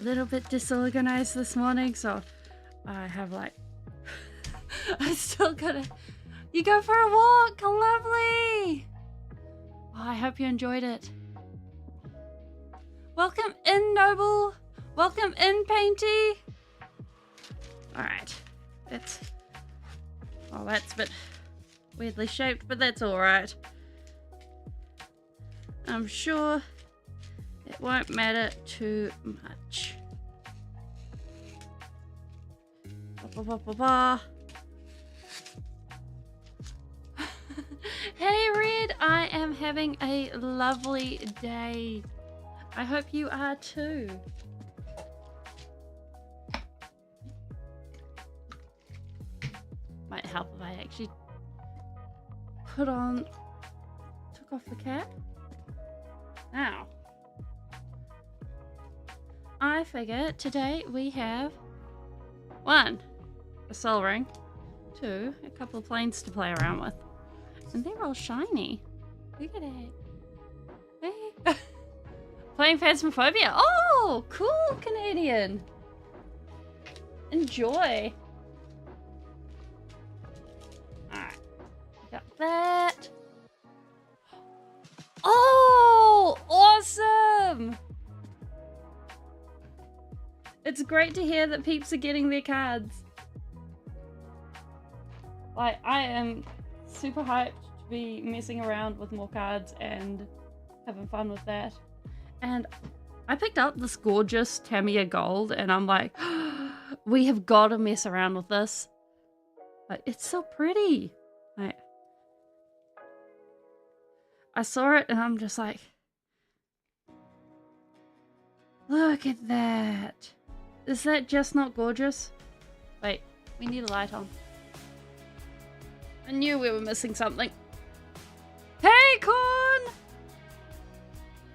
little bit disorganized this morning, so I have like I still gotta. You go for a walk, lovely. Oh, I hope you enjoyed it. Welcome in, Noble. Welcome in, Painty. All right, that's a bit weirdly shaped, but that's all right. I'm sure it won't matter too much. Ba, ba, ba, ba. Hey Red, I am having a lovely day. I hope you are too. Might help if I actually took off the cap. Now, I figure today we have 1, a soul ring, 2, a couple of planes to play around with. And they're all shiny. Look at it. Hey. Playing Phasmophobia. Oh, cool, Canadian. Enjoy. Alright. Got that. Oh, awesome. It's great to hear that peeps are getting their cards. Like, I am super hyped to be messing around with more cards and having fun with that. And I picked up this gorgeous Tamiya Gold and I'm like, we have got to mess around with this. Like, it's so pretty. Like, I saw it and I'm just like, look at that. Is that just not gorgeous? Wait, we need a light on. I knew we were missing something. Hey, Corn!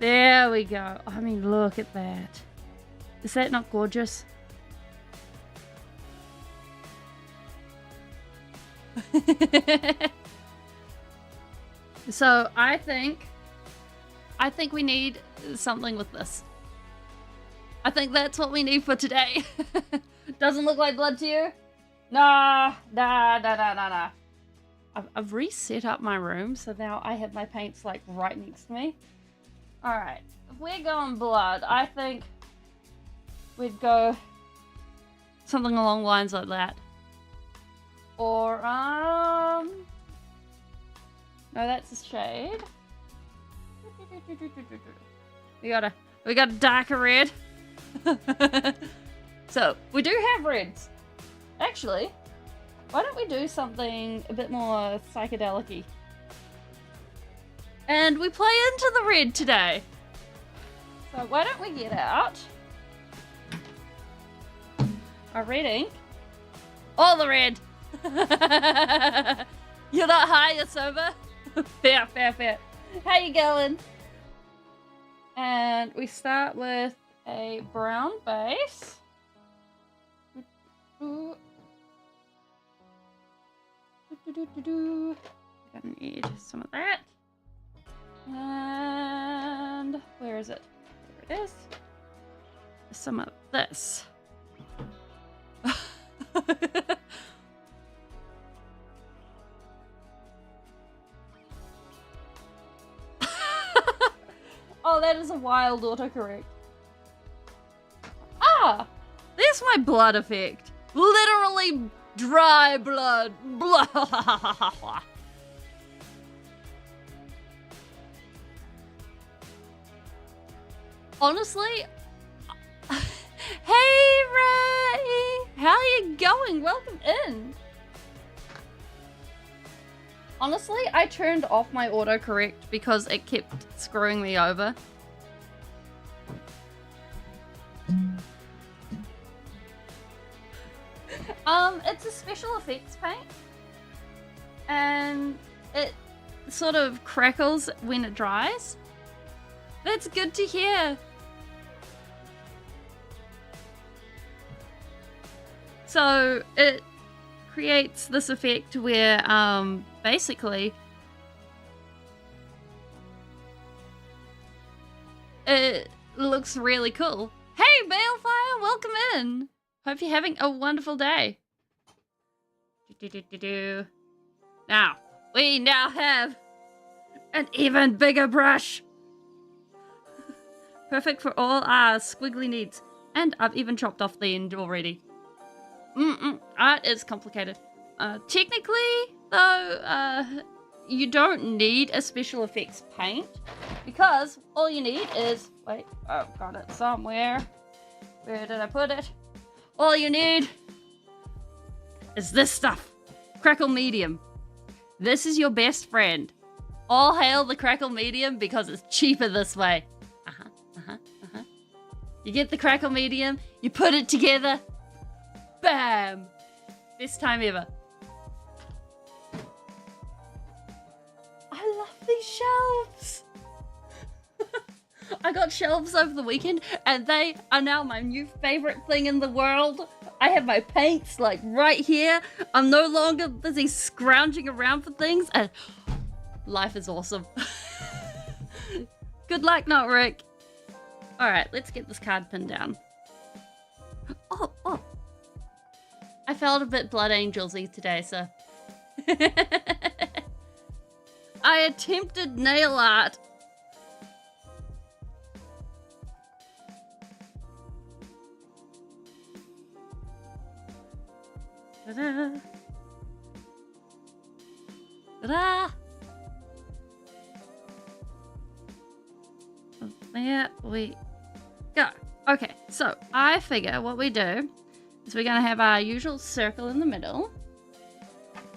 There we go. I mean, look at that. Is that not gorgeous? So I think we need something with this. I think that's what we need for today. Doesn't look like blood to you? Nah. I've reset up my room, so now I have my paints like right next to me. Alright, if we're going blood, I think we'd go something along the lines like that. Or, no, that's a shade. We got a darker red. So, we do have reds. Actually, why don't we do something a bit more psychedelic-y? And we play into the red today. So why don't we get out our red ink? All the red! You're not high, you're sober? Fair. How you going? And we start with a brown base. Gonna need some of that. And where is it? There it is. Some of this. Oh, that is a wild autocorrect. Ah! There's my blood effect. Literally dry blood. Blah. Honestly, hey Ray, how you going? Welcome in. Honestly, I turned off my autocorrect because it kept screwing me over. It's a special effects paint, and it sort of crackles when it dries. That's good to hear. So it creates this effect where basically it looks really cool. Hey Balefire, welcome in. Hope you're having a wonderful day. Now, we now have an even bigger brush. Perfect for all our squiggly needs. And I've even chopped off the end already. Art is complicated. Technically, though, you don't need a special effects paint because all you need is... Wait, I've got it somewhere. Where did I put it? All you need is this stuff. Crackle Medium. This is your best friend. All hail the Crackle Medium because it's cheaper this way. You get the Crackle Medium, you put it together, bam! Best time ever. I love these shelves. I got shelves over the weekend and they are now my new favorite thing in the world. I have my paints like right here. I'm no longer busy scrounging around for things and life is awesome. Good luck, not Rick. Alright, let's get this card pinned down. Oh. I felt a bit Blood Angels-y today, so... I attempted nail art. Ta-da! Ta-da! There we go. Okay, so I figure what we do is we're going to have our usual circle in the middle.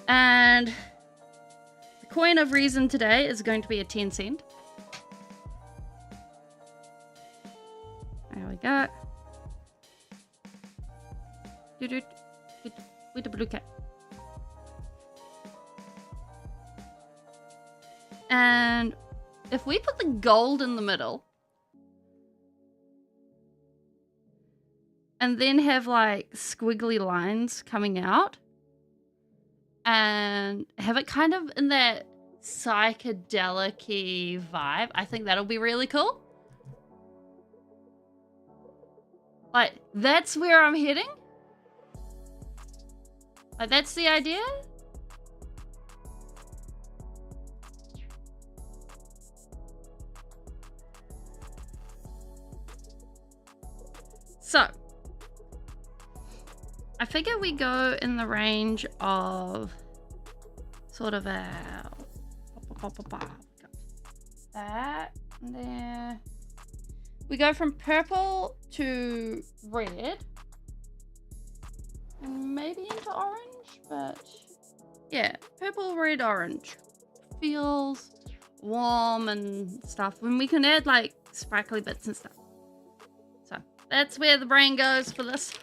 And the coin of reason today is going to be a 10 cent. There we go. With the blue cap. And if we put the gold in the middle and then have like squiggly lines coming out and have it kind of in that psychedelic-y vibe, I think that'll be really cool. Like, that's where I'm heading. Like, that's the idea. So, I figure we go in the range of sort of a that and there. We go from purple to red and maybe into orange, but yeah, purple, red, orange feels warm and stuff. When we can add like sparkly bits and stuff. So that's where the brain goes for this.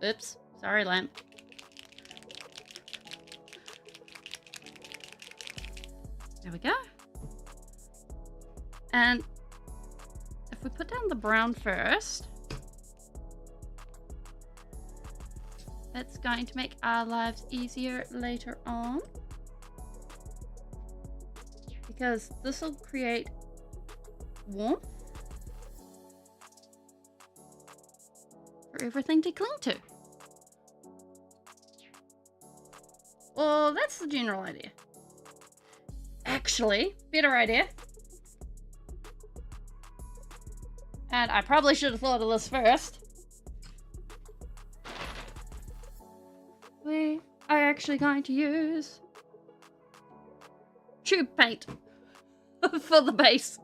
Oops, sorry, lamp. There we go. And if we put down the brown first, that's going to make our lives easier later on. Because this will create warmth for everything to cling to. Well, that's the general idea. Actually, better idea. And I probably should have thought of this first. We are actually going to use tube paint for the base.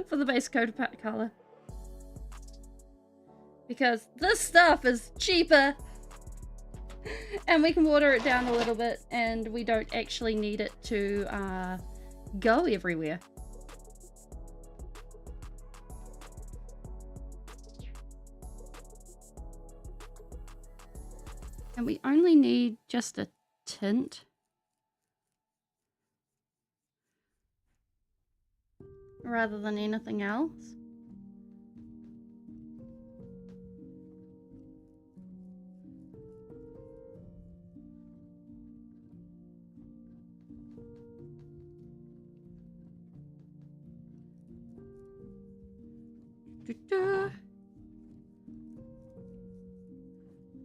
For the base coat color. Because this stuff is cheaper. And we can water it down a little bit and we don't actually need it to go everywhere. And we only need just a tint. Rather than anything else.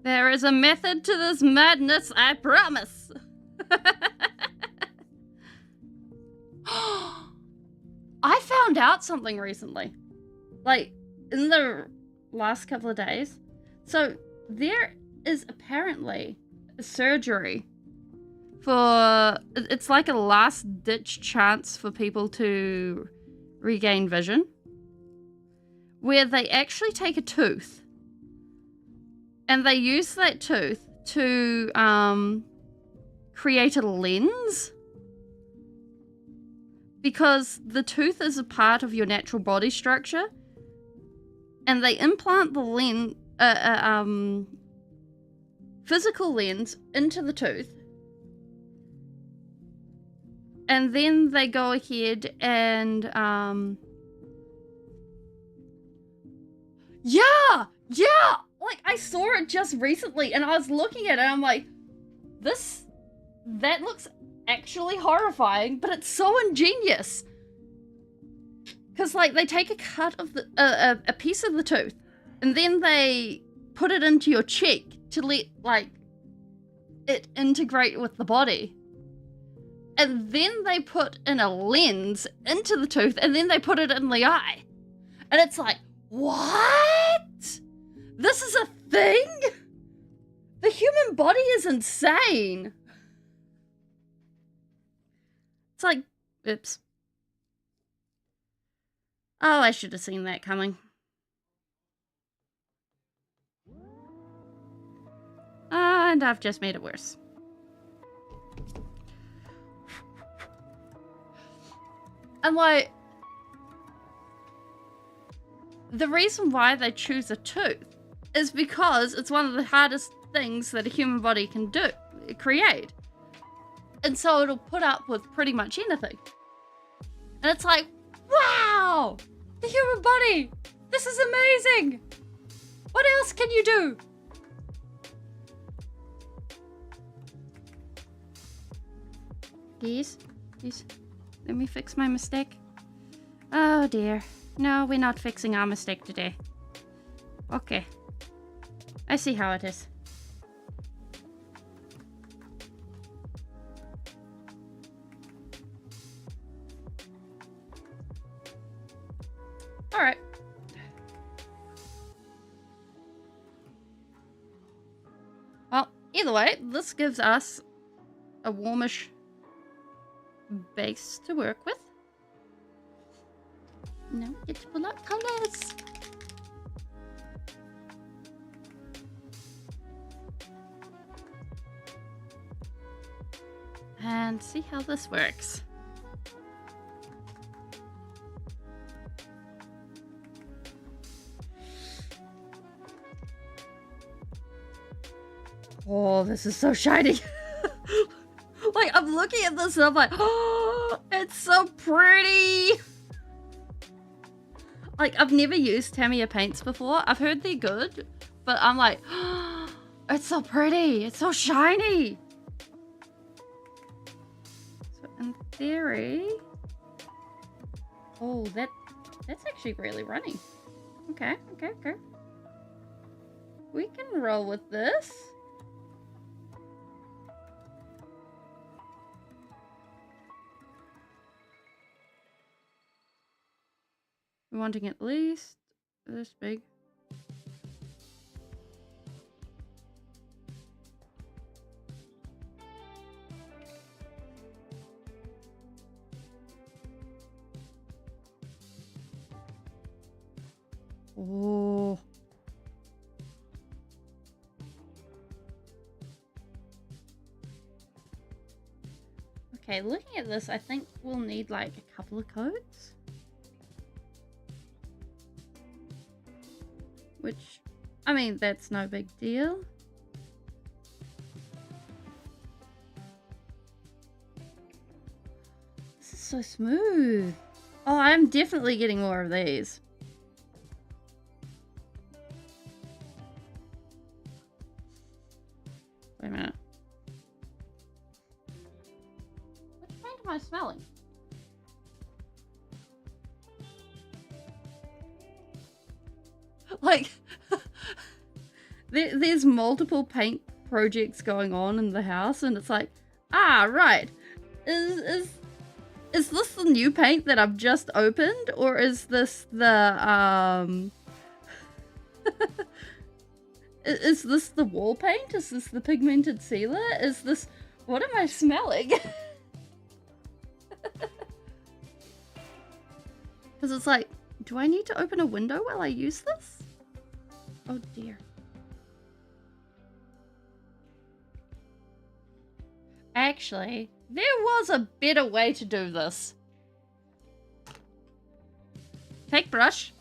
There is a method to this madness, I promise. I found out something recently. Like, in the last couple of days. So, there is apparently a surgery for... It's like a last-ditch chance for people to regain vision. Where they actually take a tooth. And they use that tooth to create a lens. Because the tooth is a part of your natural body structure. And they implant the lens, physical lens into the tooth. And then they go ahead and, yeah! Like, I saw it just recently, and I was looking at it, and I'm like, that looks actually horrifying, but it's so ingenious. Because, like, they take a cut of the, a piece of the tooth, and then they put it into your cheek to let, like, it integrate with the body. And then they put in a lens into the tooth, and then they put it in the eye. And it's like, what? This is a thing? The human body is insane. It's like, oops. Oh, I should have seen that coming. And I've just made it worse. And like, the reason why they choose a tooth is because it's one of the hardest things that a human body can create. And so it'll put up with pretty much anything. And it's like, wow! The human body! This is amazing! What else can you do? Yes. Let me fix my mistake. Oh dear. No, we're not fixing our mistake today. Okay. I see how it is. Alright. Well, either way, this gives us a warmish base to work with. Now we get to pull out colors. And see how this works. Oh, this is so shiny. Like, I'm looking at this and I'm like, oh, it's so pretty. Like, I've never used Tamiya paints before. I've heard they're good, but I'm like, oh, it's so pretty. It's so shiny. So in theory, oh, that's actually really running. Okay. We can roll with this. We're wanting at least this big. Oh. Okay, looking at this, I think we'll need like a couple of coats. Which, I mean, that's no big deal. This is so smooth. Oh, I'm definitely getting more of these. Wait a minute. Which paint am I smelling? Like, There's multiple paint projects going on in the house, and it's like, ah, right. Is this the new paint that I've just opened, or is this the is this the wall paint? Is this the pigmented sealer? Is this, what am I smelling? Because it's like, do I need to open a window while I use this? Oh dear. Actually, there was a better way to do this. Take brush.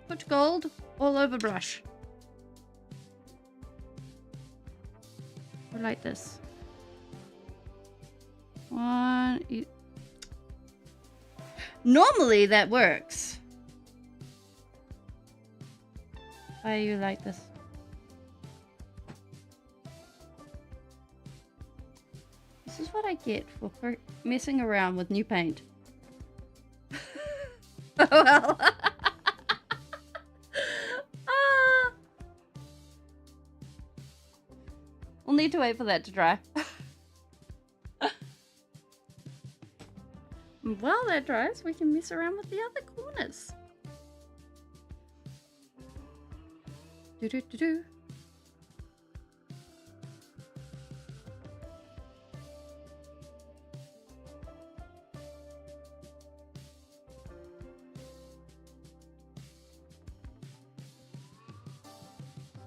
Put gold all over brush. Or like this. Normally that works. Why are you like this? This is what I get for messing around with new paint. Oh well. We'll need to wait for that to dry. While that dries, we can mess around with the other corners. Do.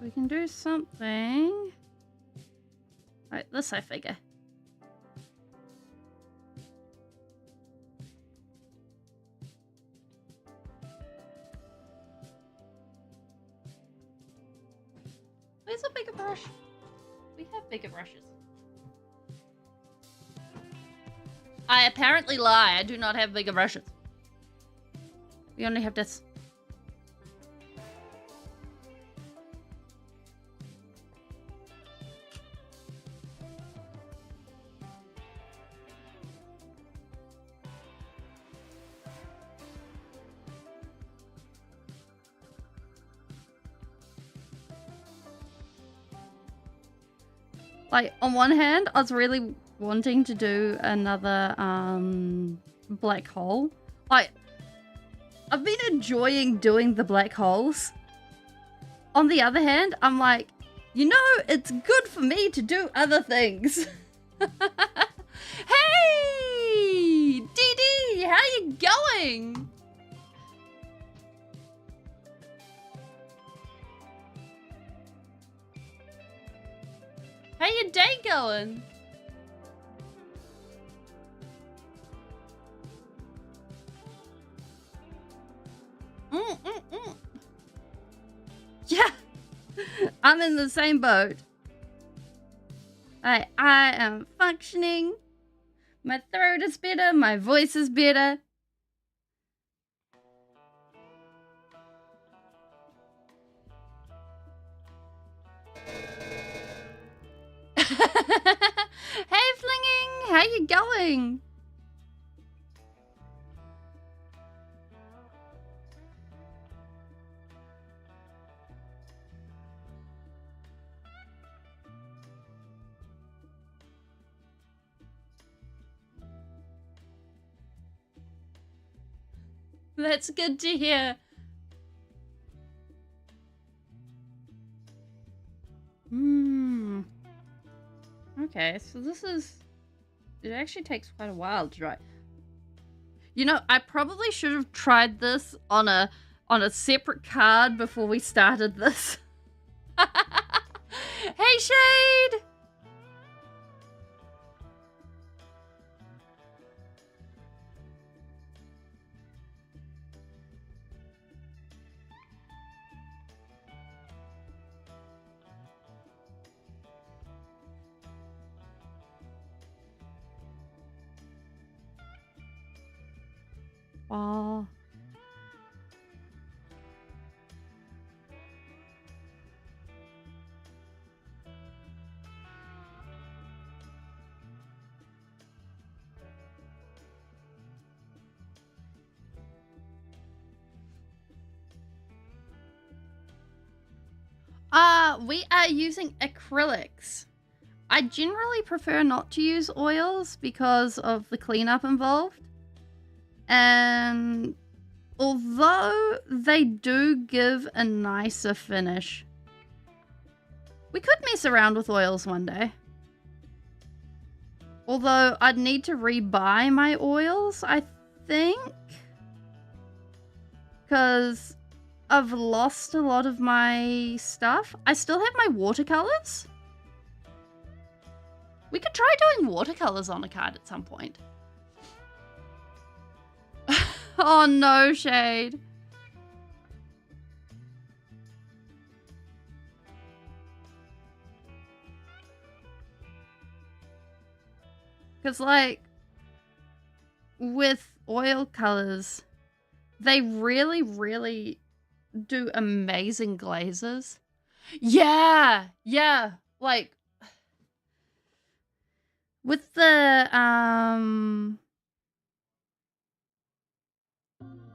We can do something like this, I figure. Where's a bigger brush? We have bigger brushes. I apparently lie. I do not have bigger brushes. We only have this. Like, on one hand, I was really wanting to do another black hole. Like, I've been enjoying doing the black holes. On the other hand, I'm like, you know, it's good for me to do other things. Hey! DD, how you going? How your day going? Yeah, I'm in the same boat. I am functioning. My throat is better. My voice is better. Hey, Flinging, how you going? That's good to hear. Okay, so this is... It actually takes quite a while to dry. You know, I probably should have tried this on a separate card before we started this. Hey, Shade! Oh. We are using acrylics. I generally prefer not to use oils because of the cleanup involved. And although they do give a nicer finish, we could mess around with oils one day. Although I'd need to rebuy my oils, I think. Because I've lost a lot of my stuff. I still have my watercolors. We could try doing watercolors on a card at some point. Oh no, Shade. Because, like, with oil colors, they really, really do amazing glazes. Yeah, like, with the,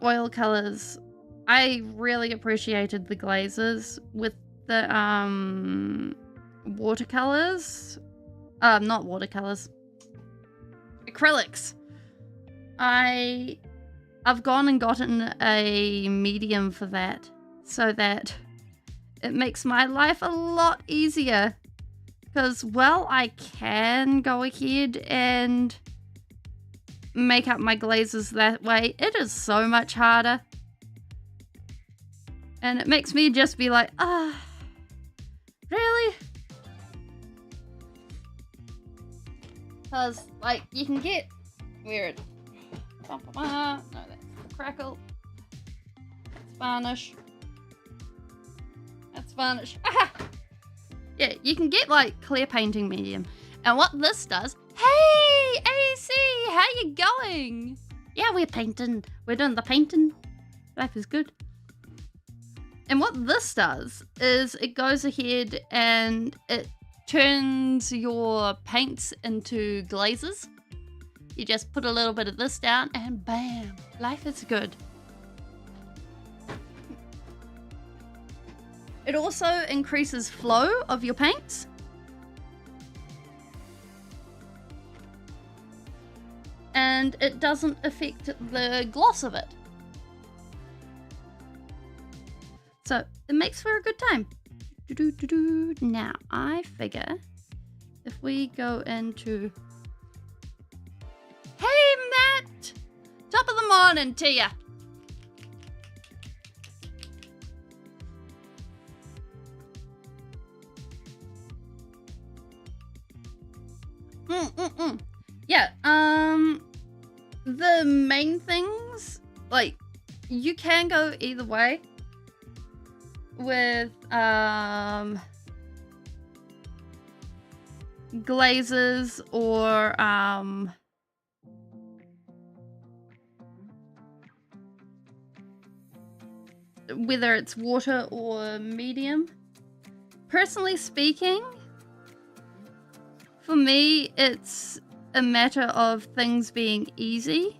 oil colors, I really appreciated the glazes. With the, watercolors, not watercolors, acrylics, I've gone and gotten a medium for that, so that it makes my life a lot easier. Because, well, I can go ahead and make up my glazes that way. It is so much harder. And it makes me just be like, really? Because, like, you can get weird. No, that's crackle. That's varnish. That's varnish. Aha! Yeah, you can get, like, clear painting medium. And what this does... Hey, AC! How you going? Yeah, we're painting. We're doing the painting. Life is good. And what this does is it goes ahead and it turns your paints into glazes. You just put a little bit of this down and bam, life is good. It also increases flow of your paints. And it doesn't affect the gloss of it. So it makes for a good time. Now, I figure if we go into... Hey, Matt! Top of the morning to ya. Yeah, the main things, like, you can go either way with, glazes or, whether it's water or medium. Personally speaking, for me, it's a matter of things being easy.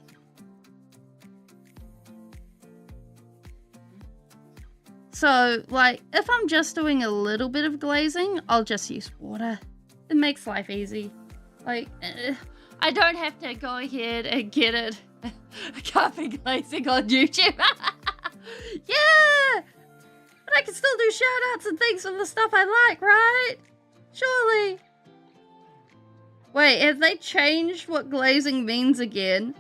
So, like, if I'm just doing a little bit of glazing, I'll just use water. It makes life easy. Like, I don't have to go ahead and get it. I can't be glazing on YouTube. Yeah! But I can still do shout-outs and things for the stuff I like, right? Surely. Wait, have they changed what glazing means again?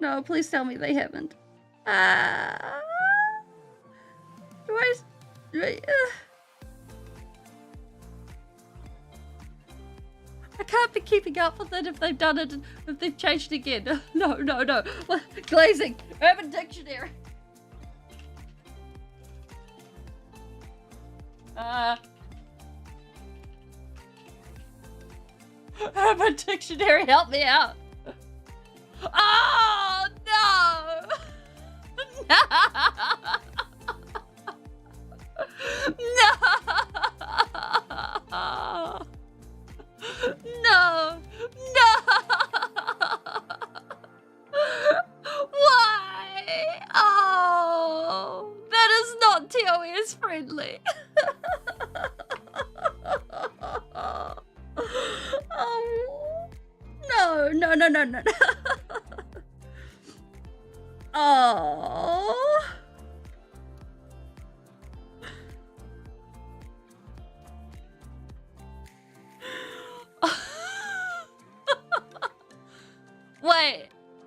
No, please tell me they haven't. Do I can't be keeping up with it if they've done it, if they've changed again. No. Glazing, Urban Dictionary. Urban Dictionary, help me out. Oh, no! No! Why? Oh, that is not TOS friendly. no, no, no, no, no. Oh.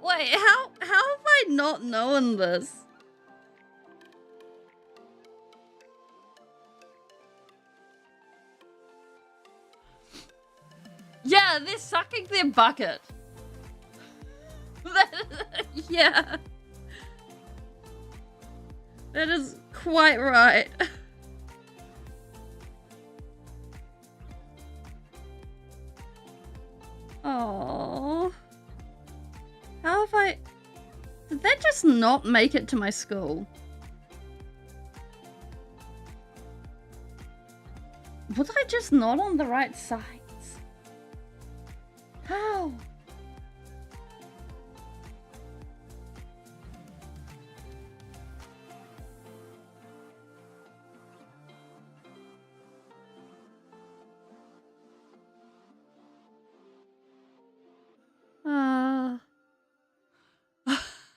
Wait, how have I not known this? Yeah, they're sucking their bucket. Yeah. That is quite right. Oh. How have I... Did that just not make it to my school? Was I just not on the right sides? How?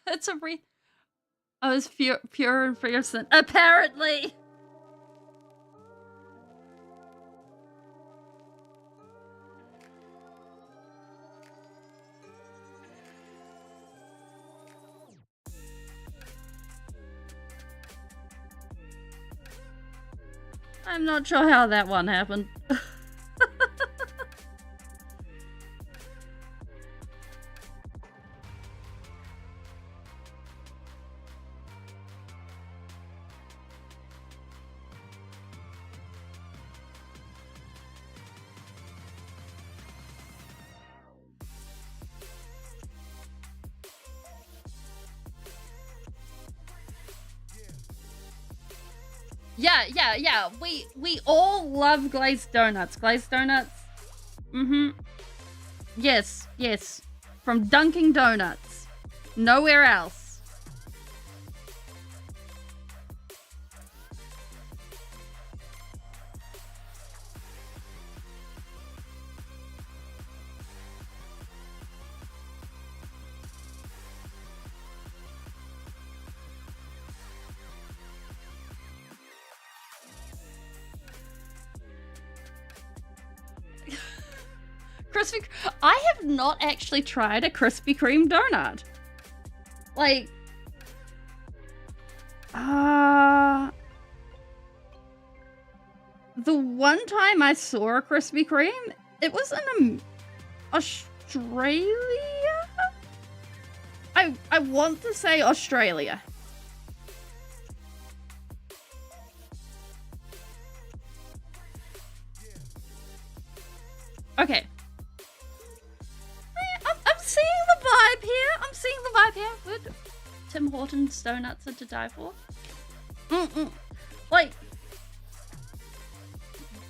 It's a I was pure and fearsome. Apparently! I'm not sure how that one happened. Yeah. We all love glazed donuts. Glazed donuts. Yes. From Dunkin' Donuts. Nowhere else. I have not actually tried a Krispy Kreme donut. Like, the one time I saw a Krispy Kreme, it was in Australia? I want to say Australia. Okay. I'm seeing the vibe here. Good. Tim Hortons donuts are to die for. Like,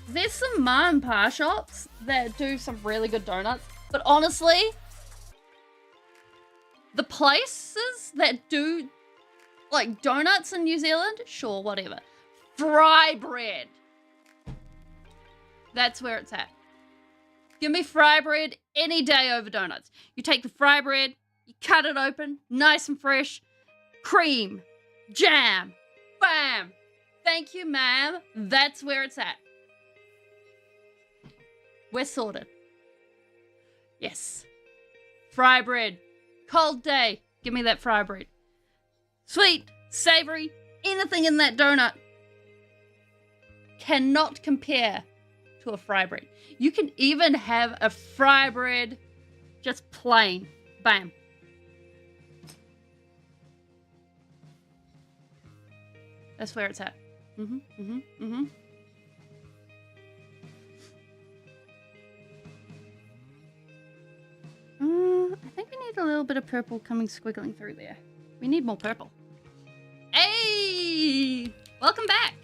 there's some ma and pa shops that do some really good donuts, but honestly, the places that do like donuts in New Zealand, sure, whatever. Fry bread. That's where it's at. Give me fry bread any day over donuts. You take the fry bread, you cut it open, nice and fresh, cream, jam, bam. Thank you, ma'am. That's where it's at. We're sorted. Yes. Fry bread. Cold day. Give me that fry bread. Sweet, savory, anything in that donut cannot compare to a fry bread. You can even have a fry bread just plain. Bam. That's where it's at. I think we need a little bit of purple coming squiggling through there. We need more purple. Hey! Welcome back!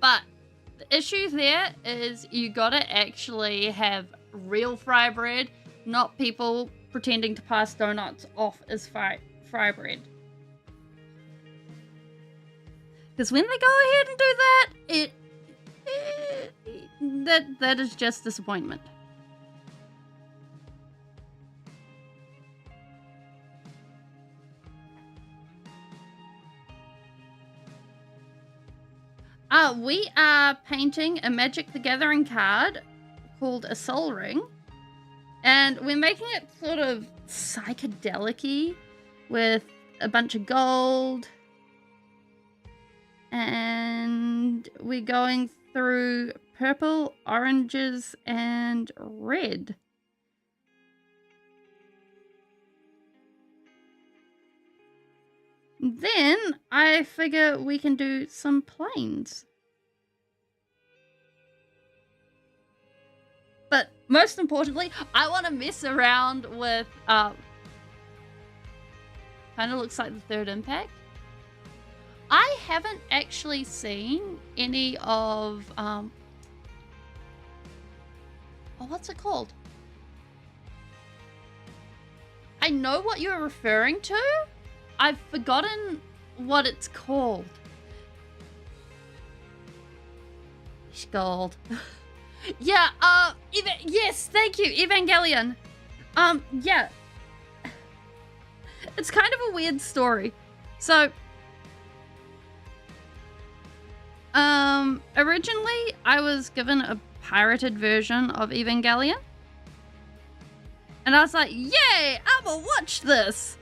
But the issue there is you gotta actually have real fry bread, not people pretending to pass donuts off as fry bread. Because when they go ahead and do that, that is just disappointment. We are painting a Magic the Gathering card called a Soul Ring. And we're making it sort of psychedelic-y with a bunch of gold. And we're going through purple, oranges, and red. Then I figure we can do some planes. But most importantly, I want to mess around with, kind of looks like the Third Impact. I haven't actually seen any of, oh, what's it called? I know what you're referring to. I've forgotten what it's called. Gold. Yeah, yes, thank you, Evangelion. Yeah. It's kind of a weird story. So, originally I was given a pirated version of Evangelion. And I was like, yay, I'ma watch this.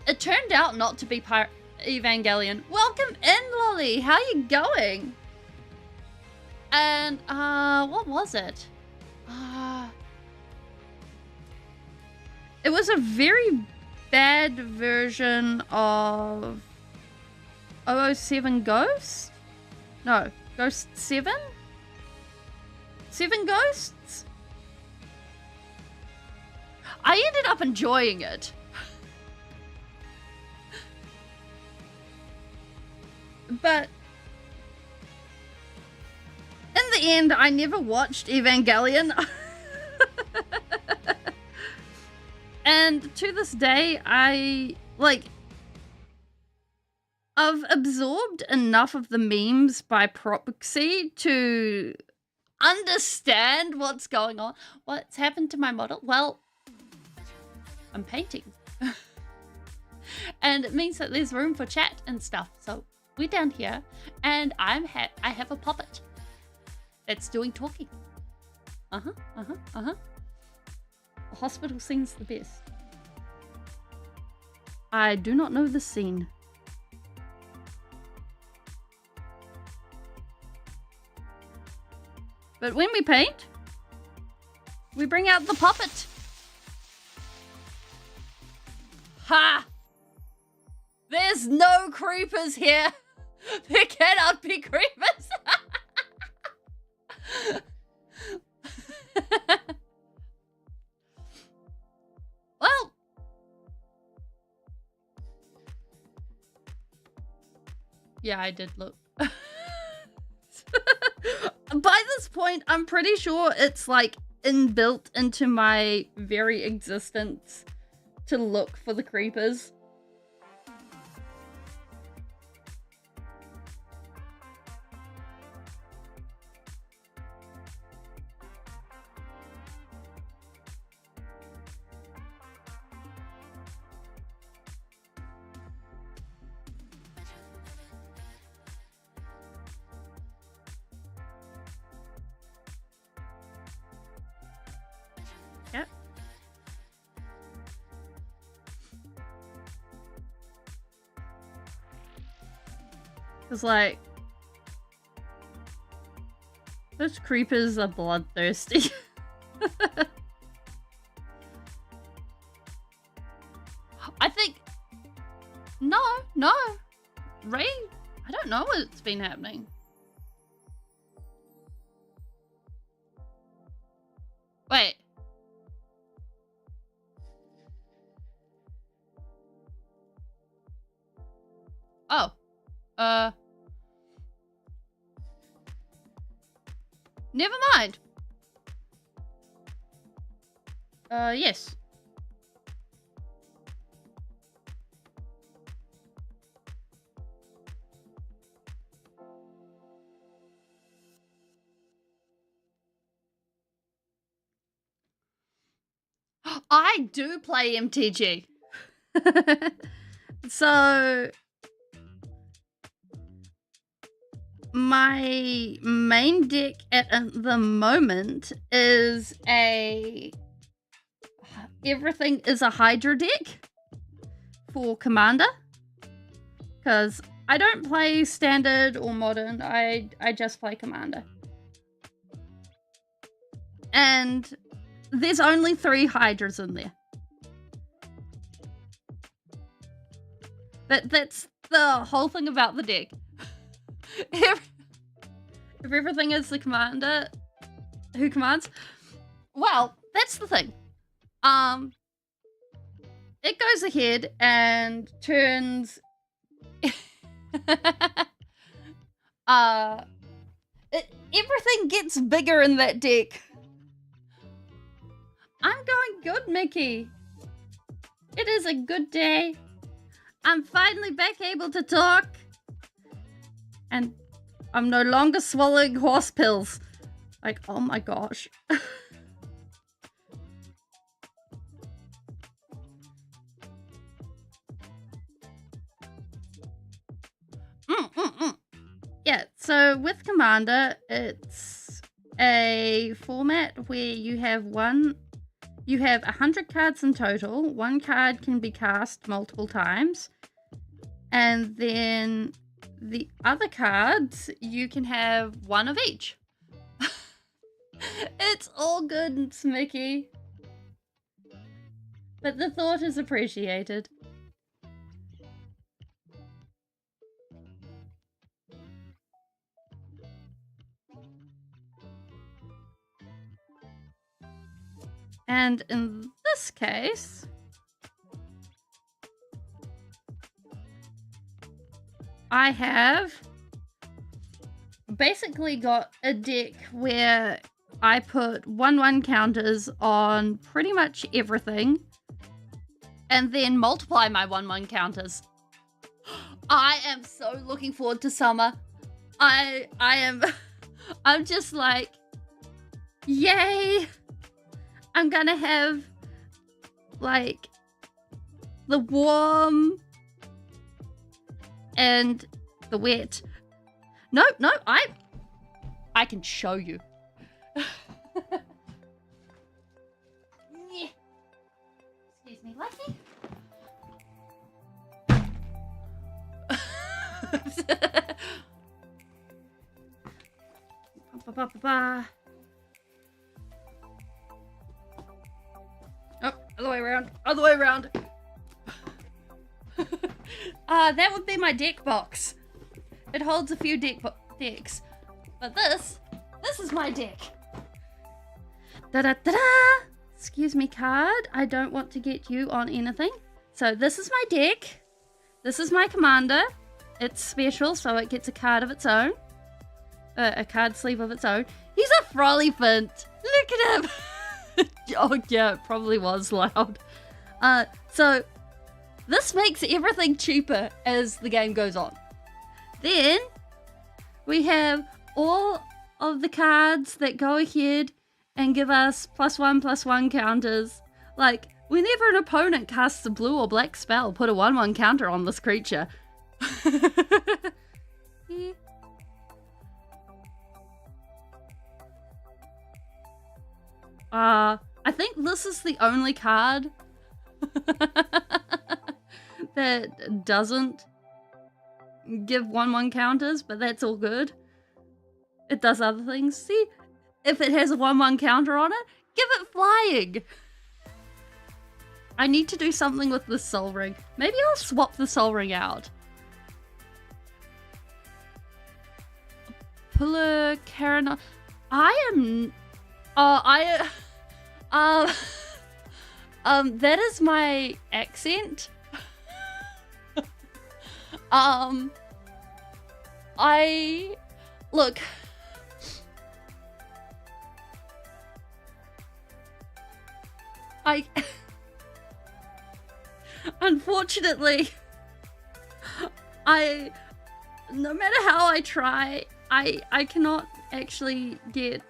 It turned out not to be Evangelion. Welcome in, Lolly. How you going? And, what was it? It was a very bad version of 007 Ghost? No, Ghost 7? 7 Ghosts? I ended up enjoying it. But in the end, I never watched Evangelion. And to this day, I've absorbed enough of the memes by proxy to understand what's going on. What's happened to my model? Well, I'm painting. And it means that there's room for chat and stuff. So we're down here, and I have a puppet that's doing talking. The hospital scene's the best. I do not know the scene. But when we paint, we bring out the puppet. Ha! There's no creepers here. There cannot be creepers. Well, yeah, I did look. By this point, I'm pretty sure it's like inbuilt into my very existence to look for the creepers. Yep. It's like those creepers are bloodthirsty. I think no. Ray, I don't know what's been happening. Wait. Oh. Never mind. Yes. I do play MTG. So my main deck at the moment is everything is a Hydra deck for Commander, because I don't play Standard or Modern. I just play Commander. And there's only 3 Hydras in there. That's the whole thing about the deck. If everything is the Commander who commands, well, that's the thing. It goes ahead and turns everything gets bigger in that deck. I'm going good, Mickey. It is a good day. I'm finally back able to talk. And I'm no longer swallowing horse pills. Like, oh my gosh. Yeah, so with Commander, it's a format where you have 100 cards in total. 1 card can be cast multiple times. And then the other cards, you can have 1 of each. It's all good, Mickey. But the thought is appreciated. And in this case, I have basically got a deck where I put 1/1 counters on pretty much everything and then multiply my 1/1 counters. I am so looking forward to summer. I'm just like, yay! I'm gonna have, like, the warm and the wet. No, I can show you. Excuse me, Lucky. Oh, other way around. Other way around. That would be my deck box. It holds a few decks. But this is my deck. Da-da-da-da! Excuse me, card. I don't want to get you on anything. So this is my deck. This is my Commander. It's special, so it gets a card of its own. A card sleeve of its own. He's a Frollyfant. Look at him. Oh yeah, it probably was loud. So this makes everything cheaper as the game goes on. Then we have all of the cards that go ahead and give us +1/+1 counters. Like, whenever an opponent casts a blue or black spell, put a 1/1 counter on this creature. Yeah. I think this is the only card that doesn't give 1/1 counters, but that's all good. It does other things. See, if it has a 1/1 counter on it, give it flying. I need to do something with this Soul Ring. Maybe I'll swap the Soul Ring out. Puller Carana. That is my accent. Look. Unfortunately, no matter how I try, I cannot actually get,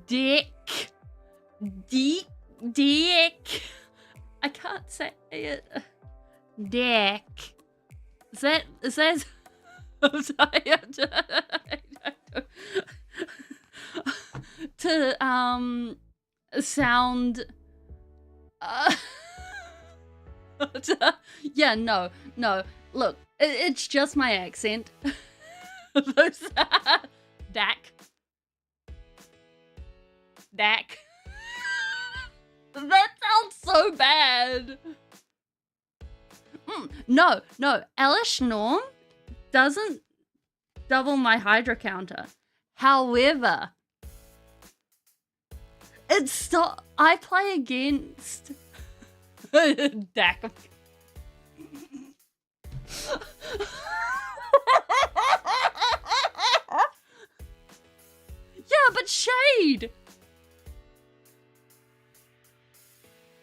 Dick. Dick. I can't say it. Dick. Is that I'm sorry. To sound yeah, no. Look, it's just my accent. Dak. That sounds so bad. No. Elish Norm doesn't double my Hydra counter. However, I play against Dak. Yeah, but Shade.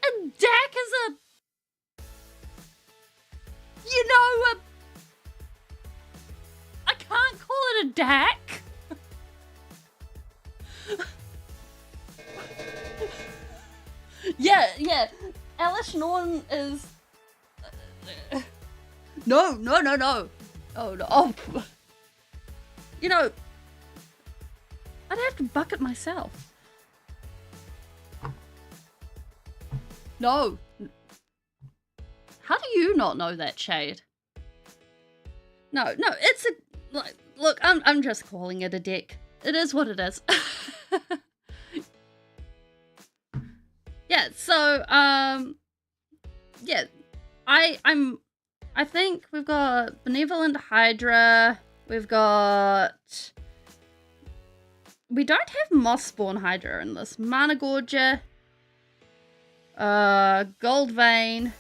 And Dak is I can't call it a Dak. Yeah. Elish Norn is... No. Oh. I'd have to bucket myself. No. How do you not know that, Shade? No, it's look, I'm just calling it a deck. It is what it is. Yeah, so, yeah, I think we've got Benevolent Hydra, we don't have Mossborn Hydra in this. Mana Gorger, Gold Vein.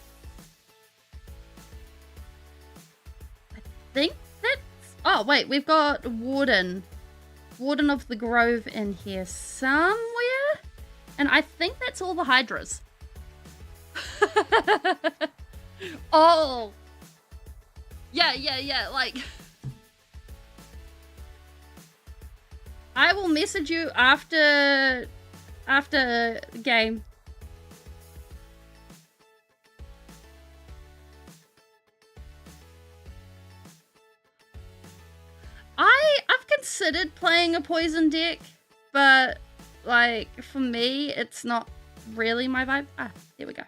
I think that's... Oh, wait, we've got Warden of the Grove in here somewhere. And I think that's all the Hydras. Oh. Yeah, like... I will message you after game. I've considered playing a poison deck, but like for me it's not really my vibe. There we go.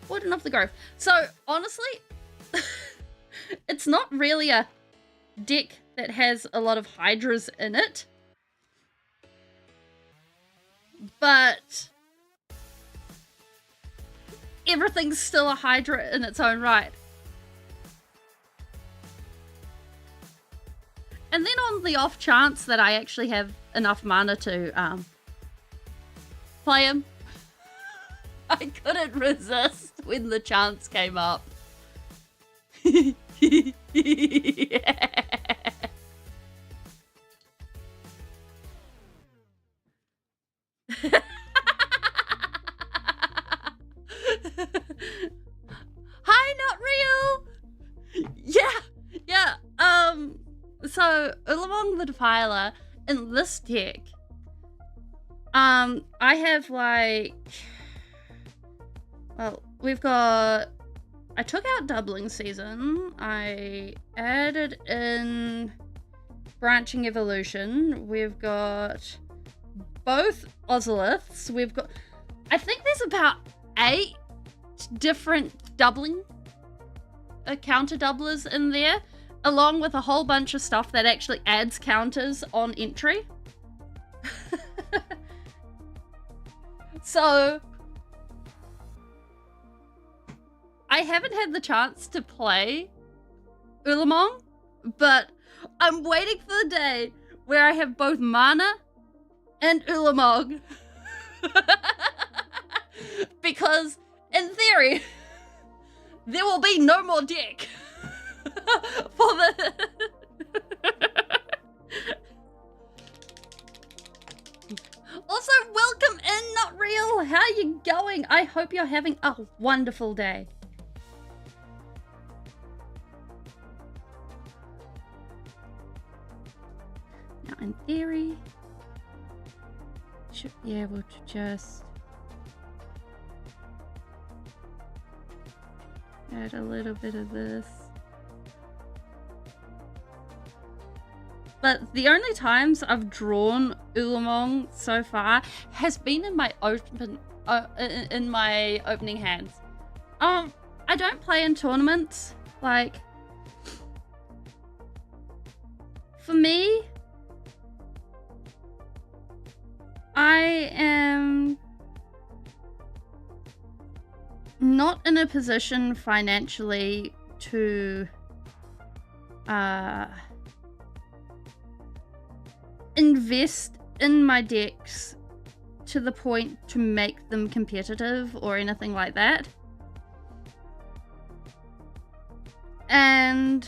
Warden of the Grove. So honestly, it's not really a deck that has a lot of Hydras in it. But everything's still a Hydra in its own right. And then on the off chance that I actually have enough mana to play him, I couldn't resist when the chance came up. Yeah. Hi, not real. Yeah. So Ulamog the Defiler in this deck, I have like, well, we've got, I took out Doubling Season, I added in Branching Evolution, we've got both Ozoliths, we've got, I think there's about 8 different doubling counter doublers in there, along with a whole bunch of stuff that actually adds counters on entry. So I haven't had the chance to play Ulamog, but I'm waiting for the day where I have both mana and Ulamog. Because in theory, there will be no more deck for the... Also, welcome in, Not Real. How are you going? I hope you're having a wonderful day. Now, in theory, should be able to just add a little bit of this. But the only times I've drawn Ulamog so far has been in my opening hands. I don't play in tournaments. Like, for me, I am not in a position financially to invest in my decks to the point to make them competitive or anything like that. And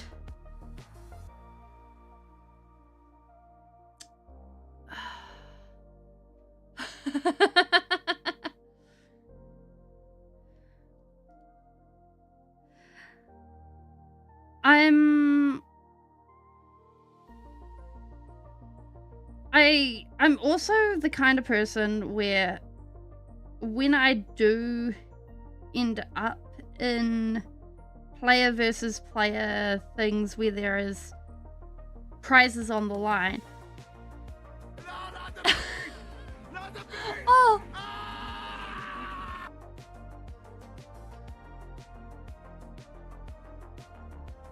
I'm also the kind of person where when I do end up in player versus player things where there is prizes on the line. Oh!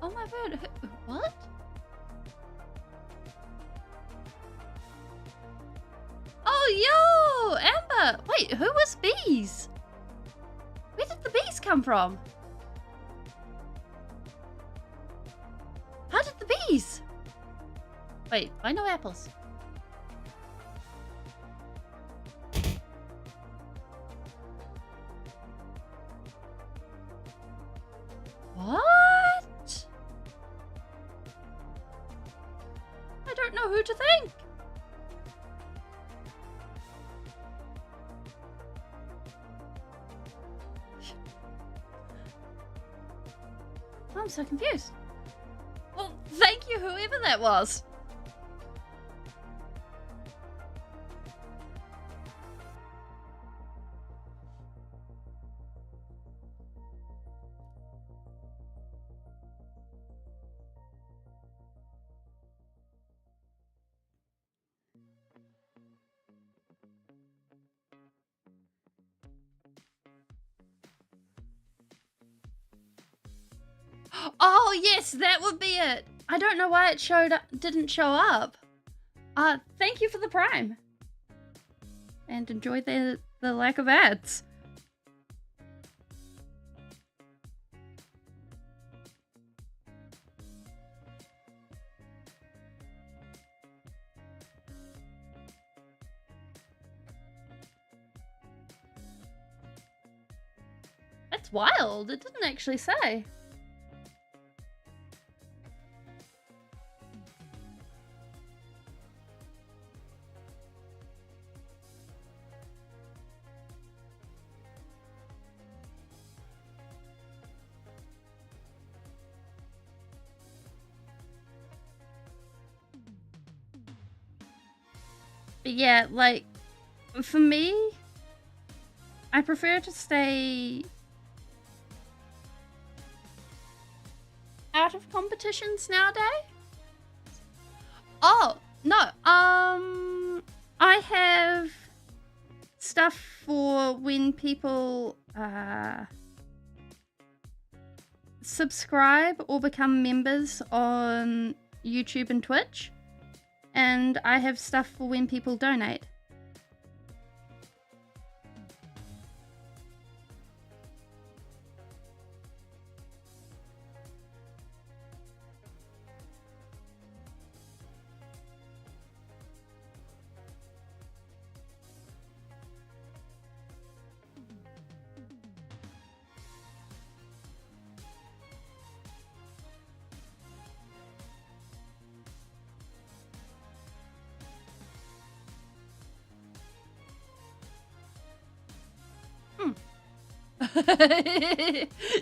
Oh my word, what? Oh, yo, Amber! Wait, who was bees? Where did the bees come from? How did the bees? Wait, I know apples. What? I don't know who to thank. I'm so confused. Well, thank you, whoever that was. Oh yes, that would be it. I don't know why it didn't show up. Thank you for the Prime. And enjoy the lack of ads. That's wild. It didn't actually say. But yeah, like, for me, I prefer to stay out of competitions nowadays. Oh, no, I have stuff for when people, subscribe or become members on YouTube and Twitch. And I have stuff for when people donate.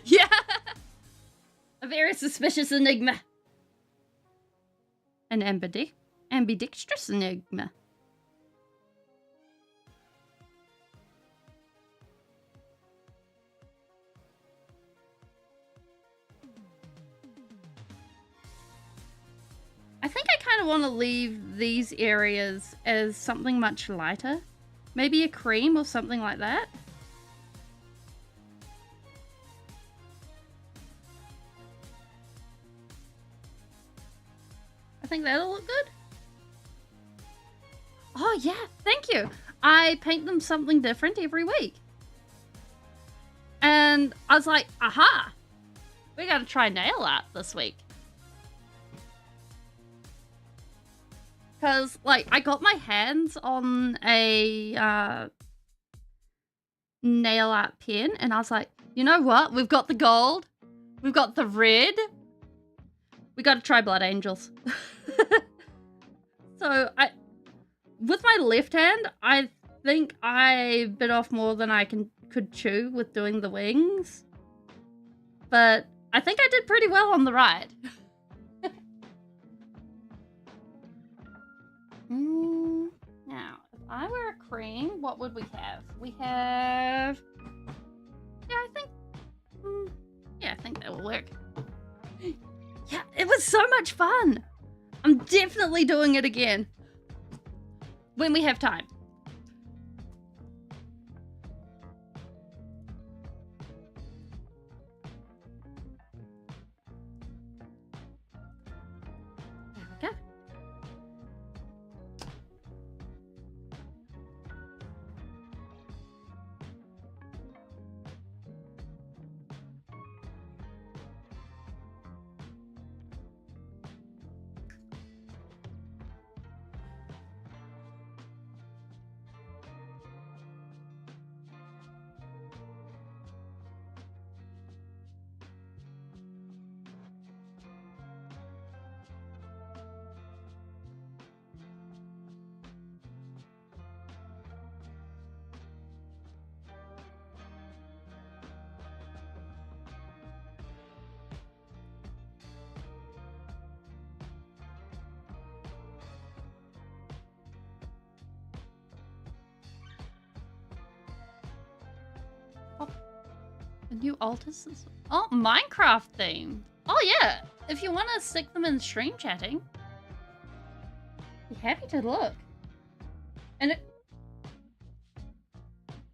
Yeah. A very suspicious enigma. An ambidextrous enigma. I think I kind of want to leave these areas as something much lighter. Maybe a cream or something like that. I think that'll look good. Oh yeah, thank you. I paint them something different every week. And I was like, aha, we gotta try nail art this week. Because, like, I got my hands on a nail art pen, and I was like, you know what? We've got the gold. We've got the red. We gotta try Blood Angels. So, with my left hand, I think I bit off more than I could chew with doing the wings. But I think I did pretty well on the right. Now, if I were a cream, what would we have? We have... Yeah, I think that will work. Yeah, it was so much fun. I'm definitely doing it again. When we have time. There we go. A new altars? Oh, Minecraft themed. Oh yeah, if you want to stick them in stream chatting, be happy to look. And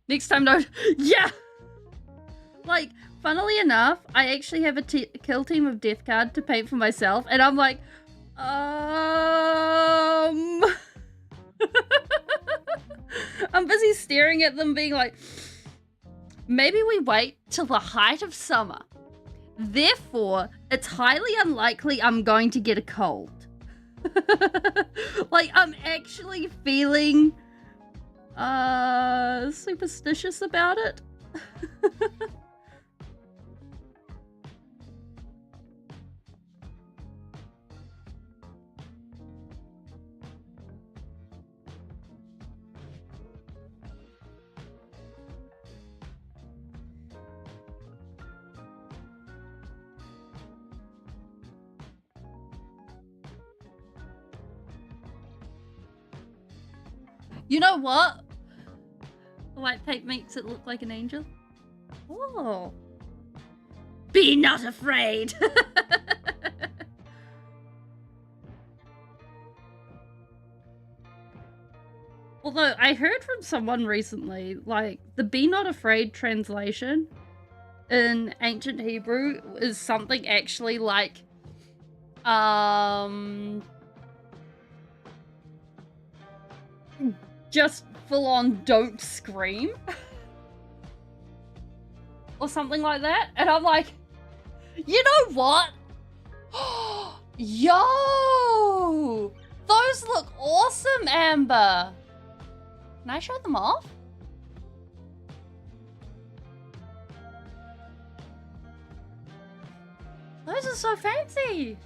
next time, no. Yeah. Like, funnily enough, I actually have a kill team of death card to paint for myself, and I'm like, I'm busy staring at them, being like, maybe we wait till the height of summer. Therefore, it's highly unlikely I'm going to get a cold. Like, I'm actually feeling superstitious about it. You know what? The white paint makes it look like an angel. Oh. Be not afraid. Although I heard from someone recently, like, the Be Not Afraid translation in ancient Hebrew is something actually like, just full on don't scream. Or something like that. And I'm like, you know what? Yo! Those look awesome, Amber. Can I show them off? Those are so fancy.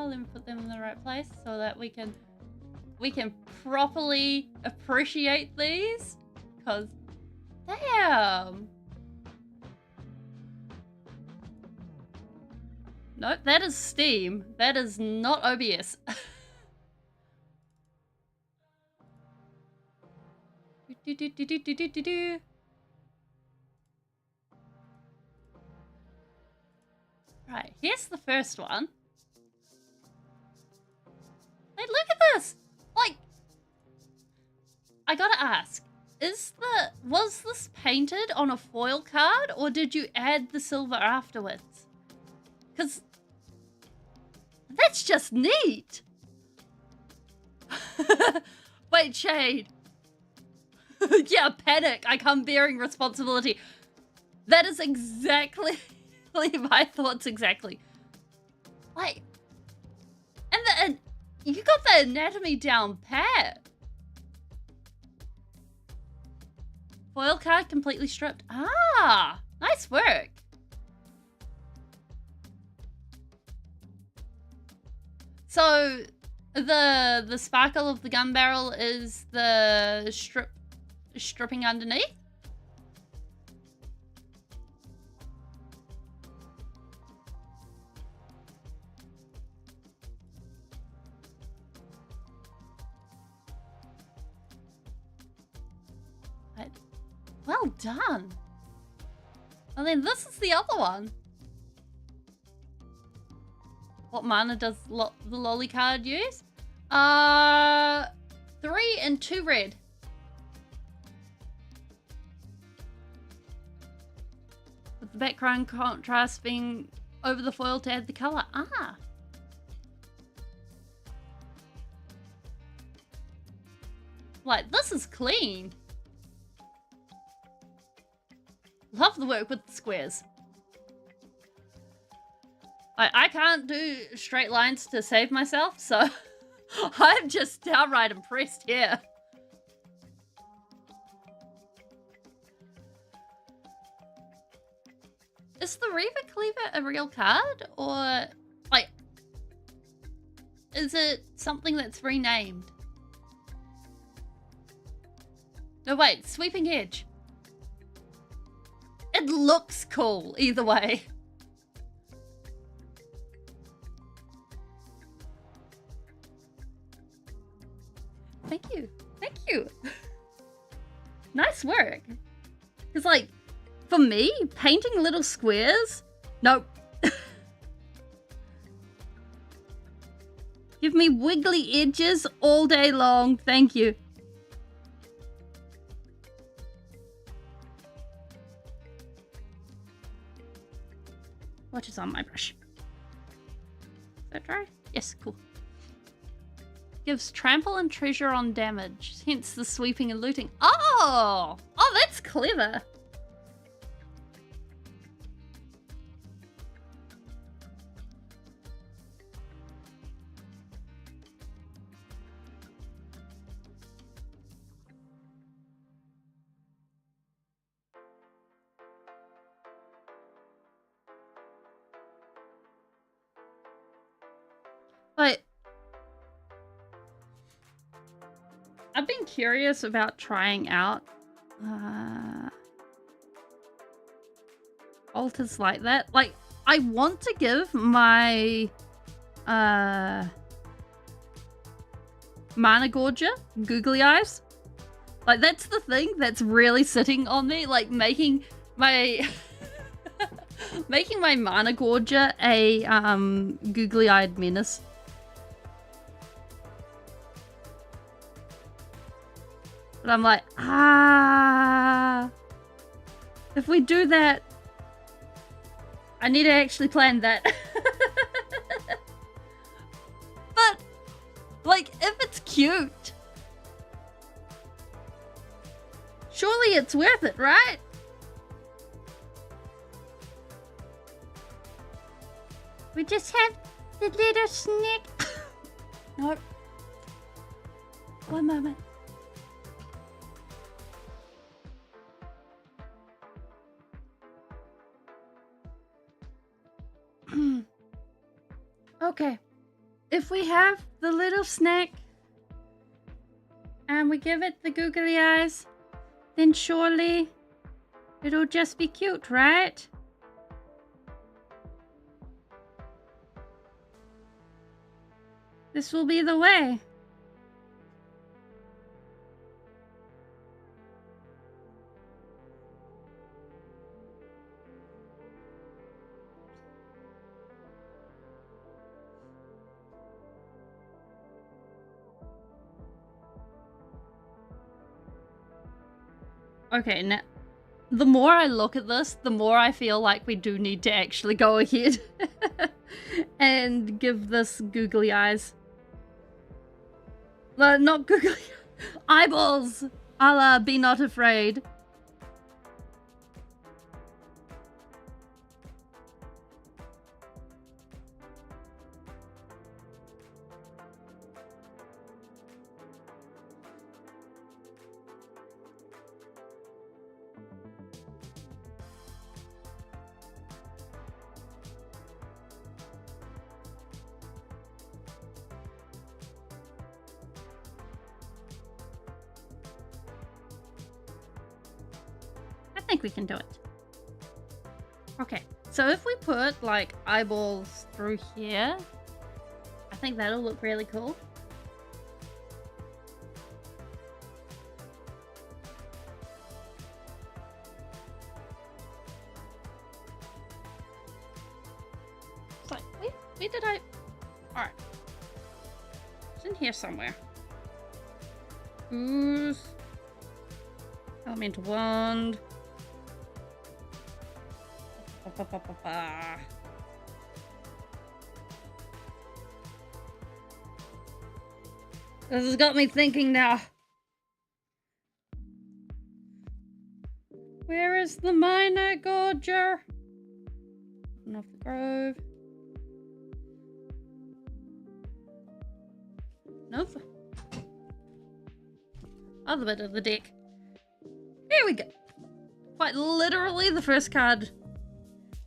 Let me put them in the right place so that we can properly appreciate these. Cause damn. Nope, that is Steam. That is not OBS. Right, here's the first one. Hey, look at this! Like, I gotta ask, was this painted on a foil card, or did you add the silver afterwards? Because that's just neat! Wait, Shade. Yeah, panic. I come bearing responsibility. That is exactly my thoughts exactly. Like, and you got the anatomy down pat. Foil card completely stripped. Ah, nice work. So the sparkle of the gun barrel is the stripping underneath. Well done. And then this is the other one. What mana does the lolly card use? 3 and 2 red. With the background contrast being over the foil to add the color. Ah. Like, this is clean. Love the work with the squares. I can't do straight lines to save myself, so I'm just downright impressed here. Is the Reaver Cleaver a real card, or like, is it something that's renamed? No, wait, Sweeping Edge. It looks cool either way. Thank you. Thank you. Nice work. Because, like, for me, painting little squares, nope. Give me wiggly edges all day long. Thank you. What is on my brush? Is that dry? Yes, cool. Gives trample and treasure on damage, hence the sweeping and looting. Oh! Oh, that's clever. But I've been curious about trying out altars like that. Like, I want to give my Mana Gorger googly eyes. Like, that's the thing that's really sitting on me, like making my making my Mana Gorger a googly-eyed menace. But I'm like, if we do that, I need to actually plan that. But, like, if it's cute, surely it's worth it, right? We just have the little snake. Nope. One moment. Okay, if we have the little snack and we give it the googly eyes, then surely it'll just be cute, right? This will be the way. Okay, now the more I look at this, the more I feel like we do need to actually go ahead and give this googly eyes. Not googly eyeballs, a la Be Not Afraid. I think we can do it. Okay, so if we put like eyeballs through here, I think that'll look really cool. So, where did I... Alright. It's in here somewhere. Ooze. Elemental wand. This has got me thinking now. Where is the minor gorger? Open off the grove. Nope. Other bit of the deck. Here we go. Quite literally the first card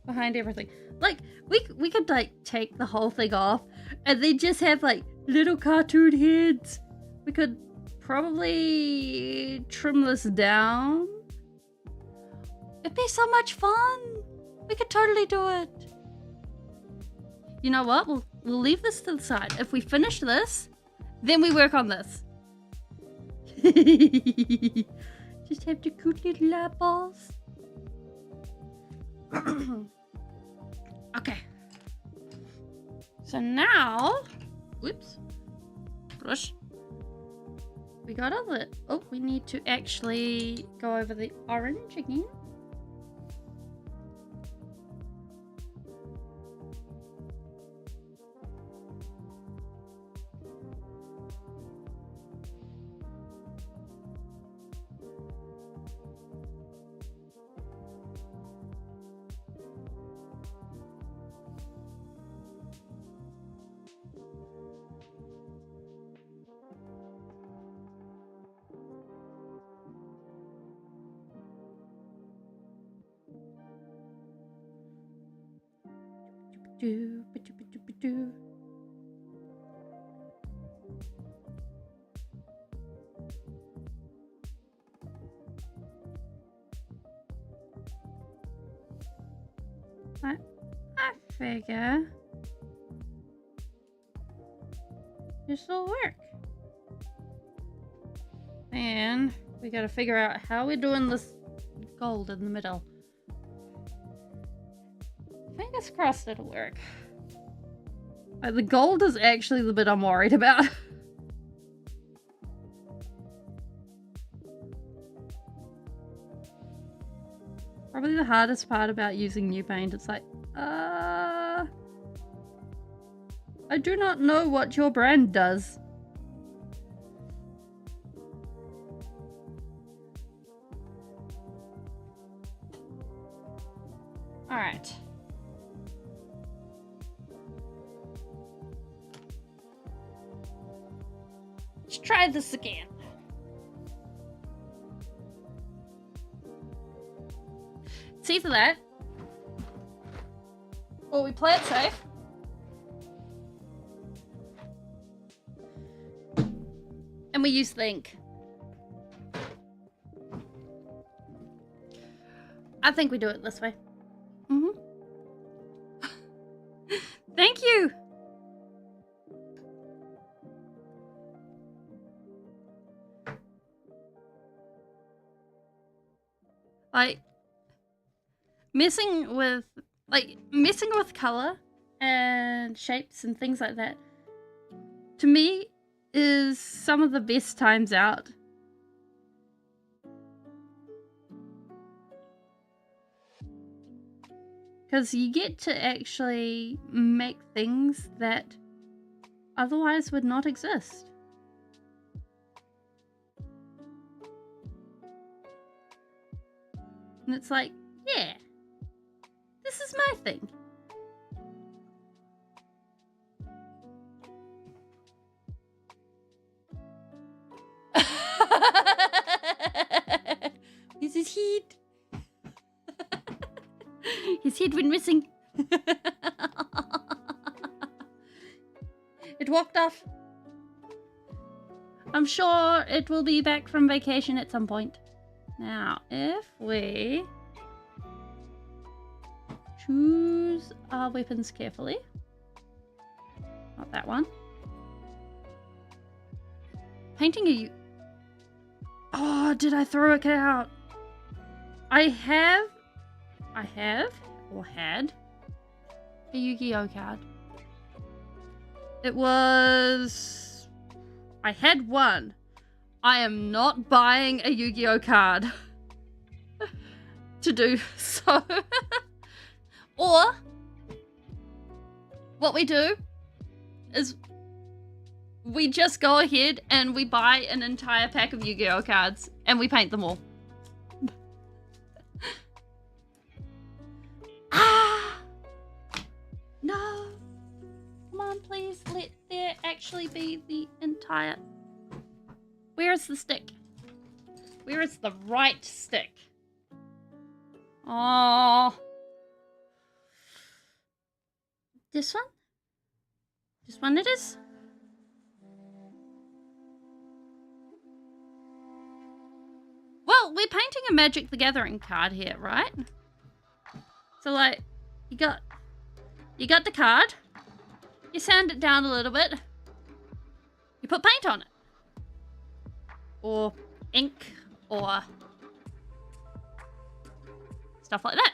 behind everything. Like, we could like take the whole thing off and then just have like little cartoon heads. We could probably trim this down. It'd be so much fun. We could totally do it. You know what? We'll leave this to the side. If we finish this, then we work on this. Just have the cute little eyeballs. Okay. So now, whoops, brush. We got all the, oh, we need to actually go over the orange again. Do. I figure this will work. And we gotta figure out how we're doing this gold in the middle. Fingers crossed it'll work. The gold is actually the bit I'm worried about. Probably the hardest part about using new paint. It's like, I do not know what your brand does. All right. Let's try this again. It's either that, or we play it safe. And we use the ink. I think we do it this way. Thank you. Like messing with color and shapes and things like that, to me, is some of the best times out. Because you get to actually make things that otherwise would not exist. And it's like, yeah, this is my thing. This is heat. His head went missing. It walked off. I'm sure it will be back from vacation at some point. Now, if we choose our weapons carefully. Not that one. Painting a... Oh, did I throw it out? I have or had a Yu-Gi-Oh card. It was... I had one. I am not buying a Yu-Gi-Oh card to do so. Or what we do is we just go ahead and we buy an entire pack of Yu-Gi-Oh cards and we paint them all. No. Come on, please. Let there actually be the entire... Where is the stick? Where is the right stick? Oh. This one? This one it is? Well, we're painting a Magic the Gathering card here, right? So, like, you got the card, you sand it down a little bit, you put paint on it. Or ink, or stuff like that.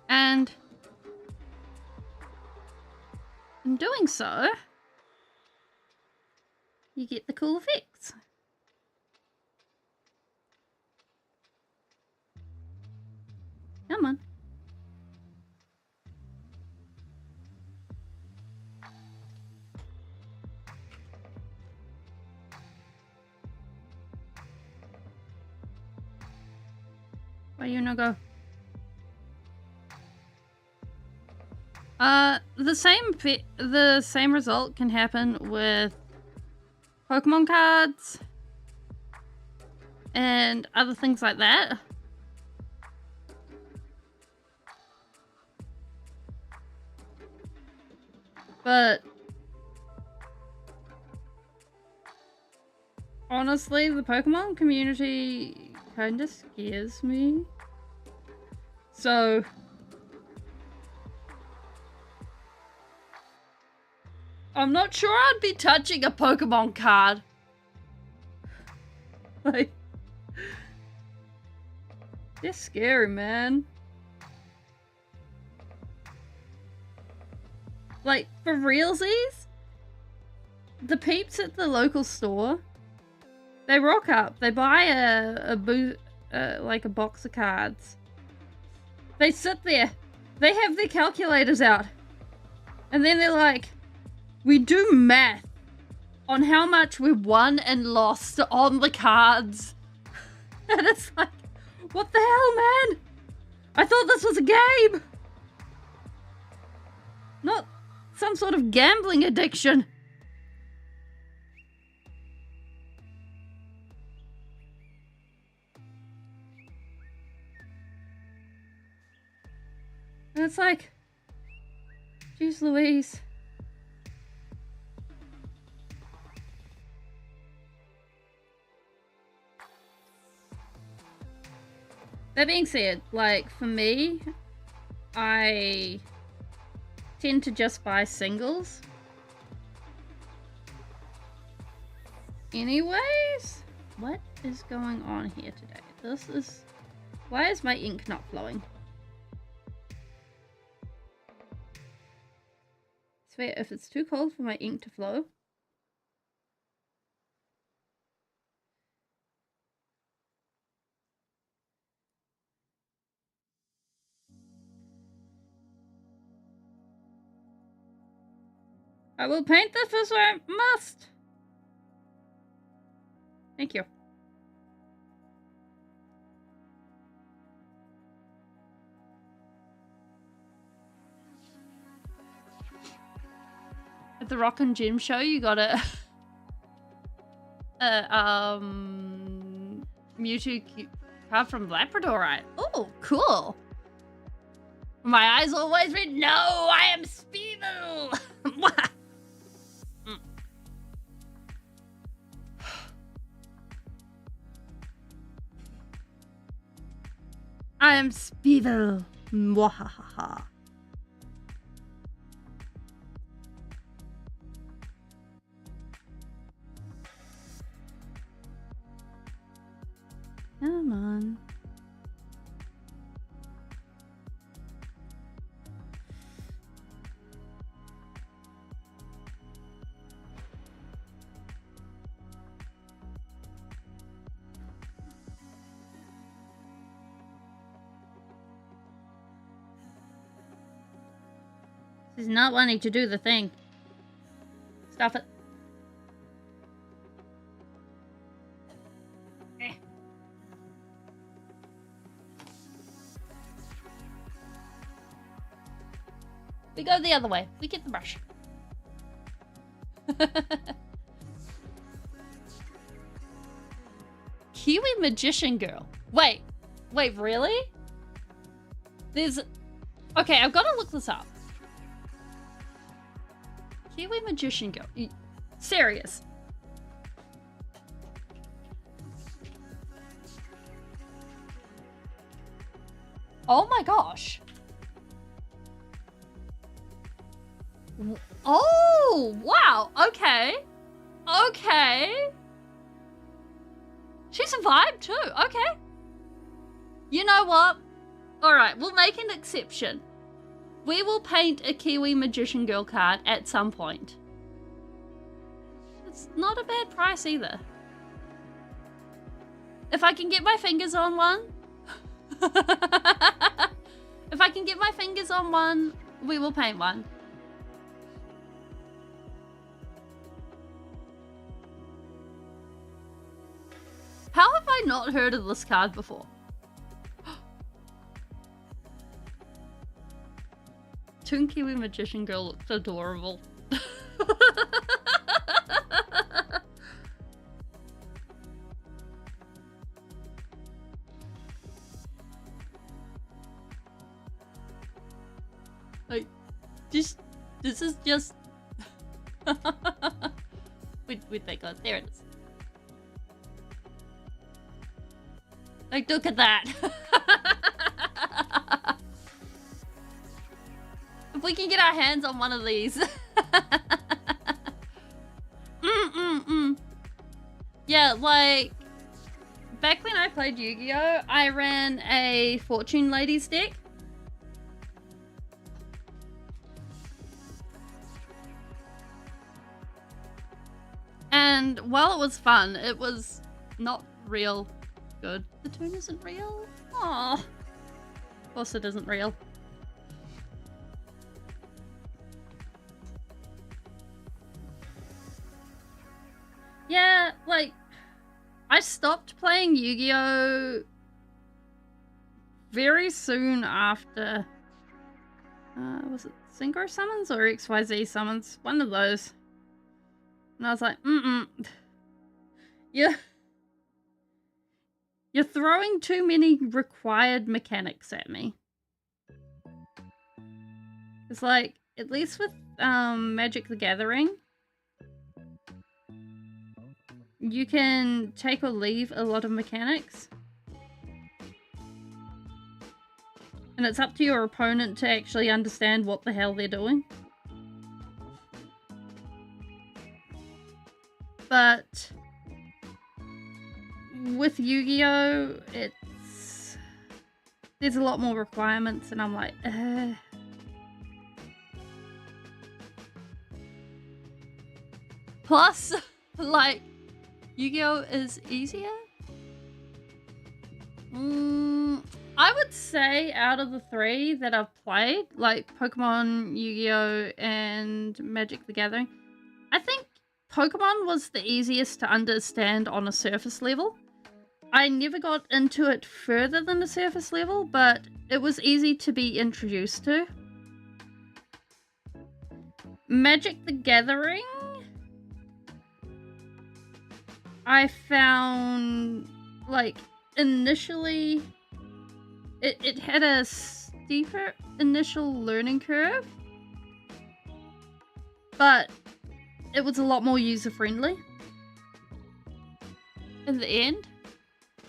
And in doing so, you get the cool effects. Come on. Why you no go? The same result can happen with Pokemon cards and other things like that. But honestly, the Pokemon community kind of scares me. So I'm not sure I'd be touching a Pokemon card. Like, they're scary, man. Like, for realsies, the peeps at the local store, they rock up. They buy like a box of cards. They sit there. They have their calculators out. And then they're like, we do math on how much we've won and lost on the cards. And it's like, what the hell, man? I thought this was a game. Not some sort of gambling addiction. And it's like, geez Louise. That being said, like, for me, I tend to just buy singles. Anyways, what is going on here today? Why is my ink not flowing? I swear, if it's too cold for my ink to flow, I will paint this as I must. Thank you. At the Rock and Gem show, you got a Mewtwo card from Labradorite. Oh, cool. My eyes always read, no, I am Speeble. I am Speeble. Mwahaha. Come on. He's not wanting to do the thing. Stop it. We go the other way. We get the brush. Kiwi Magician Girl. Wait, really? There's... Okay, I've got to look this up. Kiwi Magician Girl. Serious. Oh my gosh. Oh, wow. Okay. Okay. She's a vibe too. Okay. You know what? Alright, we'll make an exception. We will paint a Kiwi Magician Girl card at some point. It's not a bad price either. If I can get my fingers on one... If I can get my fingers on one, we will paint one. How have I not heard of this card before? Toon Kiwi Magician Girl looks adorable. Like, this is just... Wait, thank God, there it is. Like, look at that. If we can get our hands on one of these. Yeah, like, back when I played Yu-Gi-Oh, I ran a Fortune Ladies deck. And while it was fun, it was not real good. The toon isn't real? Aww. Of course it isn't real. Yeah, like, I stopped playing Yu-Gi-Oh! Very soon after, was it Synchro Summons or XYZ Summons? One of those. And I was like, yeah. You're throwing too many required mechanics at me. It's like, at least with Magic the Gathering, you can take or leave a lot of mechanics. And it's up to your opponent to actually understand what the hell they're doing. But with Yu-Gi-Oh, there's a lot more requirements, and I'm like, Plus, like, Yu-Gi-Oh is easier. I would say out of the three that I've played, like Pokemon, Yu-Gi-Oh, and Magic the Gathering, I think Pokemon was the easiest to understand on a surface level. I never got into it further than the surface level, but it was easy to be introduced to. Magic the Gathering, I found, like, initially, it had a steeper initial learning curve, but it was a lot more user-friendly in the end.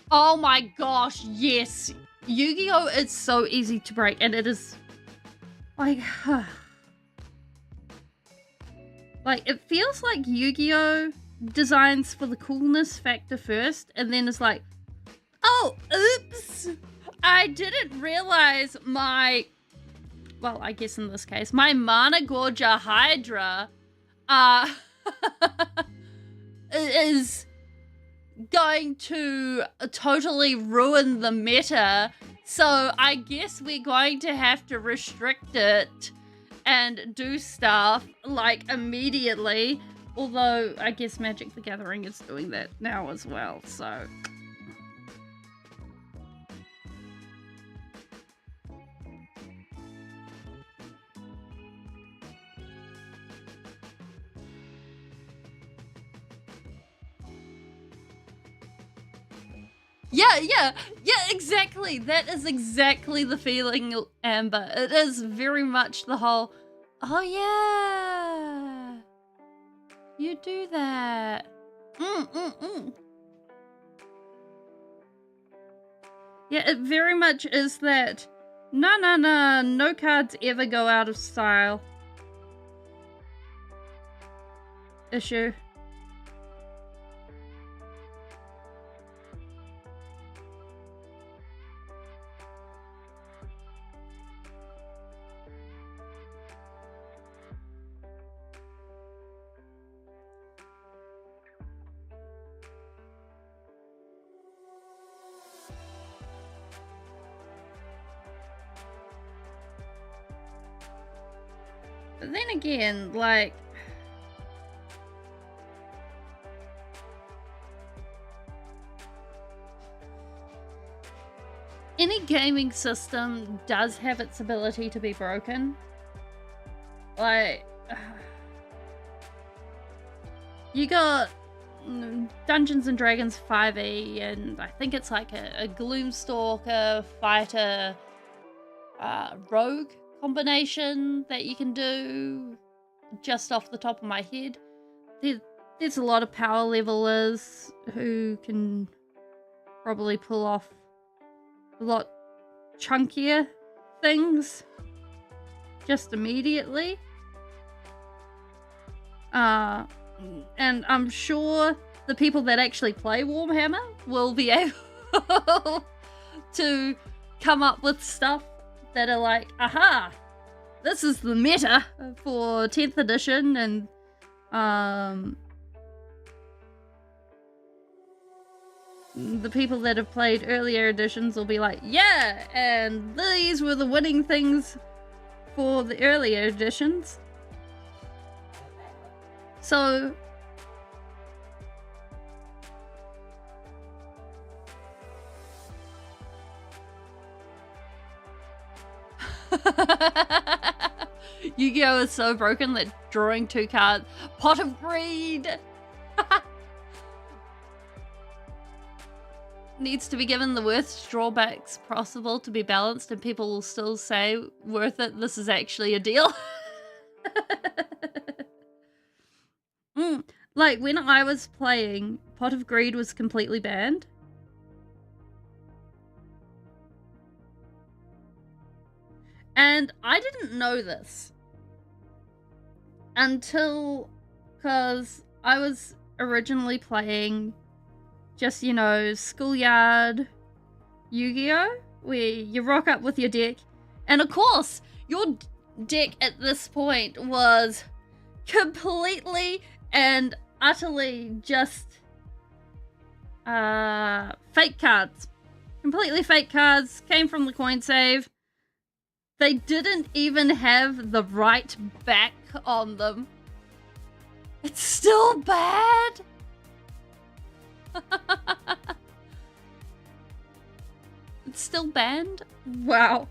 Oh my gosh, yes! Yu-Gi-Oh! Is so easy to break, and it is, like, like, it feels like Yu-Gi-Oh! Designs for the coolness factor first, and then it's like, oh, oops! I didn't realize my, well, I guess in this case, my Mana Gorger Hydra, is going to totally ruin the meta, so I guess we're going to have to restrict it and do stuff, like, immediately. Although, I guess Magic the Gathering is doing that now as well, so... Yeah, exactly. That is exactly the feeling, Amber. It is very much the whole, oh yeah, you do that. Yeah, it very much is that, no cards ever go out of style issue. But then again, like, any gaming system does have its ability to be broken. Like, you got Dungeons and Dragons 5e, and I think it's like a Gloomstalker fighter rogue combination that you can do just off the top of my head. There's a lot of power levelers who can probably pull off a lot chunkier things just immediately. And I'm sure the people that actually play Warhammer will be able to come up with stuff that are like, aha, this is the meta for 10th edition, and the people that have played earlier editions will be like, yeah, and these were the winning things for the earlier editions. So Yu-Gi-Oh! Is so broken that drawing 2 cards. Pot of Greed! Needs to be given the worst drawbacks possible to be balanced, and people will still say, worth it, this is actually a deal. Like, when I was playing, Pot of Greed was completely banned. And I didn't know this until, because I was originally playing just, you know, schoolyard Yu-Gi-Oh! Where you rock up with your deck. And of course, your deck at this point was completely and utterly just fake cards. Completely fake cards, came from the coin save. They didn't even have the right back on them. It's still bad. It's still banned? Wow.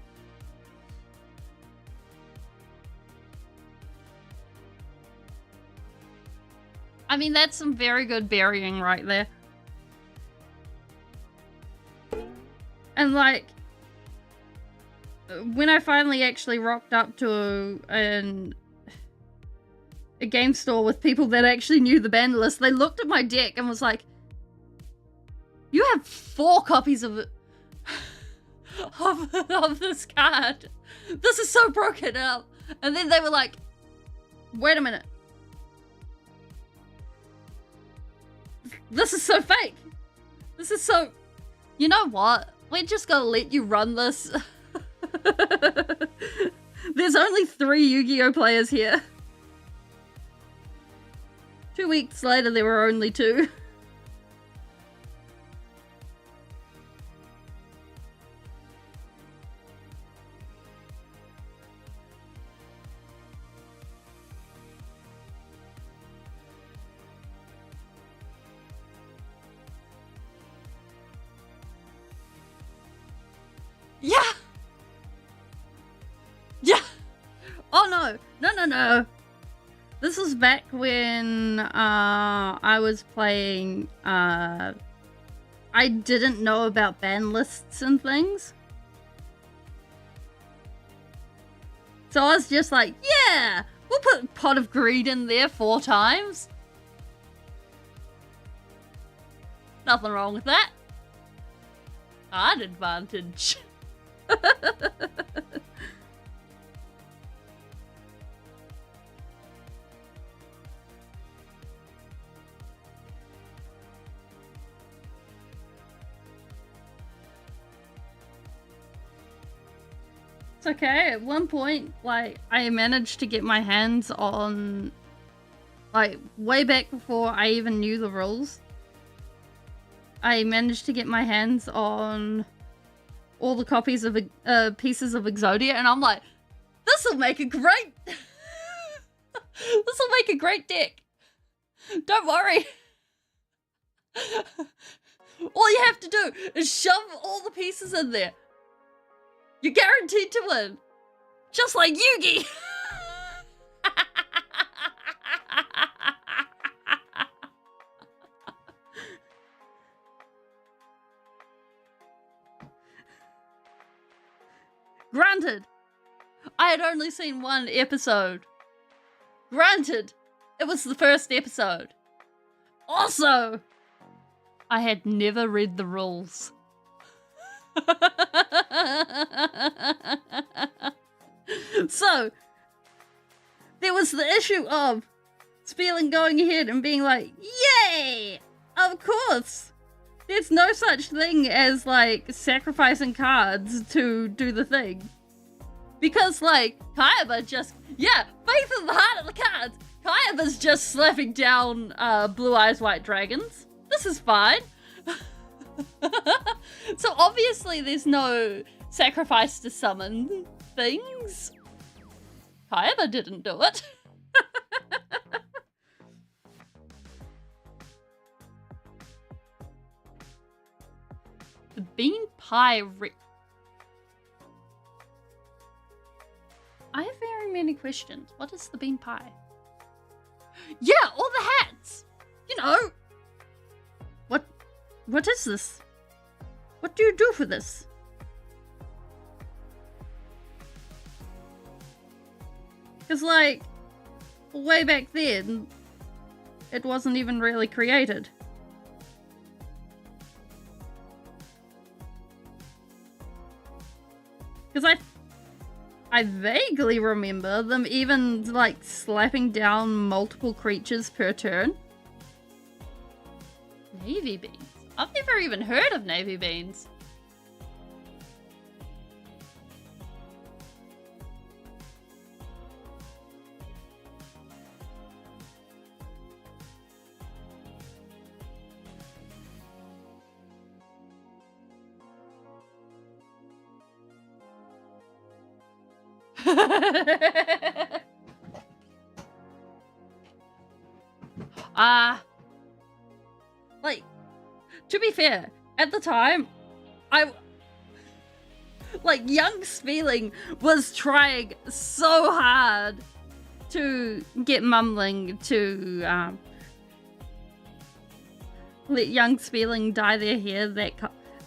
I mean, that's some very good burying right there. And like, when I finally actually rocked up to a game store with people that actually knew the ban list, they looked at my deck and was like, "You have 4 copies of it, of this card. This is so broken up." And then they were like, "Wait a minute. This is so fake. This is so... You know what? We're just gonna let you run this." There's only 3 Yu-Gi-Oh players here. 2 weeks later, there were only 2. Yeah! Yeah! Oh no! No. This was back when I was playing, I didn't know about ban lists and things. So I was just like, yeah! We'll put Pot of Greed in there 4 times. Nothing wrong with that. Card advantage. It's okay. At one point, like, I managed to get my hands on, like, way back before I even knew the rules, I managed to get my hands on all the copies of pieces of Exodia, and I'm like, this'll make a great this'll make a great deck. Don't worry. All you have to do is shove all the pieces in there. You're guaranteed to win. Just like Yugi. Granted, I had only seen 1 episode. Granted, it was the first episode. Also, I had never read the rules. So, there was the issue of Speeling going ahead and being like, yay! Of course! There's no such thing as, like, sacrificing cards to do the thing. Because, like, Kayaba just... Yeah, faith in the heart of the cards! Kayaba's just slapping down Blue Eyes White Dragons. This is fine. So obviously there's no sacrifice to summon things. Kayaba didn't do it. The bean pie I have very many questions. What is the bean pie? Yeah, all the hats! You know! What is this? What do you do for this? Because, like, way back then, it wasn't even really created. Because I vaguely remember them even, like, slapping down multiple creatures per turn. Navy beans. I've never even heard of navy beans. Like, to be fair, at the time, young Speeling was trying so hard to get Mumbling to let young Speeling dye their hair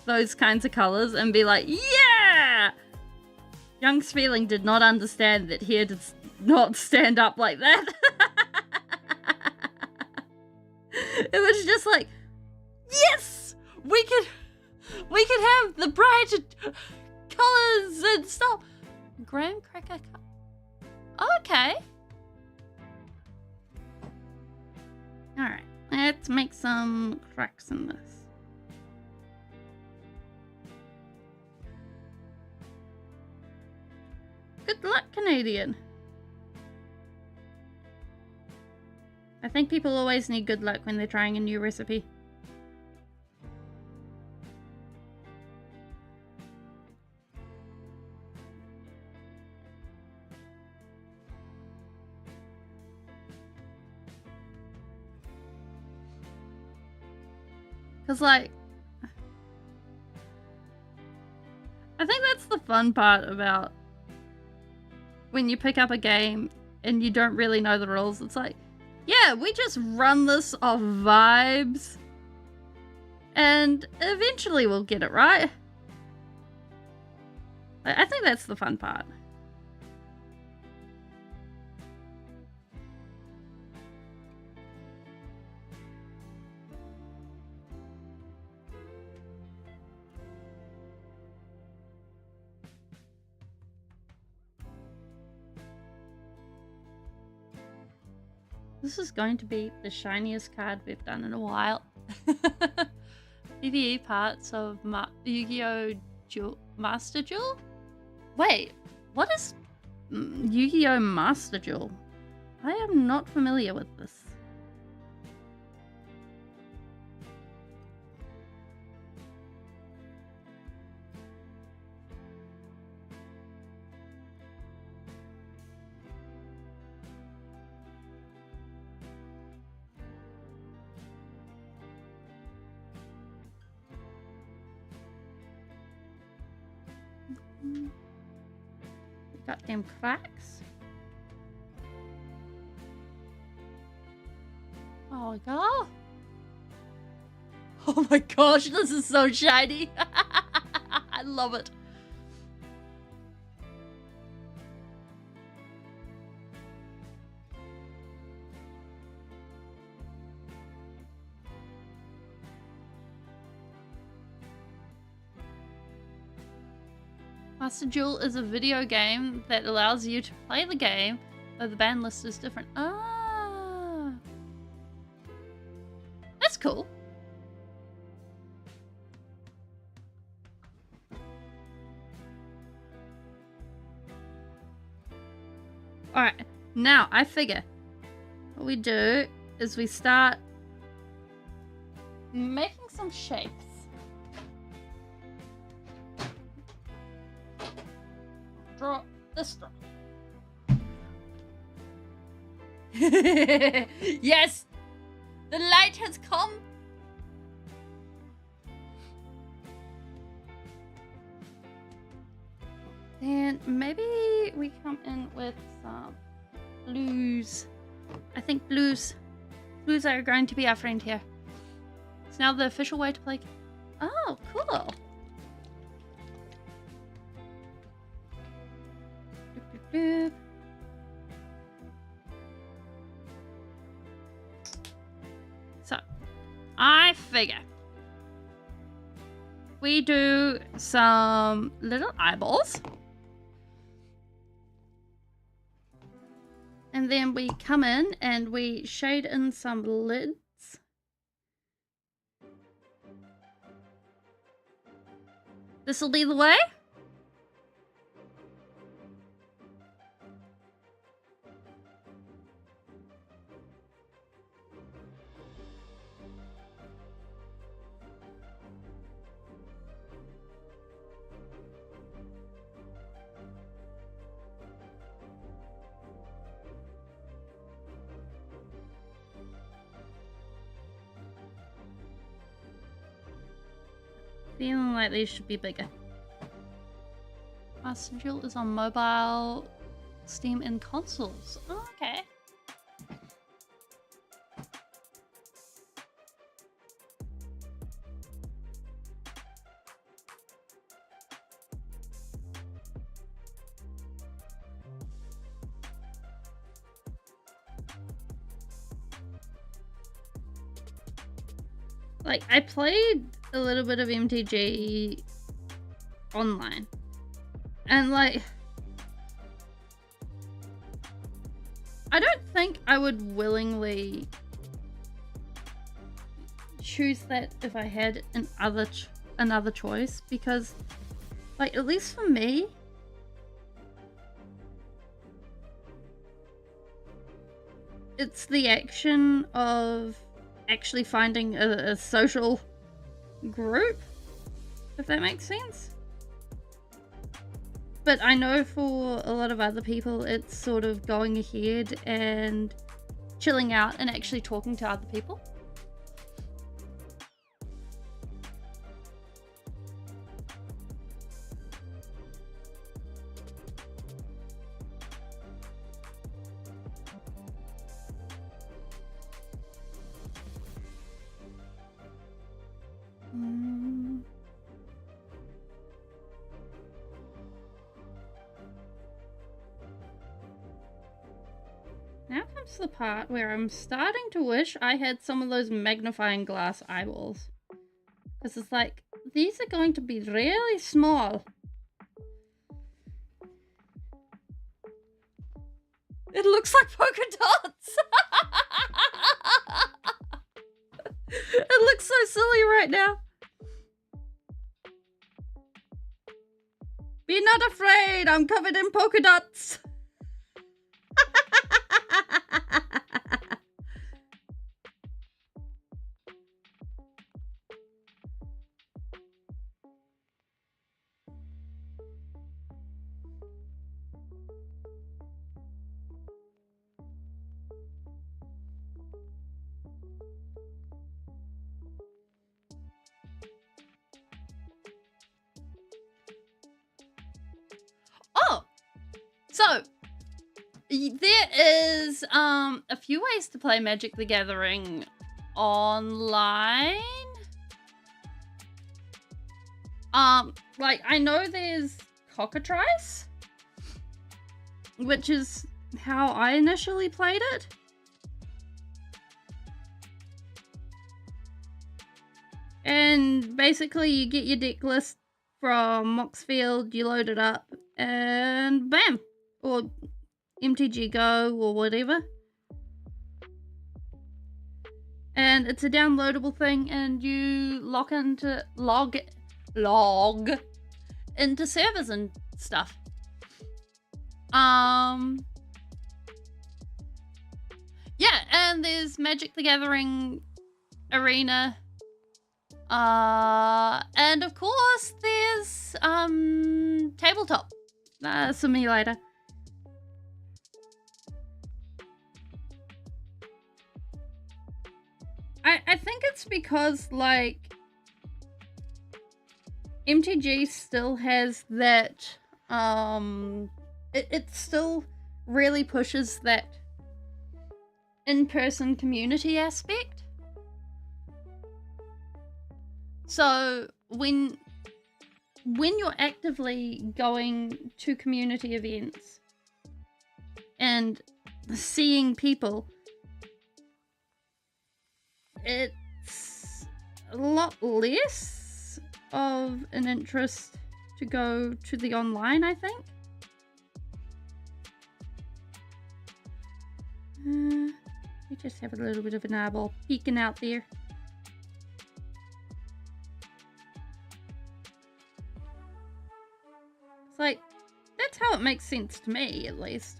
those kinds of colors and be like, yeah! Young Speeling did not understand that hair did not stand up like that. It was just like, yes! We could have the bright colors and stuff. Graham cracker okay. Alright, let's make some cracks in this. Good luck, Canadian. I think people always need good luck when they're trying a new recipe. Because, like, I think that's the fun part about when you pick up a game and you don't really know the rules. It's like, yeah, we just run this off vibes and eventually we'll get it right. I think that's the fun part. This is going to be the shiniest card we've done in a while. PvE parts of Yu-Gi-Oh! Master Duel? Wait, what is Yu-Gi-Oh! Master Duel? I am not familiar with this. Got them cracks. Oh my god. Oh my gosh, this is so shiny. I love it. Master Duel is a video game that allows you to play the game, though the ban list is different. Ah, that's cool. Alright, now I figure what we do is we start making some shapes. Draw this straw. Yes! The light has come! And maybe we come in with some blues. I think blues are going to be our friend here. It's now the official way to play. Oh, cool. So, I figure we do some little eyeballs. And then we come in and we shade in some lids. This will be the way. feeling like these should be bigger. Master Duel is on mobile, Steam, and consoles. Oh, okay. Like, I played a little bit of MTG online, and like, I don't think I would willingly choose that if I had another choice, because, like, at least for me, it's the action of actually finding a social group, if that makes sense. But I know for a lot of other people, it's sort of going ahead and chilling out and actually talking to other people. Now comes the part where I'm starting to wish I had some of those magnifying glass eyeballs. Because it's like, these are going to be really small. It looks like polka dots! It looks so silly right now. Be not afraid, I'm covered in polka dots. Oh, so there is a few ways to play Magic the Gathering online. Like, I know there's Cockatrice, which is how I initially played it. And basically you get your deck list from Moxfield, you load it up, and bam! Or MTG Go, or whatever. And it's a downloadable thing, and you log into servers and stuff. Yeah, and there's Magic the Gathering Arena. And of course there's Tabletop Simulator. I think it's because, like, MTG still has that, it still really pushes that in-person community aspect. So when you're actively going to community events and seeing people, it's a lot less of an interest to go to the online, I think. We just have a little bit of an eyeball peeking out there. It's like, that's how it makes sense to me, at least.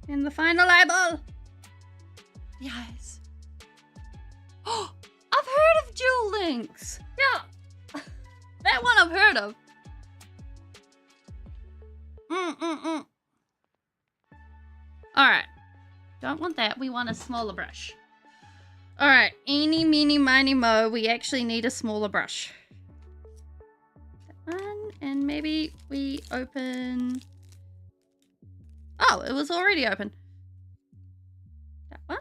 And the final eyeball. The eyes. Oh, I've heard of Duel Links. Yeah, that one I've heard of. All right, don't want that. We want a smaller brush. All right, eeny, meeny, miny, mo. We actually need a smaller brush. That one, and maybe we open... Oh, it was already open. That one.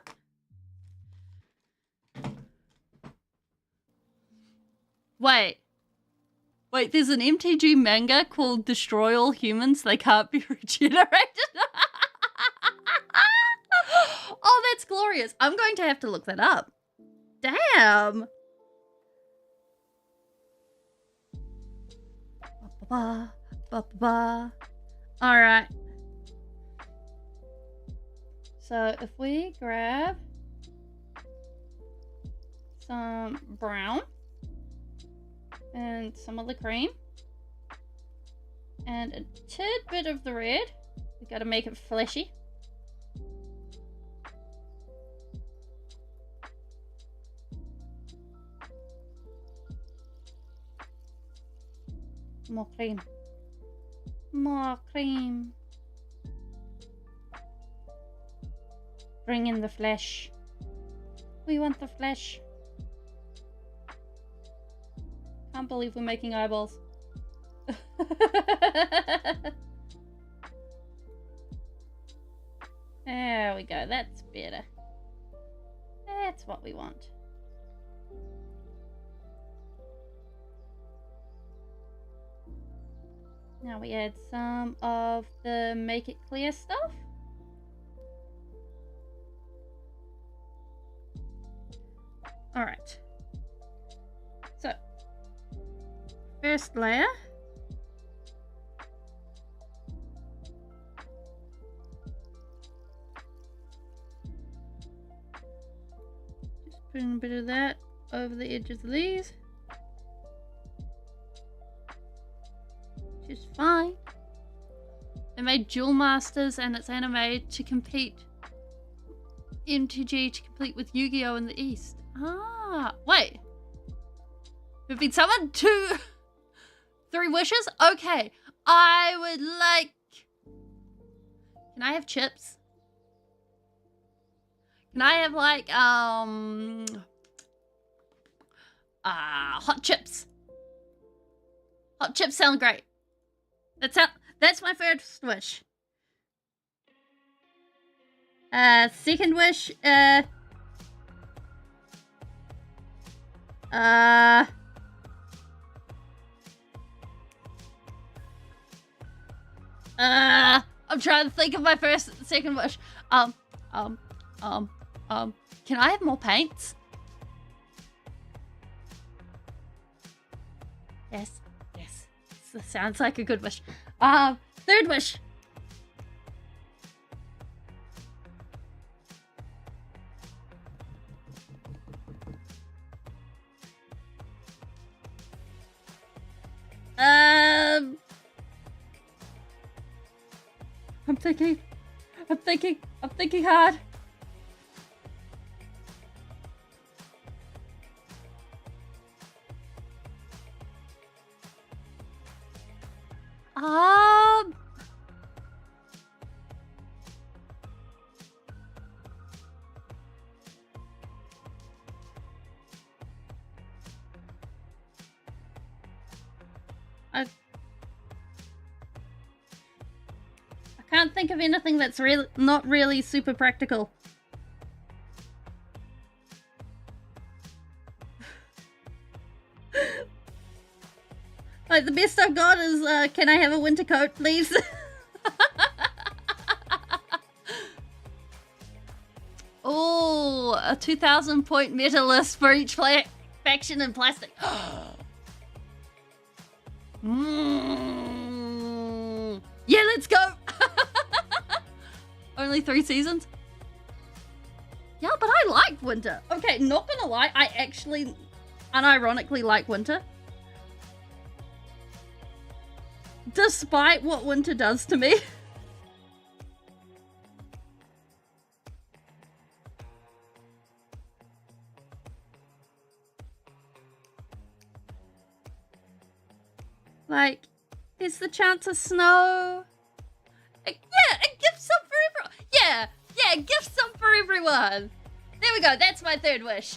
Wait, there's an MTG manga called Destroy All Humans, They Can't Be Regenerated. Oh, that's glorious. I'm going to have to look that up. Damn. All right. So if we grab some brown and some of the cream and a tidbit of the red, we got to make it fleshy. More cream. More cream. Bring in the flesh. We want the flesh. Can't believe we're making eyeballs. There we go. That's better. That's what we want. Now we add some of the make it clear stuff. All right. So, first layer. Just putting a bit of that over the edges of these. Which is fine. They made Duel Masters and it's animated to compete MTG to compete with Yu-Gi-Oh! In the East. Ah, wait. We've been summoned to 3 wishes? Okay. I would like... Can I have chips? Can I have like, hot chips? Hot chips sound great. That's my first wish. Second wish, I'm trying to think of my second wish. Can I have more paints? Yes. This sounds like a good wish. Third wish. I'm thinking hard. I can't think of anything that's not really super practical. Like, the best I've got is, can I have a winter coat, please? Oh, a 2,000 point meta list for each faction in plastic. Yeah, let's go! Only 3 seasons? Yeah, but I like winter. Okay, not gonna lie, I actually unironically like winter. Despite what winter does to me. Like, there's the chance of snow. Yeah, it gives some for everyone. Yeah, Yeah, gift sub for everyone. There we go. That's my third wish.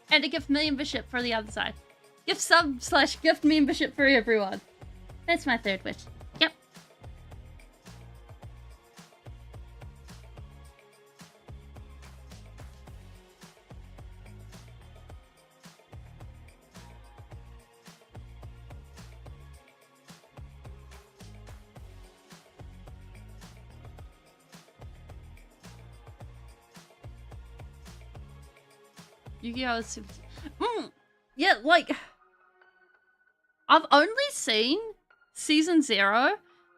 And a gift membership for the other side. Gift sub / gift membership for everyone. That's my third wish. Yep. Yu-Gi-Oh! Yeah, like, I've only seen season 0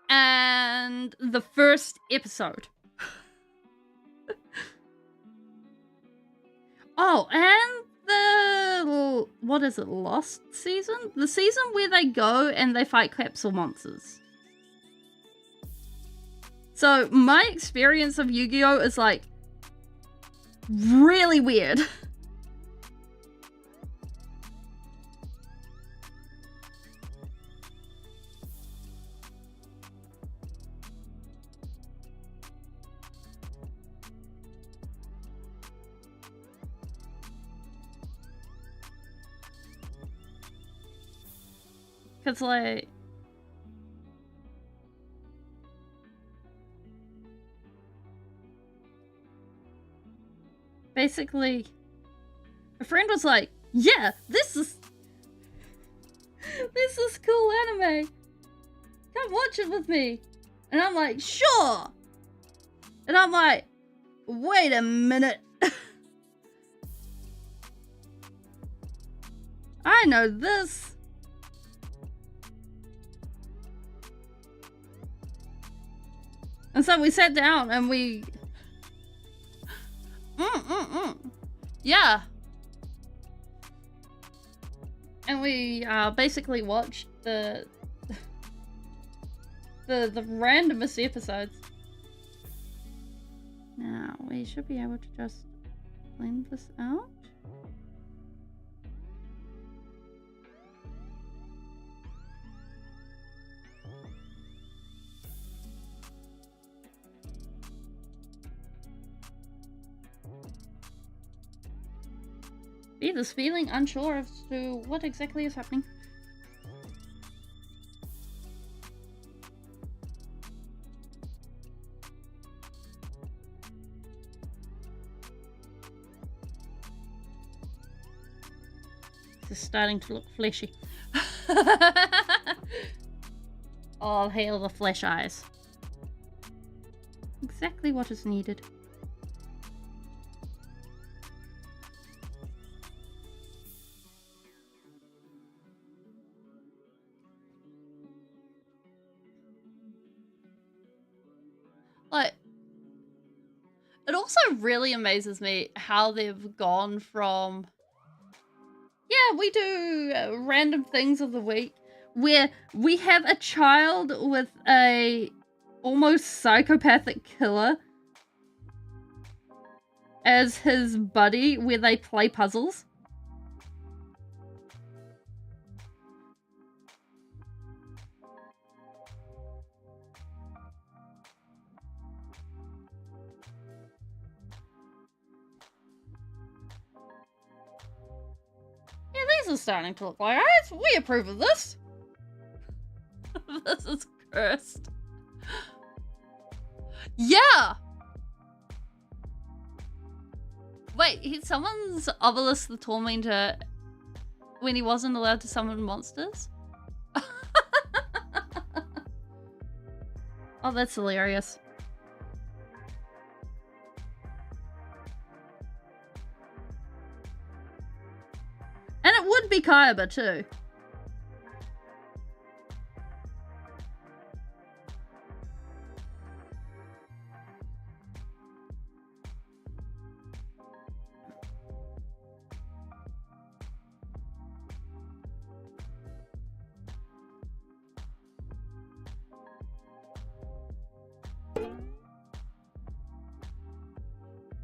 and the first episode. Oh, and the, what is it, Lost season? The season where they go and they fight capsule monsters. So my experience of Yu-Gi-Oh! Is like really weird. Cause like, basically, a friend was like, yeah, this is cool anime. Come watch it with me. And I'm like, sure. And I'm like, wait a minute. I know this. And so we sat down and we... Yeah. And we basically watched the randomest episodes. Now, we should be able to just blend this out. Either Speeling, unsure as to what exactly is happening. This is starting to look fleshy. All hail the flesh eyes. Exactly what is needed. Like, it also really amazes me how they've gone from, yeah, we do random things of the week, where we have a child with a almost psychopathic killer as his buddy, where they play puzzles. Yeah, these are starting to look like eyes. We approve of this. This is cursed. Yeah! Wait, he summons Obelisk the Tormentor when he wasn't allowed to summon monsters? Oh, that's hilarious. And it would be Kaiba too.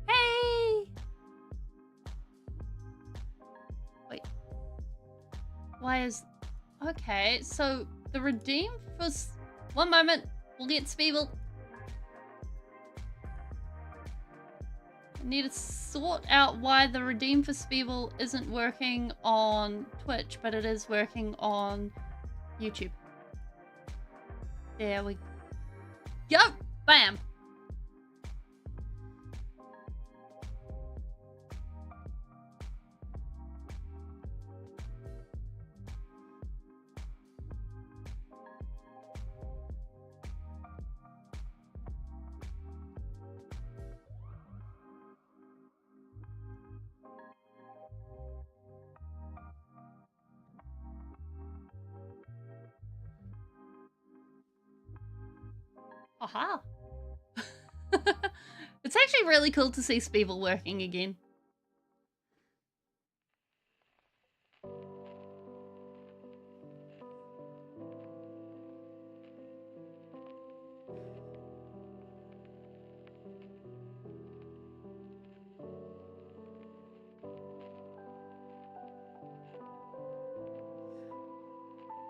Hey! Wait. Why is... Okay, so the redeem was... One moment, we'll get Speeble. need to sort out why the Redeem for Speeble isn't working on Twitch, but it is working on YouTube. There we go. Bam. Aha. It's actually really cool to see Speeble working again.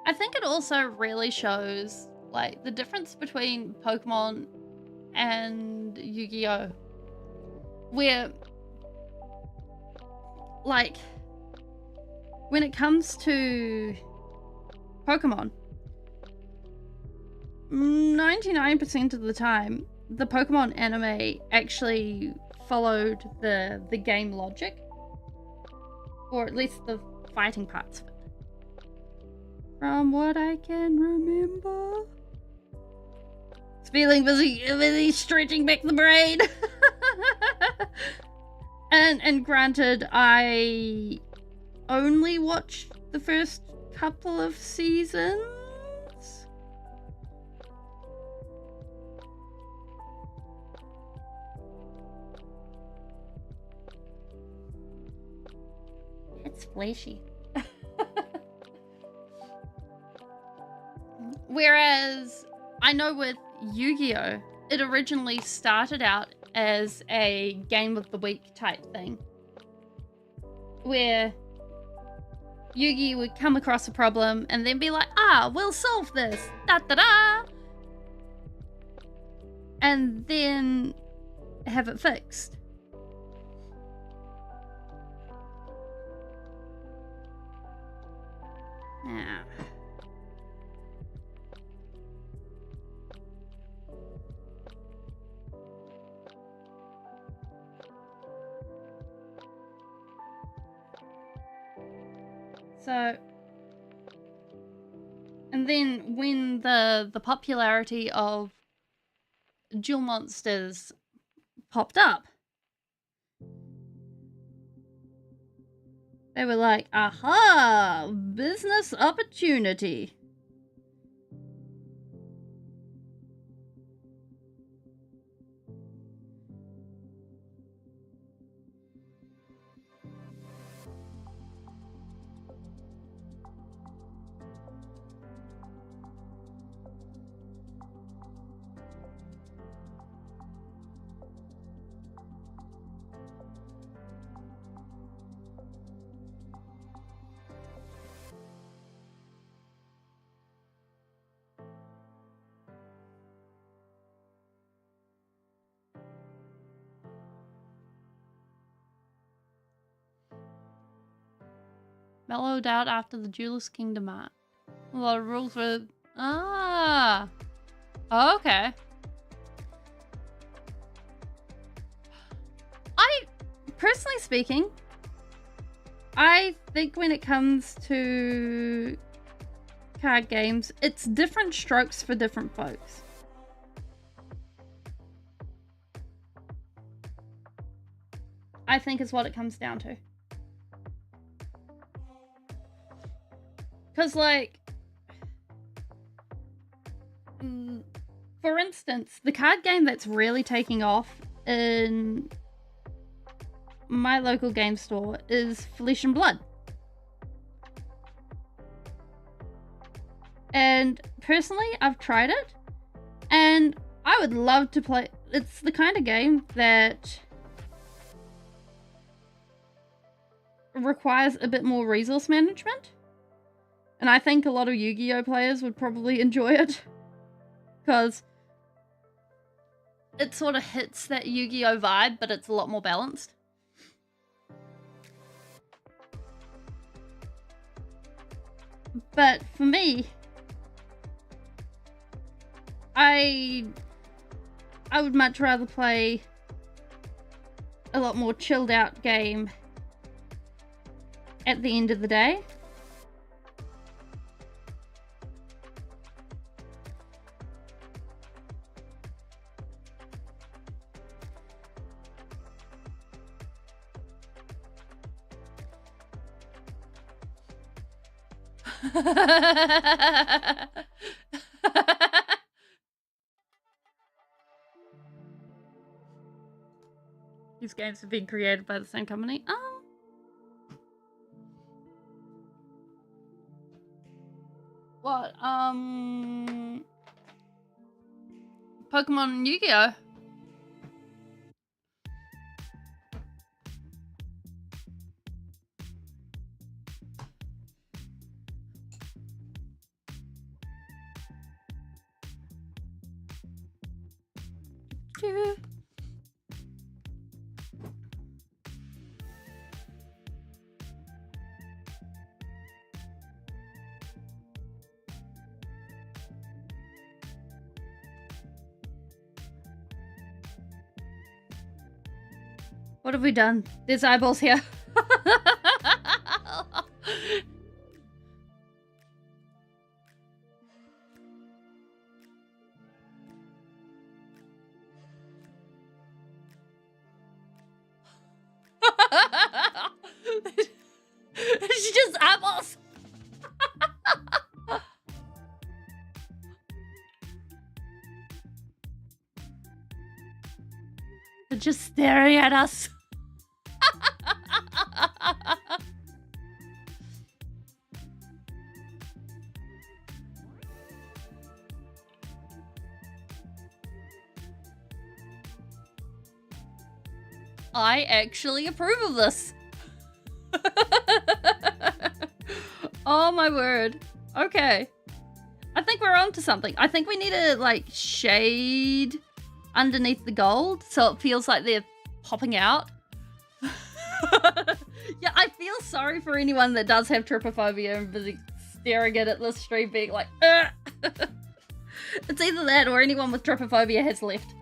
I think it also really shows like the difference between Pokemon and Yu-Gi-Oh! Where like when it comes to Pokemon, 99% of the time the Pokemon anime actually followed the game logic, or at least the fighting parts of it. From what I can remember. Speeling busy stretching back the brain. and granted, I only watched the first couple of seasons. It's flashy. Whereas I know with Yu-Gi-Oh! It originally started out as a game of the week type thing, where Yugi would come across a problem and then be like, we'll solve this, da-da-da, and then have it fixed. Yeah. So, and then when the popularity of duel monsters popped up, they were like, aha, business opportunity. Mellowed out after the Duelist Kingdom art. A lot of rules were... Ah! Oh, okay. Personally speaking, I think when it comes to card games, it's different strokes for different folks. I think is what it comes down to. Because, like, for instance, the card game that's really taking off in my local game store is Flesh and Blood. And personally, I've tried it, and I would love to play. It's the kind of game that requires a bit more resource management. And I think a lot of Yu-Gi-Oh! Players would probably enjoy it. Because it sort of hits that Yu-Gi-Oh vibe, but it's a lot more balanced. But for me, I would much rather play a lot more chilled out game at the end of the day. These games have been created by the same company. What? Pokemon and Yu-Gi-Oh! What have we done? There's eyeballs here. It's just eyeballs. They're just staring at us. I actually approve of this. Oh my word. Okay. I think we're on to something. I think we need to like shade underneath the gold so it feels like they're popping out. Yeah, I feel sorry for anyone that does have trypophobia and busy staring at this stream being like, ugh. It's either that or anyone with trypophobia has left.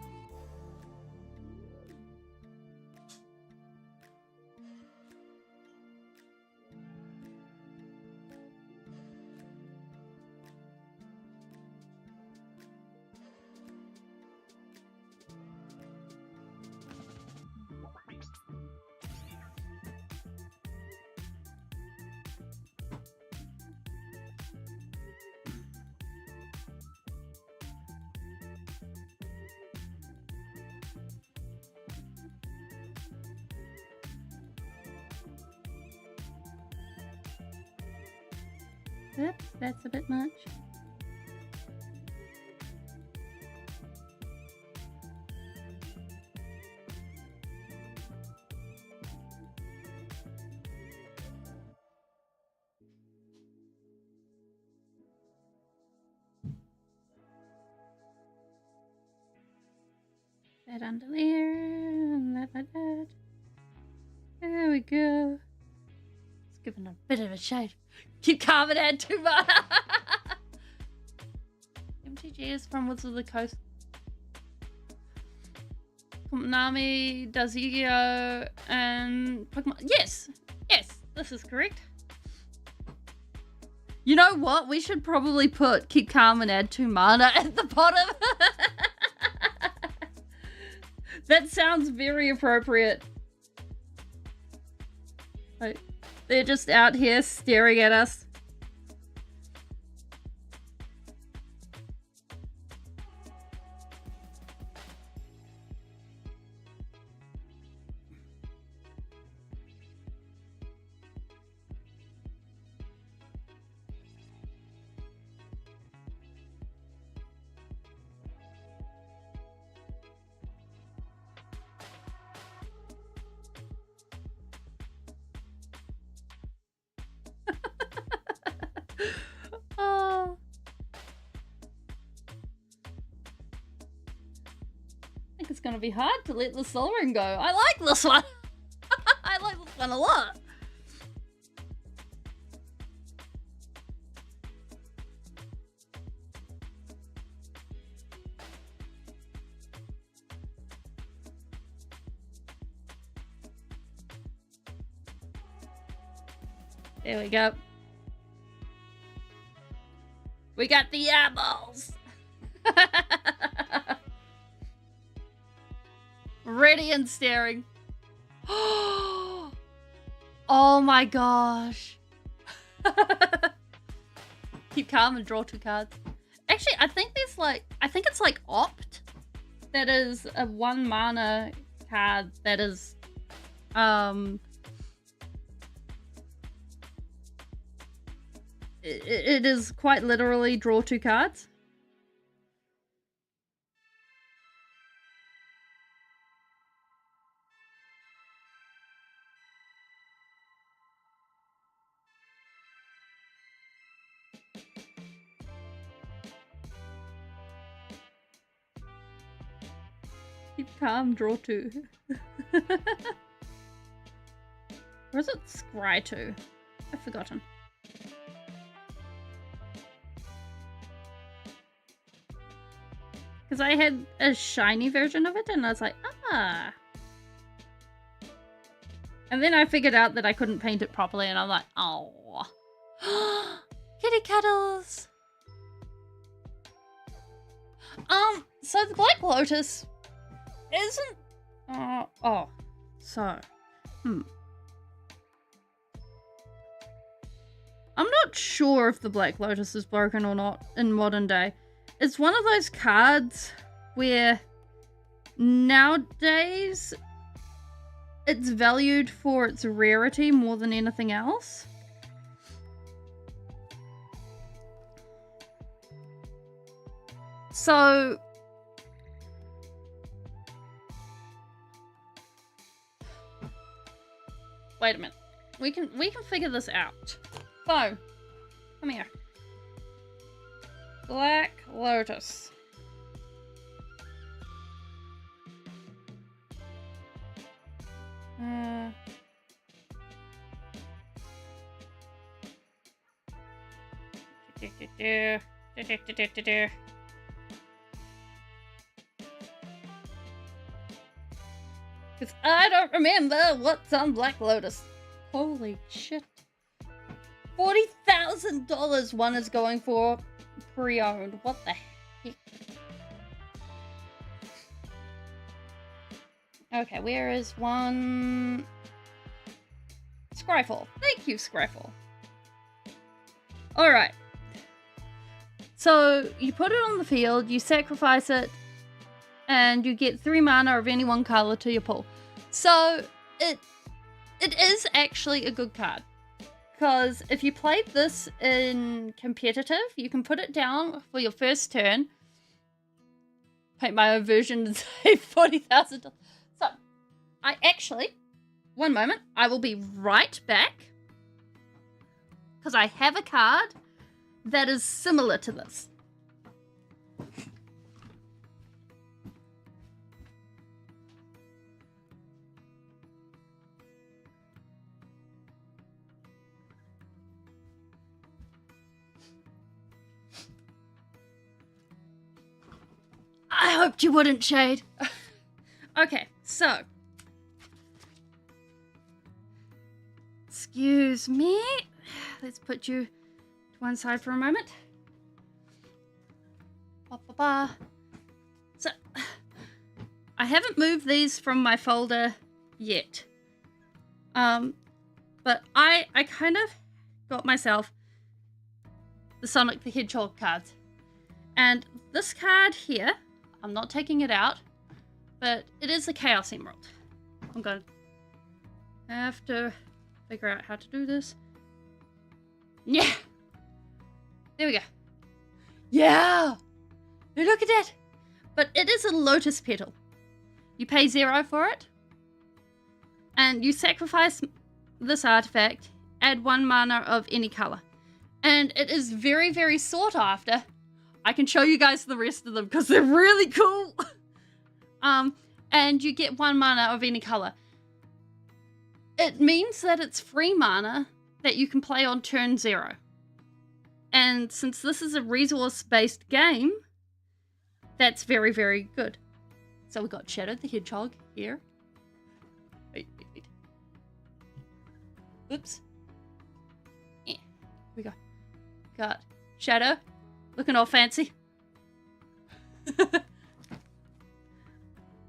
Oops, that's a bit much. That under there, and that like that. There we go. It's giving a bit of a shade. Keep carving out too much. MTG is from Wizards of the Coast. Konami does Yu-Gi-Oh! And Pokemon. Yes! Yes, this is correct. You know what? We should probably put keep calm and add 2 mana at the bottom. That sounds very appropriate. Like, they're just out here staring at us. think it's going to be hard to let the Soul Ring go. I like this one. I like this one a lot. There we go. We got the eyeballs. Ready and staring. Oh my gosh. Keep calm and draw 2 cards. Actually, I think it's like Opt. That is a 1 mana card that is it is quite literally draw 2 cards. Keep calm, draw 2. Or is it scry 2? I've forgotten. Because I had a shiny version of it and I was like, ah. And then I figured out that I couldn't paint it properly and I'm like, oh. Kitty cuddles. So the Black Lotus isn't, I'm not sure if the Black Lotus is broken or not in modern day. It's one of those cards where nowadays it's valued for its rarity more than anything else. So wait a minute. We can figure this out. So, come here. Black Lotus. Because I don't remember what's on Black Lotus. Holy shit. $40,000 one is going for pre-owned. What the heck? Okay, where is one? Scryfall. Thank you, Scryfall. Alright. So, you put it on the field, you sacrifice it, and you get 3 mana of any one color to your pool. So, it is actually a good card. Because if you played this in competitive, you can put it down for your first turn. Paint my own version and save $40,000. So, I actually, one moment, I will be right back. Because I have a card that is similar to this. I hoped you wouldn't, Shade. Okay, so. Excuse me. Let's put you to one side for a moment. So, I haven't moved these from my folder yet. But I kind of got myself the Sonic the Hedgehog cards. And this card here, I'm not taking it out, but it is a Chaos Emerald. I'm going to have to figure out how to do this. Yeah! There we go. Yeah! Look at that! But it is a Lotus Petal. You pay 0 for it, and you sacrifice this artifact, add 1 mana of any color. And it is very, very sought after. I can show you guys the rest of them because they're really cool. And you get 1 mana of any color. It means that it's free mana that you can play on turn 0. And since this is a resource-based game, that's very, very good. So we got Shadow the Hedgehog here. Wait. Oops. Yeah, here we go. Got Shadow, looking all fancy.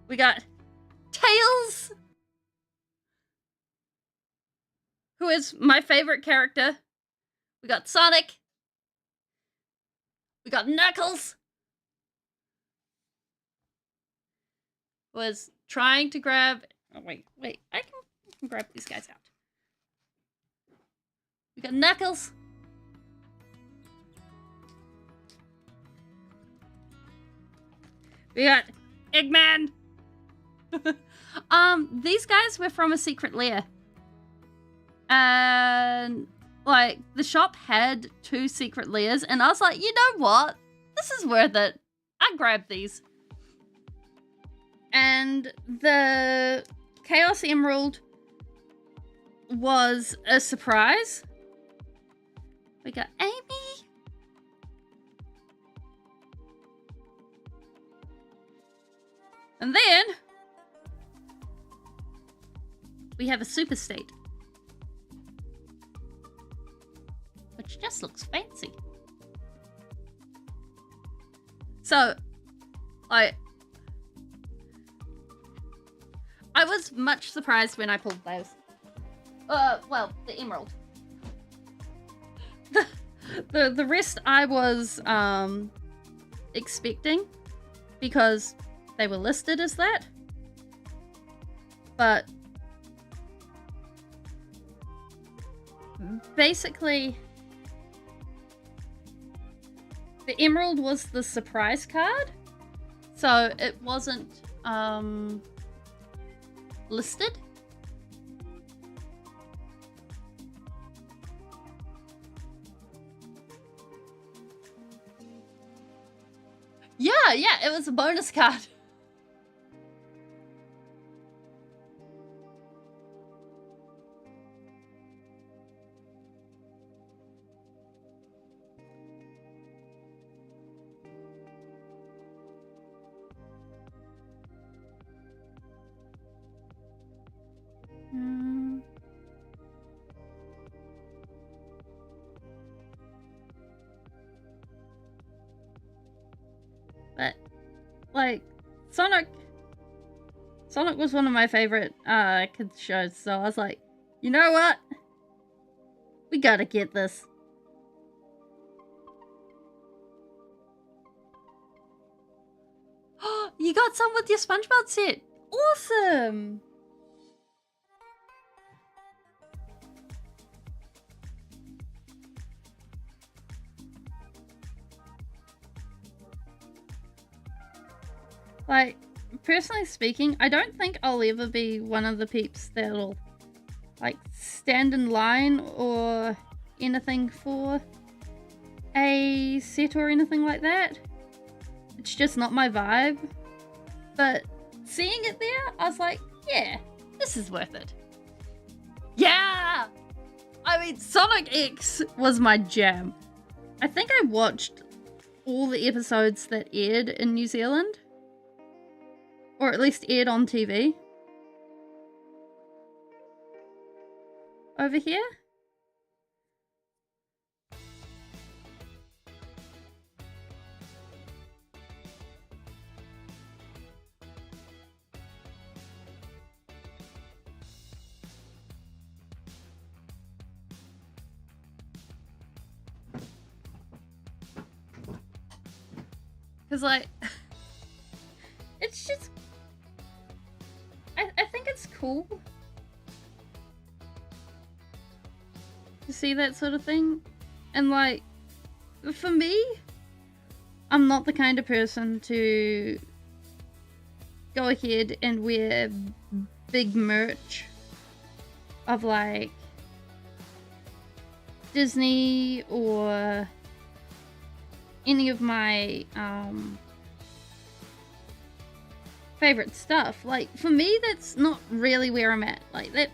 We got Tails, who is my favorite character. We got Sonic. We got Knuckles. Was trying to grab... Oh, wait. I can grab these guys out. We got Knuckles. We got Eggman. These guys were from a secret lair. And, like, the shop had 2 secret lairs, and I was like, you know what? This is worth it. I grabbed these. And the Chaos Emerald was a surprise. We got Amy. And then we have a super state, which just looks fancy. So, I was much surprised when I pulled those. Well, the emerald. The rest I was expecting because they were listed as that. But basically, the emerald was the surprise card, so it wasn't listed. Yeah, it was a bonus card. But, like, Sonic was one of my favorite kids shows, so I was like, you know what? We gotta get this. You got some with your SpongeBob set. Awesome. Like, personally speaking, I don't think I'll ever be one of the peeps that'll, like, stand in line or anything for a set or anything like that. It's just not my vibe. But seeing it there, I was like, yeah, this is worth it. Yeah! I mean, Sonic X was my jam. I think I watched all the episodes that aired in New Zealand. Or at least aired on TV. Over here. Because, like, it's just... I think it's cool to see that sort of thing. And, like, for me, I'm not the kind of person to go ahead and wear big merch of, like, Disney or any of my favorite stuff. Like, for me, that's not really where I'm at. Like, that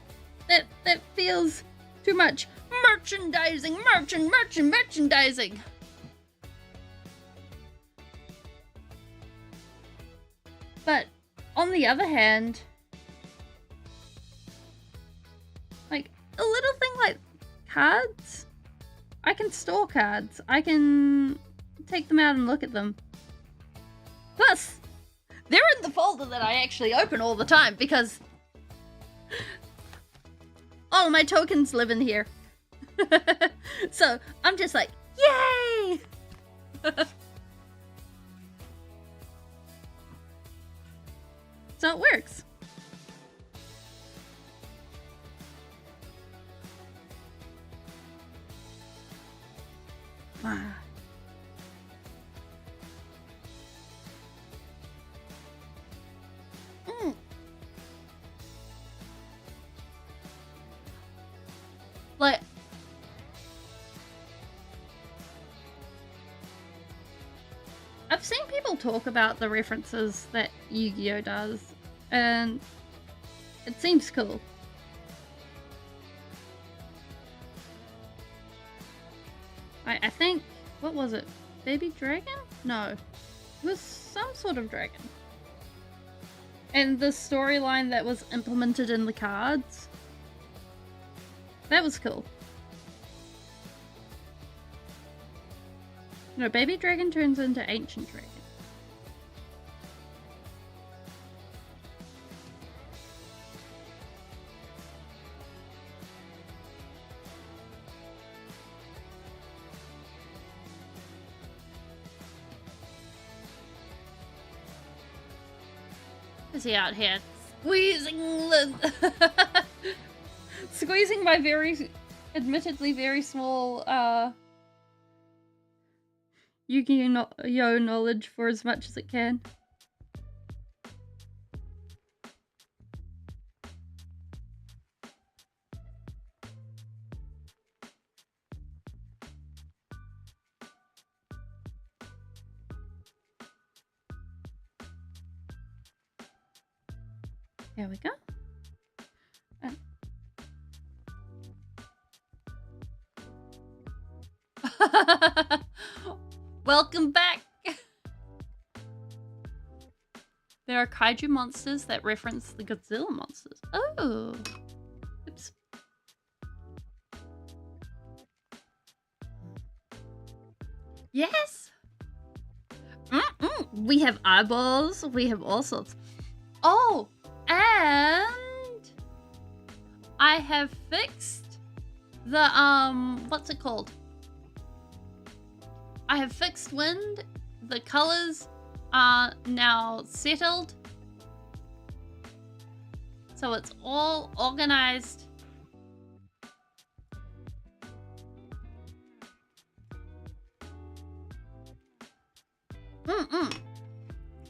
feels too much merchandising, merchandising. But on the other hand, like, a little thing like cards, I can store cards. I can take them out and look at them. Plus, they're in the folder that I actually open all the time because all of my tokens live in here. So I'm just like, yay! So it works. Wow. Like, I've seen people talk about the references that Yu-Gi-Oh does, and it seems cool. I think, what was it? Baby dragon? No. It was some sort of dragon. And the storyline that was implemented in the cards, that was cool. No, baby dragon turns into ancient dragon. Is he out here squeezing the squeezing my admittedly very small Yu-Gi-Oh knowledge for as much as it can. There we go. Welcome back! There are kaiju monsters that reference the Godzilla monsters. Oh! Oops. Yes! We have eyeballs, we have all sorts. Oh! And I have fixed the, what's it called? I have fixed wind. The colors are now settled. So it's all organized.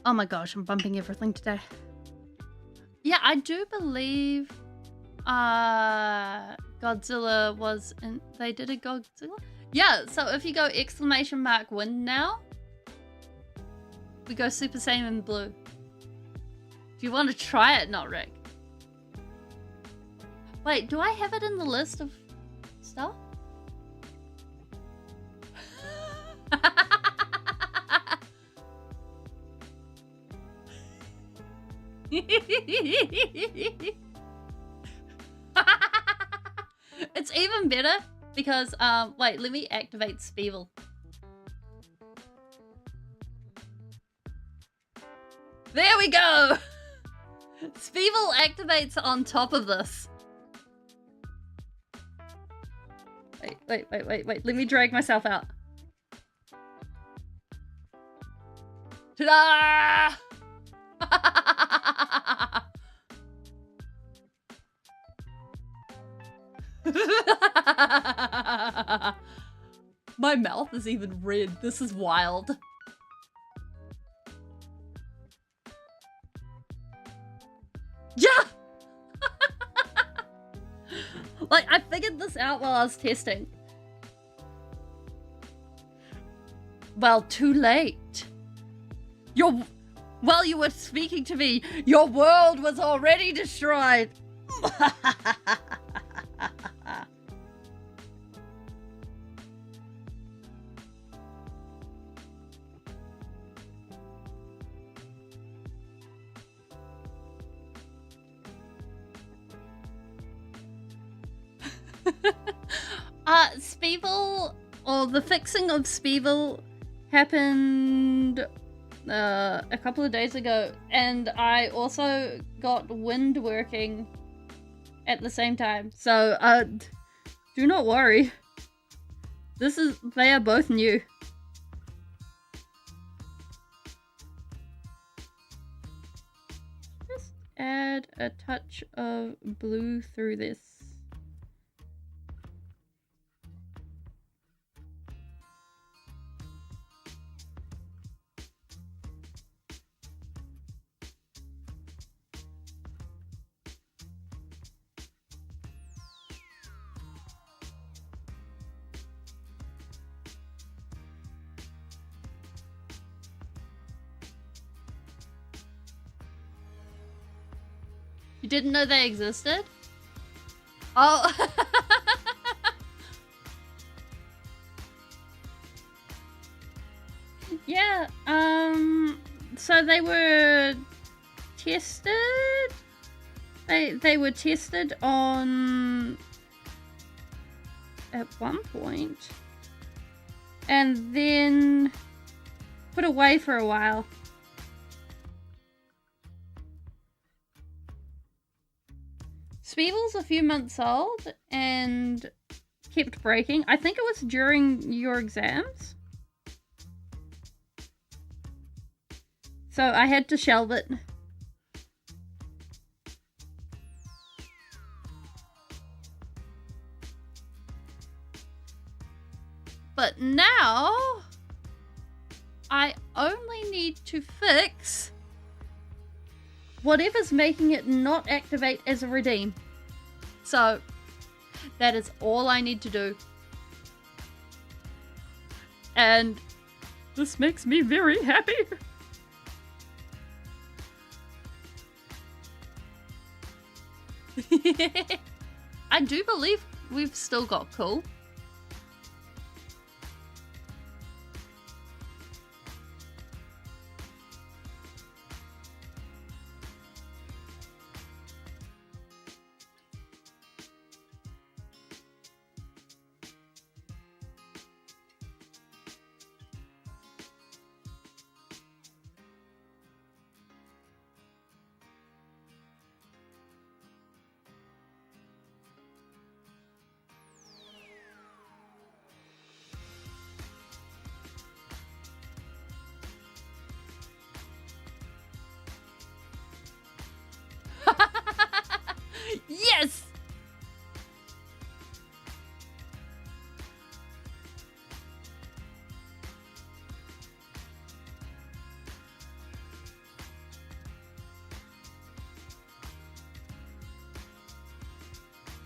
Oh my gosh, I'm bumping everything today. Yeah, I do believe Godzilla was in, they did a Godzilla? Yeah, so if you go exclamation mark wind now, we go Super Saiyan Blue. Do you want to try it, not Rick? Wait, do I have it in the list of stuff? It's even better because, wait, let me activate Speeling. There we go! Speeling activates on top of this. Wait, let me drag myself out. Ta-da! My mouth is even red. This is wild. Yeah! Like, I figured this out while I was testing. Well, too late. While you were speaking to me, your world was already destroyed. Speeble, or the fixing of Speeble happened a couple of days ago, and I also got wind working at the same time. So do not worry. They are both new. Just add a touch of blue through this. You didn't know they existed? Oh. Yeah, so they were tested. They were tested on at one point and then put away for a while. Speeble's a few months old and kept breaking. I think it was during your exams. So I had to shelve it. But now I only need to fix whatever's making it not activate as a redeem. So that is all I need to do. And this makes me very happy. I do believe we've still got cool. Yes!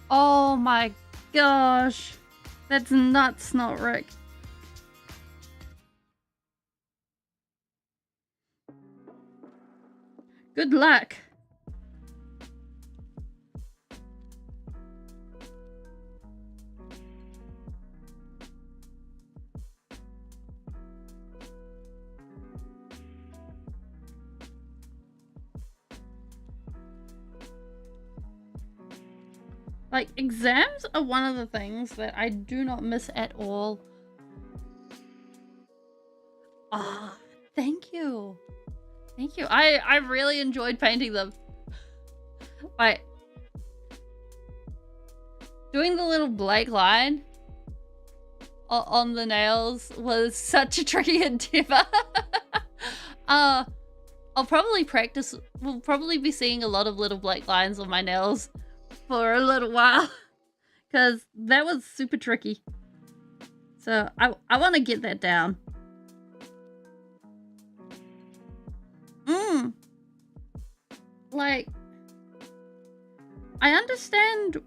Oh my gosh. That's nuts, not Rick. Good luck. Like, exams are one of the things that I do not miss at all. Ah, thank you. Thank you. I really enjoyed painting them. Like, doing the little Blake line on the nails was such a tricky endeavor. I'll probably practice. We'll probably be seeing a lot of little Blake lines on my nails for a little while, because that was super tricky. So I want to get that down. Like, I understand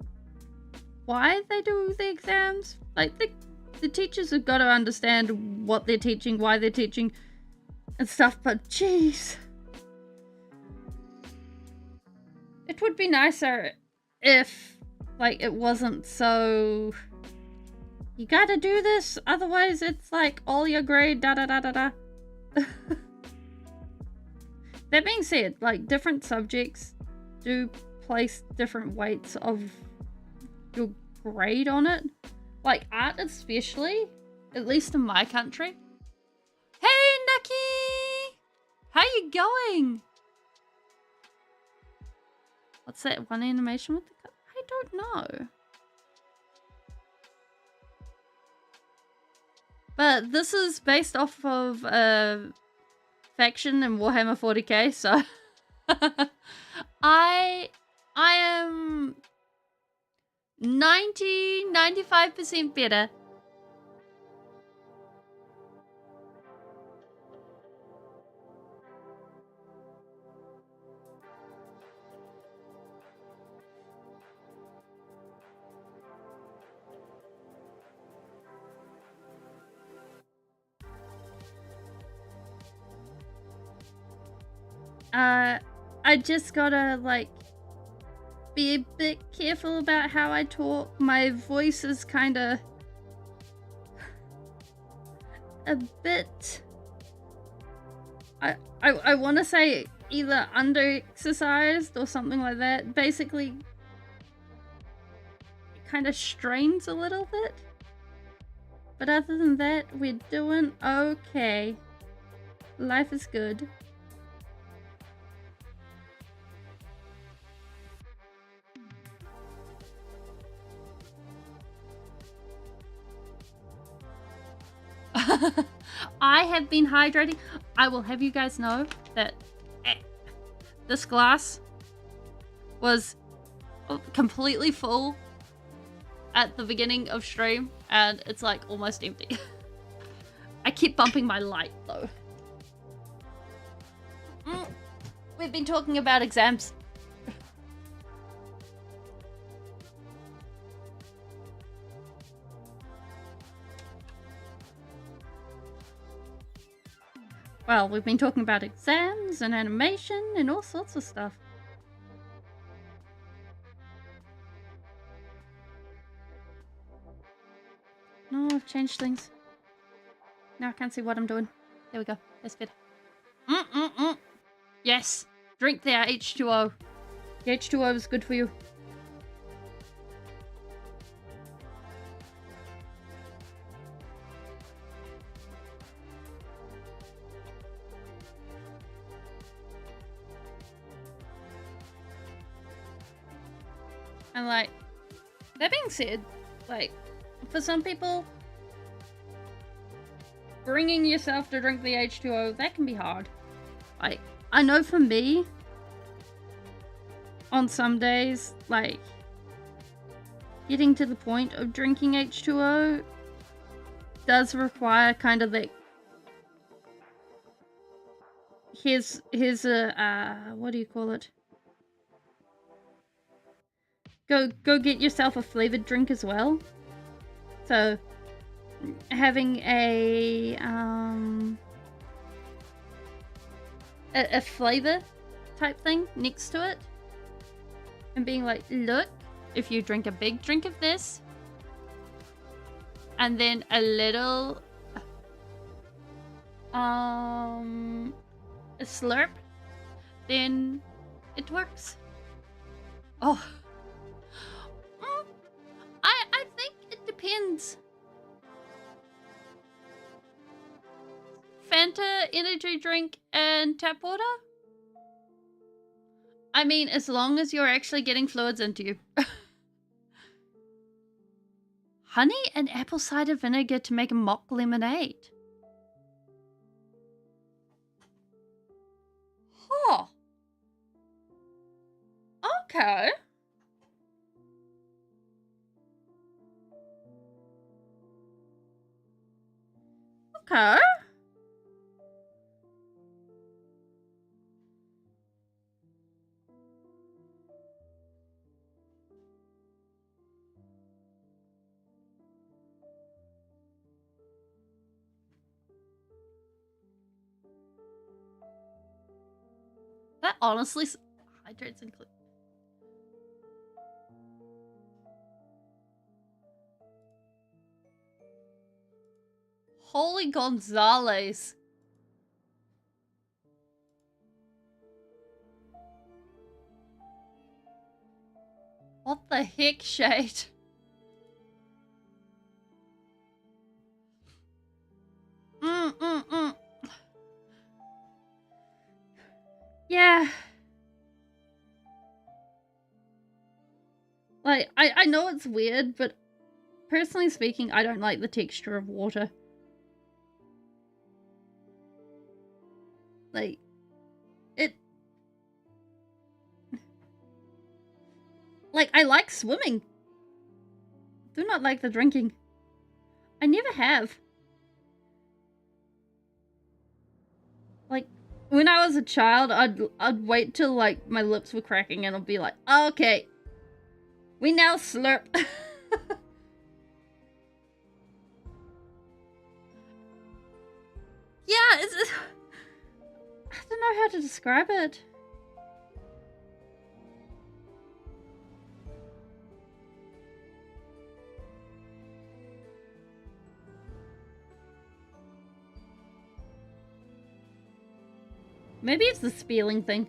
why they do the exams. Like, the teachers have got to understand what they're teaching, why they're teaching, and stuff, but jeez. It would be nicer if, like, it wasn't so... You gotta do this, otherwise it's like all your grade, da da da da da. That being said, like, different subjects do place different weights of your grade on it. Like, art especially, at least in my country. Hey, Nucky! How you going? What's that one animation with the cup? I don't know. But this is based off of faction in Warhammer 40k, so I am 95% better. I just gotta, like, be a bit careful about how I talk. My voice is kinda a bit... I want to say either under-exercised or something like that. Basically, it kind of strains a little bit. But other than that, we're doing okay. Life is good. I have been hydrating. I will have you guys know that this glass was completely full at the beginning of stream, and it's like almost empty. I keep bumping my light though. We've been talking about exams. Well, we've been talking about exams and animation and all sorts of stuff. No, I've changed things. Now I can't see what I'm doing. There we go. That's better. Yes. Drink their H2O. The H2O is good for you. And like, that being said, like, for some people, bringing yourself to drink the H2O, that can be hard. Like, I know for me, on some days, like, getting to the point of drinking H2O does require kind of the... Here's a, what do you call it? Go get yourself a flavored drink as well. So, having a flavor type thing next to it, and being like, look, if you drink a big drink of this, and then a little a slurp, then it works. Oh. I think it depends. Fanta, energy drink, and tap water? I mean, as long as you're actually getting fluids into you. Honey and apple cider vinegar to make a mock lemonade. Huh. Okay. Okay. That honestly hydrates and clean. Holy Gonzales. What the heck, Shade? Yeah. Like, I know it's weird, but personally speaking, I don't like the texture of water. Like, it... Like, I like swimming. Do not like the drinking. I never have. Like, when I was a child, I'd wait till, like, my lips were cracking and I'd be like, okay, we now slurp. Yeah, I don't know how to describe it. Maybe it's the Speeling thing.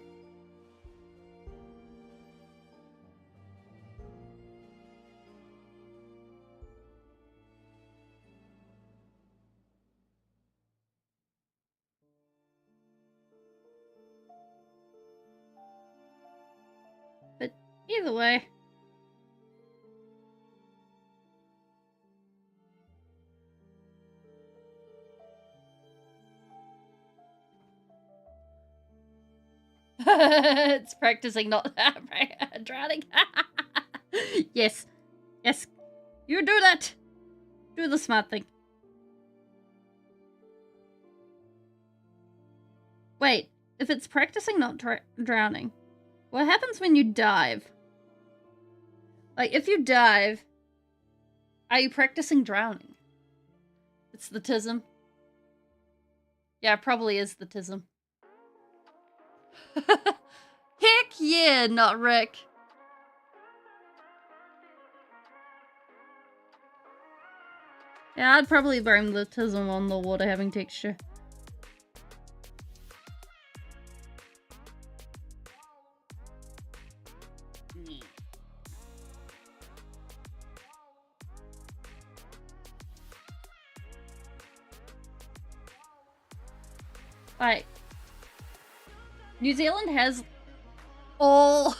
But either way. It's practicing not drowning. Yes. Yes. You do that. Do the smart thing. Wait, if it's practicing not drowning, what happens when you dive? Like, if you dive, are you practicing drowning? It's the tism. Yeah, it probably is the tism. Heck yeah, not Rick. Yeah, I'd probably blame the tism on the water having texture. Like, New Zealand has all...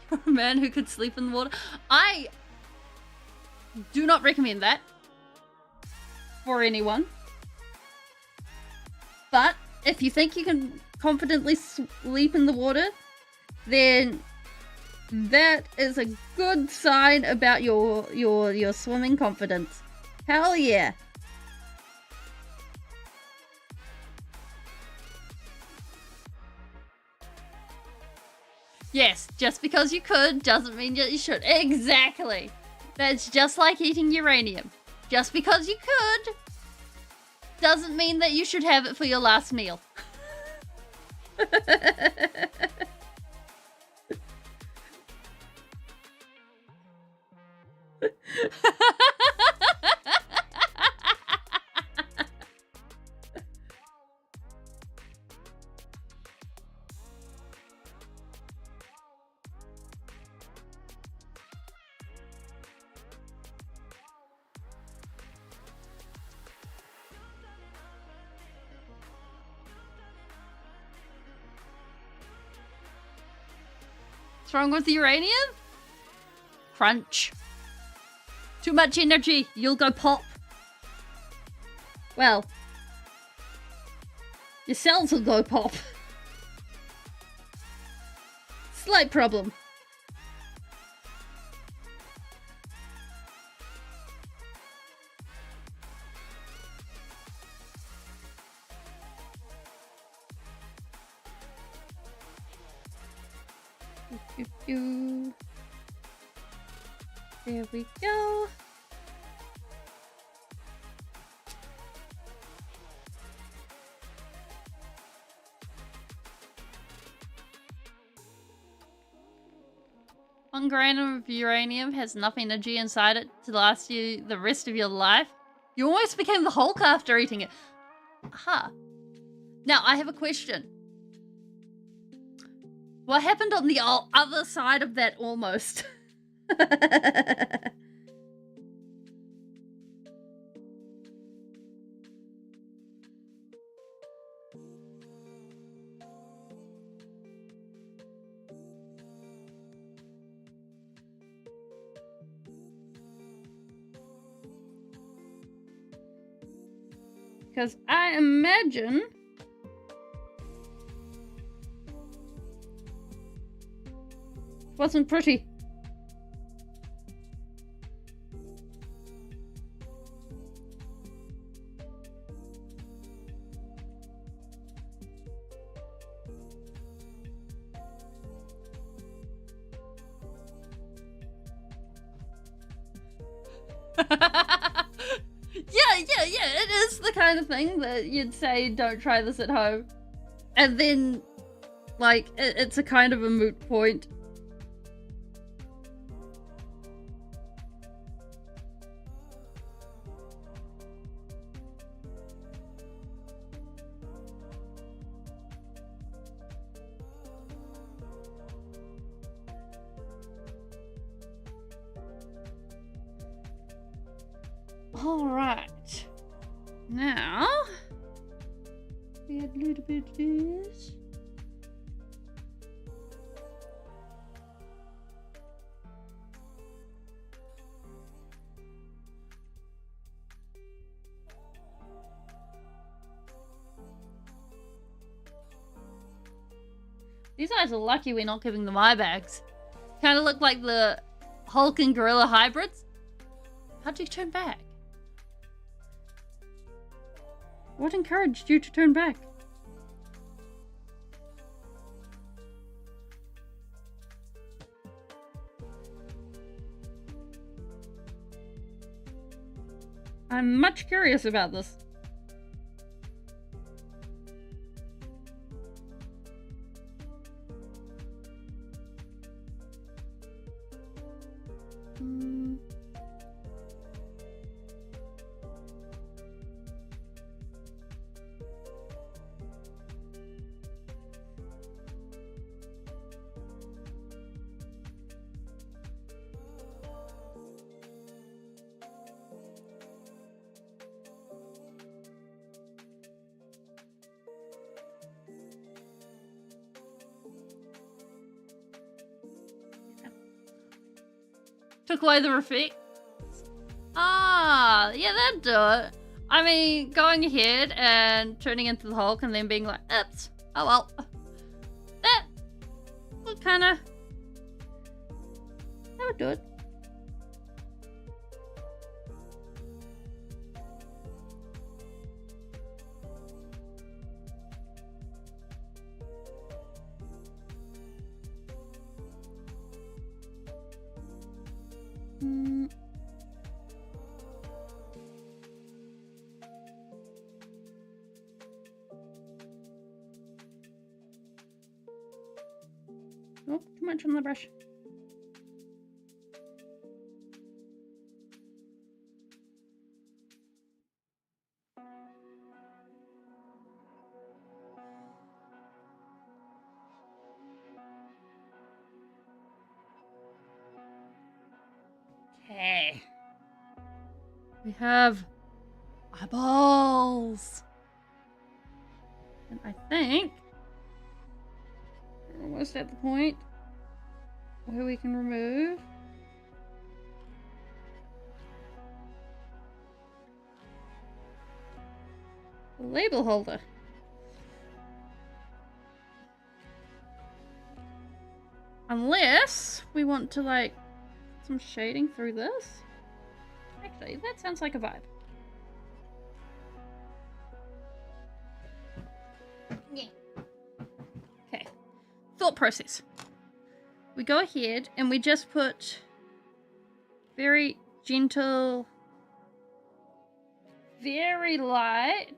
You're a man who could sleep in the water. I do not recommend that for anyone. But if you think you can confidently sleep in the water, then that is a good sign about your swimming confidence. Hell yeah. Yes, just because you could doesn't mean that you should. Exactly. That's just like eating uranium. Just because you could doesn't mean that you should have it for your last meal. What's wrong with the uranium? Crunch. Too much energy, you'll go pop. Well, your cells will go pop. Slight problem. There we go. One gram of uranium has enough energy inside it to last you the rest of your life. You almost became the Hulk after eating it. Aha. Now, I have a question. What happened on the other side of that almost? Because I imagine it wasn't pretty. Yeah, it is the kind of thing that you'd say, don't try this at home. And then, like, it's a kind of a moot point. All right. Now, we add a little bit of this. These guys are lucky we're not giving them eye bags. Kind of look like the Hulk and gorilla hybrids. How'd you turn back? What encouraged you to turn back? I'm much curious about this. Took away the effect. Ah, yeah, that'd do it. I mean, going ahead and turning into the Hulk and then being like, oops, oh well. That would that would do it. Oh, too much on the brush. Okay. We have eyeballs. And I think we're almost at the point where we can remove the label holder. Unless we want to like put some shading through this. Actually, that sounds like a vibe. Yeah. Okay. Thought process. We go ahead and we just put very gentle, very light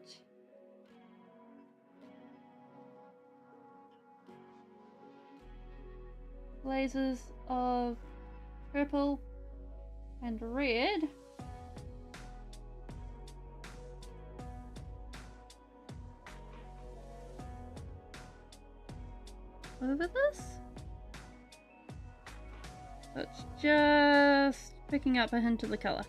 lasers of purple and red over this. So it's just picking up a hint of the color.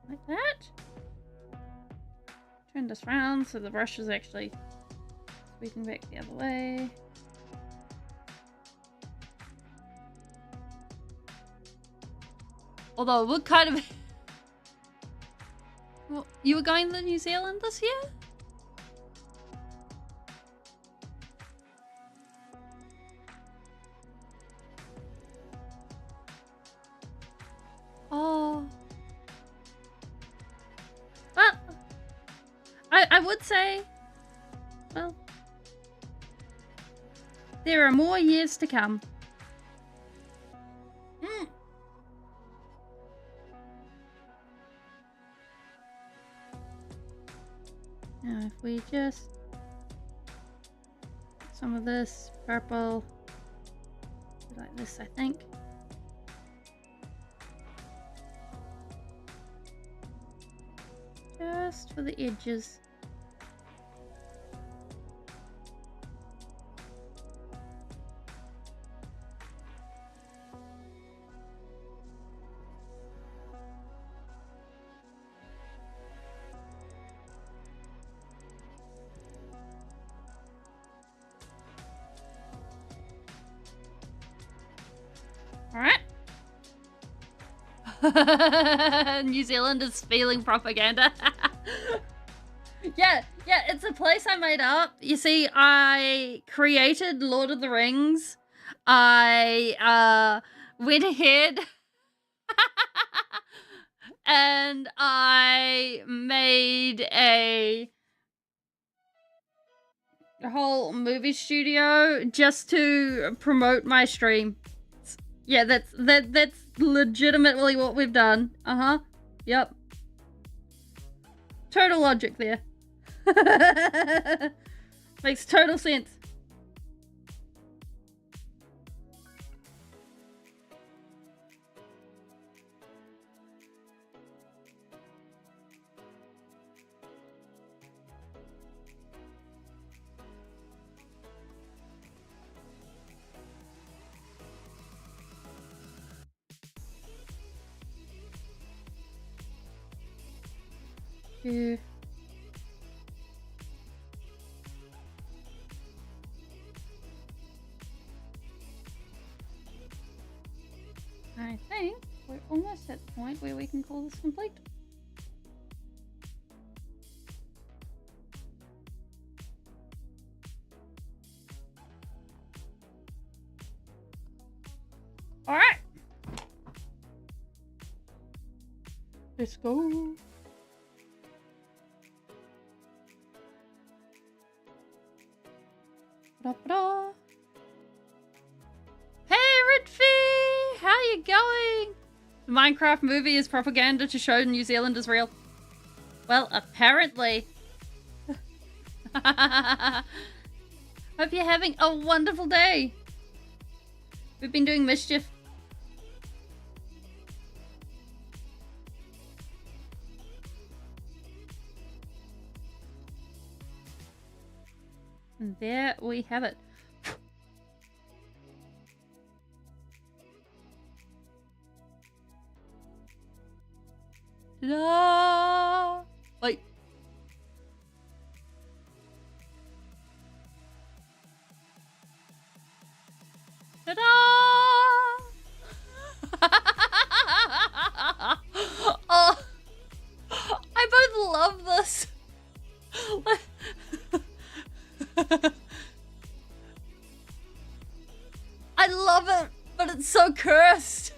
Like that. Turn this round so the brush is actually sweeping back the other way. Although it would kind of... Well, you were going to New Zealand this year? Oh. Well, I would say, well, there are more years to come. Now if we just some of this purple like this, I think. Just for the edges. New Zealand is feeling propaganda. yeah, it's a place I made up. You see, I created Lord of the Rings. I went ahead and I made a whole movie studio just to promote my stream. Yeah, that's legitimately what we've done. Yep. Total logic there. Makes total sense. Yeah. I think we're almost at the point where we can call this complete. All right. Let's go. Da-da-da. Hey, Ritfy! How you going? The Minecraft movie is propaganda to show New Zealand is real. Well, apparently. Hope you're having a wonderful day. We've been doing mischief. And there we have it. Ta-da! Wait. Ta-da! Oh, I both love this. I love it, but it's so cursed.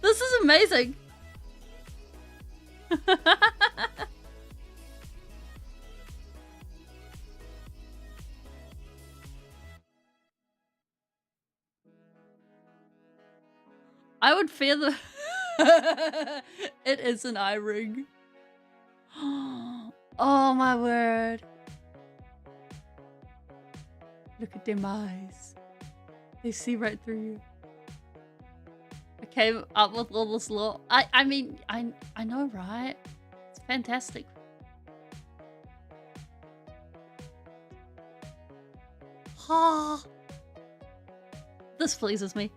This is amazing. I would fear the... It is an eye ring. Oh my word. Look at them eyes. They see right through you. I came up with all this lore. I mean, I know, right? It's fantastic. Oh, this pleases me.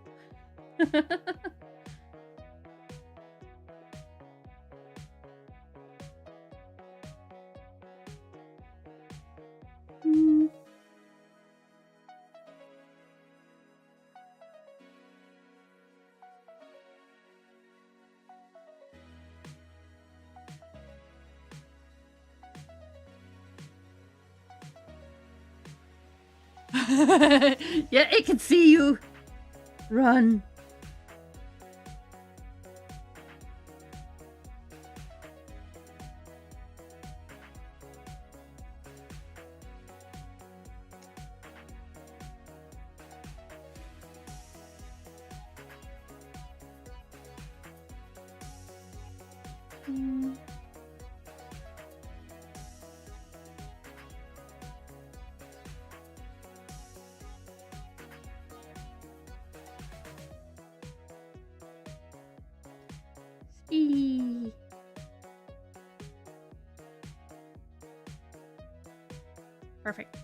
Yeah, it can see you. Run. Perfect.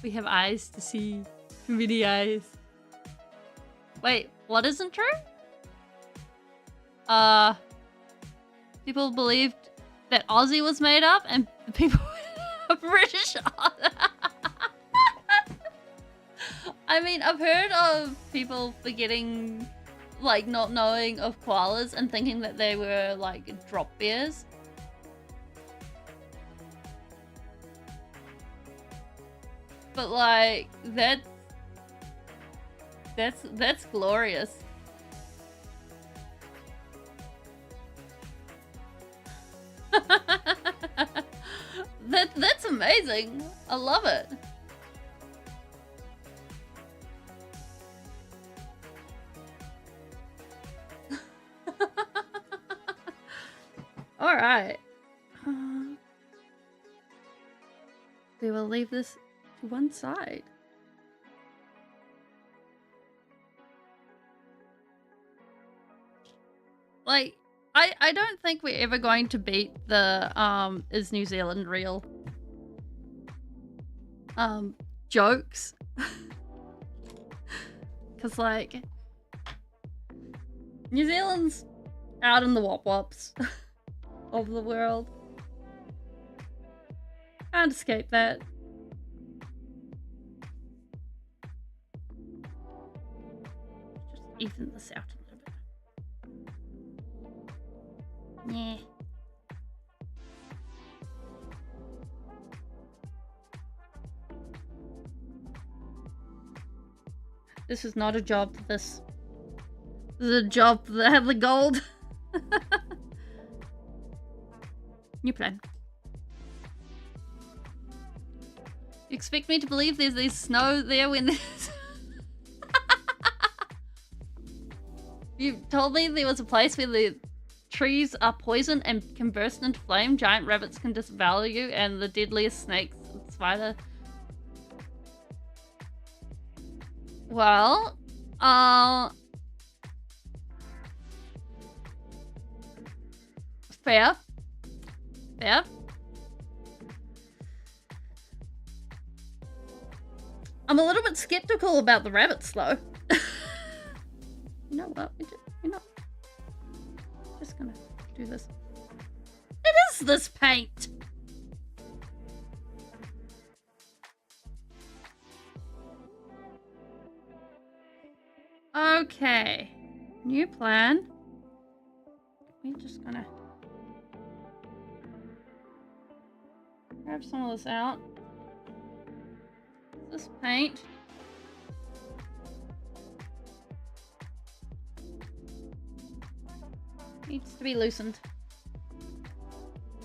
We have eyes to see. Too many eyes. Wait, what isn't true? People believed that Aussie was made up and people are British. I mean, I've heard of people forgetting, like, not knowing of koalas and thinking that they were, like, drop bears. But, like, that's glorious. That's amazing. I love it. All right. We will leave this to one side. Like, I don't think we're ever going to beat the is New Zealand real jokes. Cause like New Zealand's out in the wop-wops of the world. Can't escape that. Just even this out a little bit. Yeah. This is not a job for this. This is a job that had the gold. New plan. You expect me to believe there's snow there when there's... You told me there was a place where the trees are poison and can burst into flame, giant rabbits can disavour you, and the deadliest snakes and spider... Well, fair. Fair. I'm a little bit skeptical about the rabbits, though. You know what? We're not just gonna do this. It is this paint! Okay. New plan. We're just gonna grab some of this out. This paint. Needs to be loosened.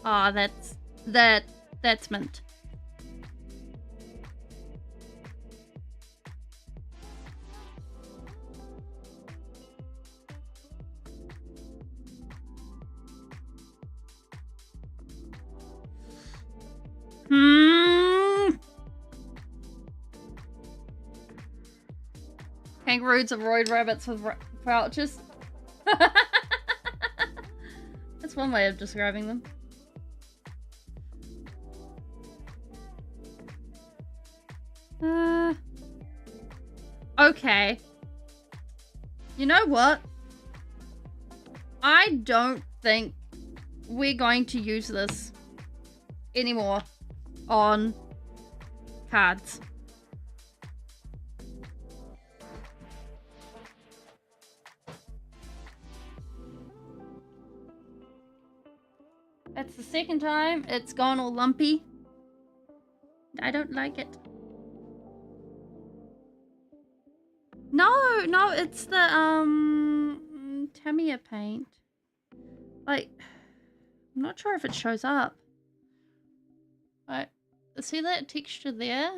Ah, that's mint. Kangaroos avoid rabbits with pouches. That's one way of describing them. Okay. You know what? I don't think we're going to use this anymore on cards. That's the second time it's gone all lumpy. I don't like it. No, it's the Tamiya paint. Like, I'm not sure if it shows up. Right, see that texture there?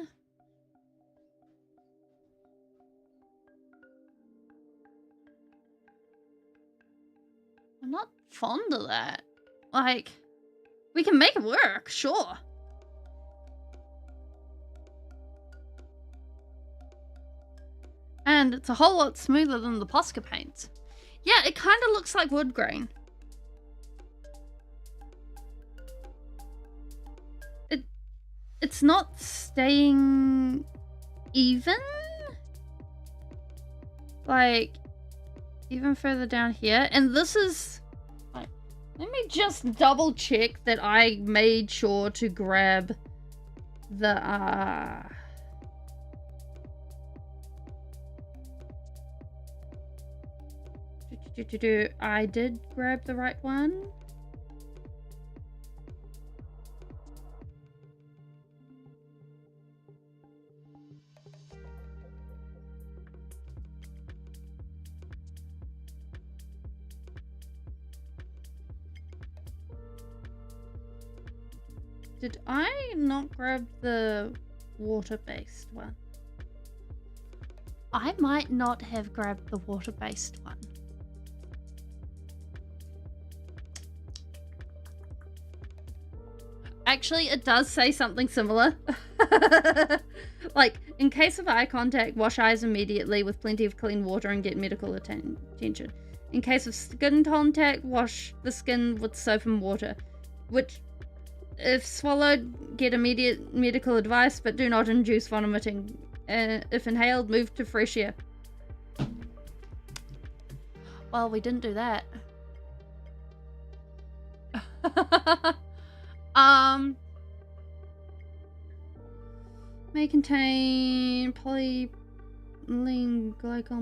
I'm not fond of that. Like, we can make it work, sure. And it's a whole lot smoother than the Posca paints. Yeah, it kind of looks like wood grain. It's not staying even. Like, even further down here. And this is... Like, let me just double check that I made sure to grab the... I did grab the right one. Did I not grab the water-based one? I might not have grabbed the water-based one. Actually, it does say something similar. Like, in case of eye contact, wash eyes immediately with plenty of clean water and get medical attention. In case of skin contact, wash the skin with soap and water. Which, if swallowed, get immediate medical advice, but do not induce vomiting. If inhaled, move to fresh air. Well, we didn't do that. May contain polylene glycol,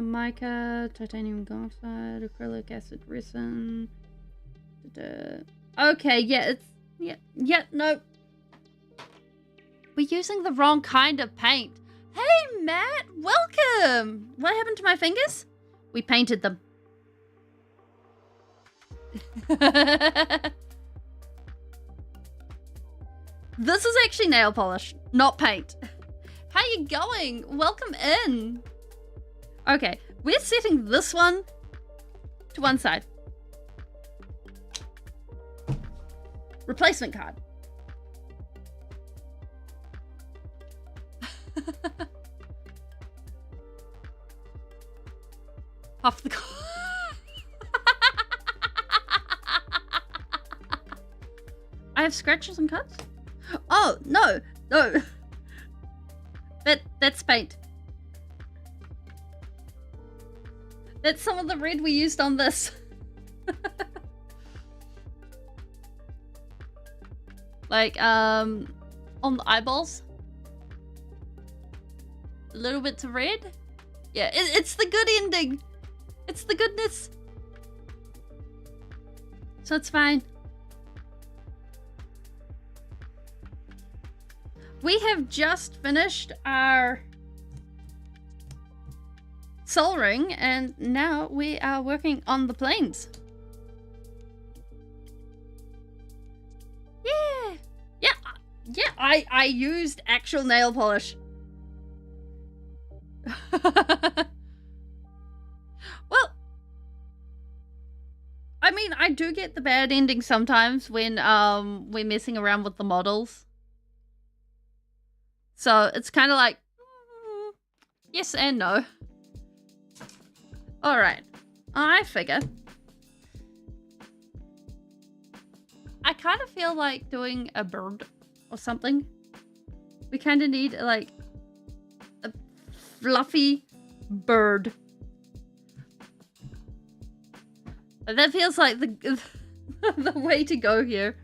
mica, titanium oxide, acrylic acid resin. Okay, yeah, it's no. We're using the wrong kind of paint. Hey, Matt, welcome. What happened to my fingers? We painted them. This is actually nail polish, not paint. How you going? Welcome in. Okay, we're setting this one to one side. Replacement card. Off the card. I have scratches and cuts? Oh, no. That's paint. That's some of the red we used on this. Like, on the eyeballs. Little bits of red. Yeah, it's the good ending. It's the goodness. So it's fine. We have just finished our Sol Ring, and now we are working on the planes. Yeah, I used actual nail polish. Well, I mean, I do get the bad ending sometimes when we're messing around with the models. So it's kind of like yes and no. All right, I figure I kind of feel like doing a bird or something. We kind of need like a fluffy bird. That feels like the the way to go here.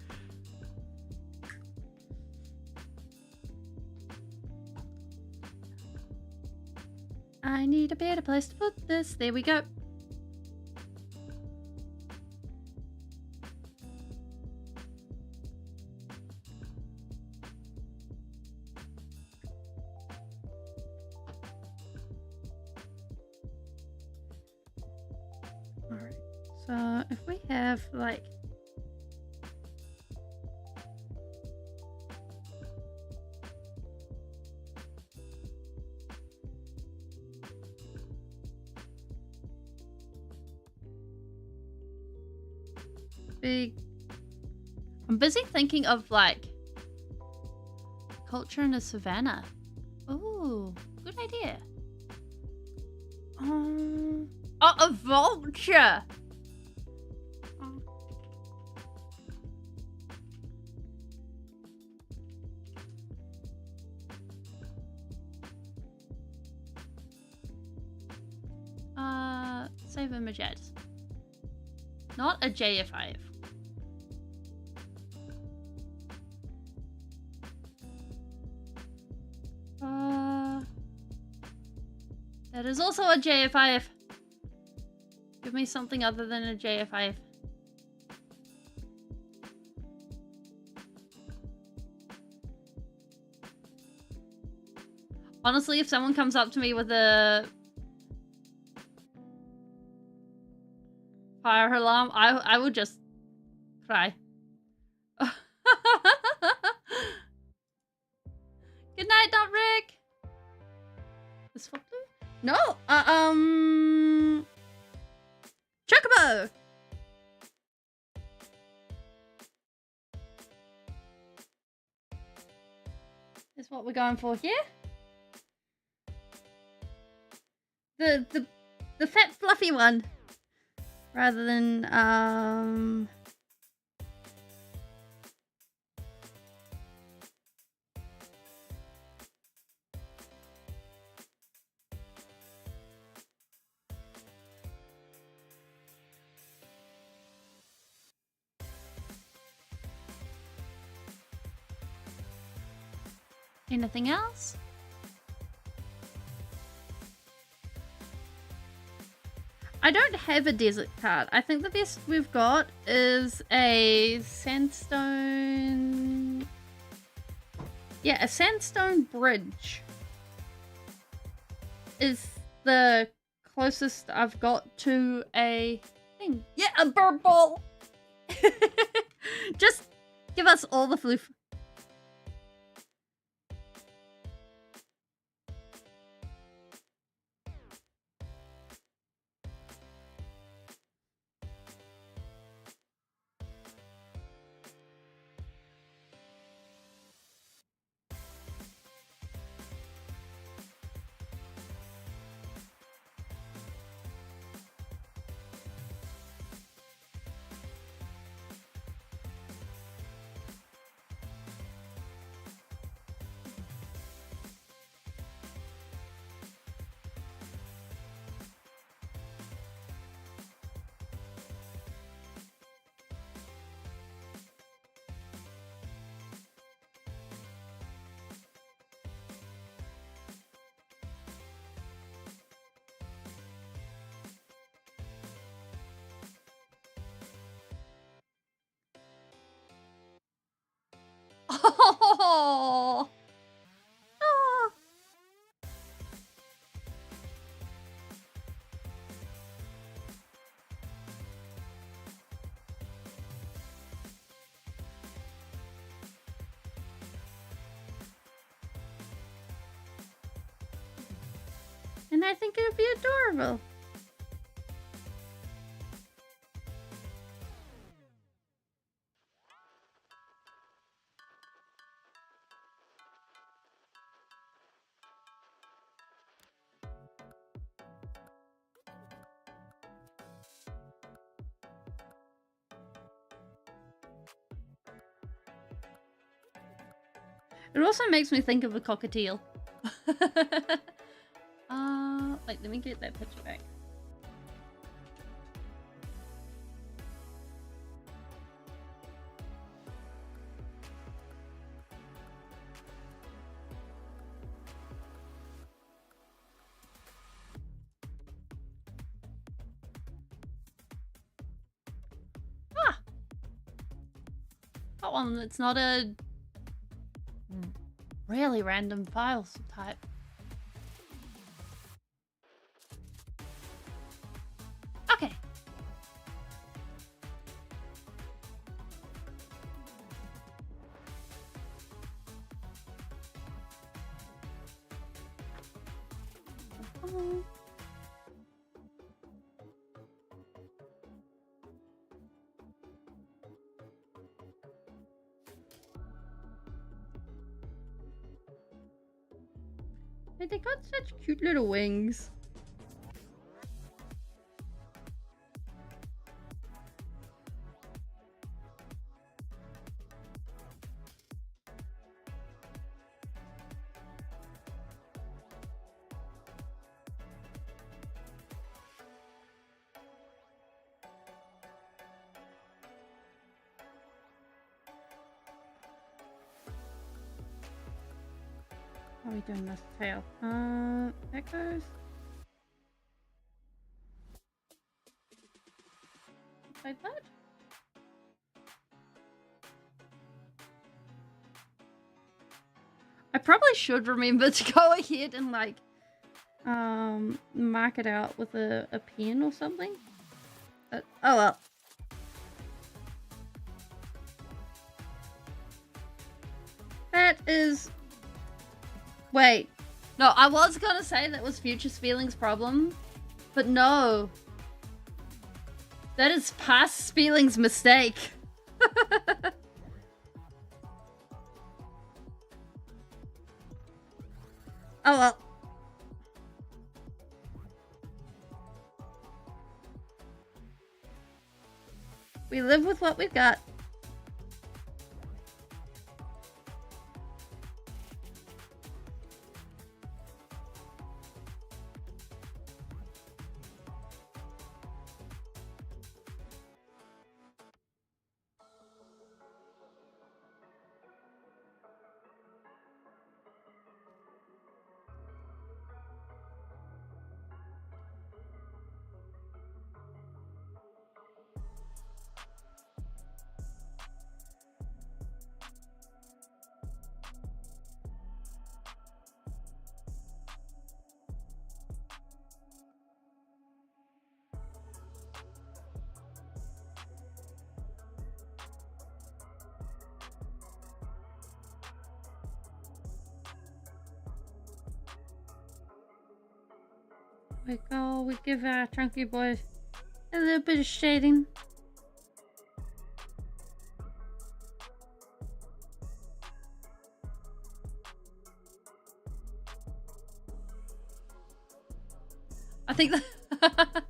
I need a better place to put this. There we go. Alright, so if we have like big... I'm busy thinking of like culture in the savannah. Ooh, good idea. Oh, a vulture! Save image ad. Not a JF5. That is also a JF5. Give me something other than a JF5. Honestly, if someone comes up to me with a fire alarm, I would just cry. Good night, Not Rick. This what blue? No, Chocobo. Is what we're going for here. The fat fluffy one, rather than anything else? I don't have a desert card. I think the best we've got is a sandstone... Yeah, a sandstone bridge is the closest I've got to a thing. Yeah, a bird ball! Just give us all the floof. Oh. Oh. And I think it would be adorable. It also makes me think of a cockatiel. Wait, let me get that picture back. Ah! Got one that's not a really random file type. Okay. They got such cute little wings. How are we doing this tail? That goes. Like that? I probably should remember to go ahead and like mark it out with a pen or something. Oh well. That is... Wait. No, I was gonna say that was future Speeling's problem, but no. That is past Speeling's mistake. Oh well. We live with what we've got. We go, we give our chunky boy a little bit of shading. I think that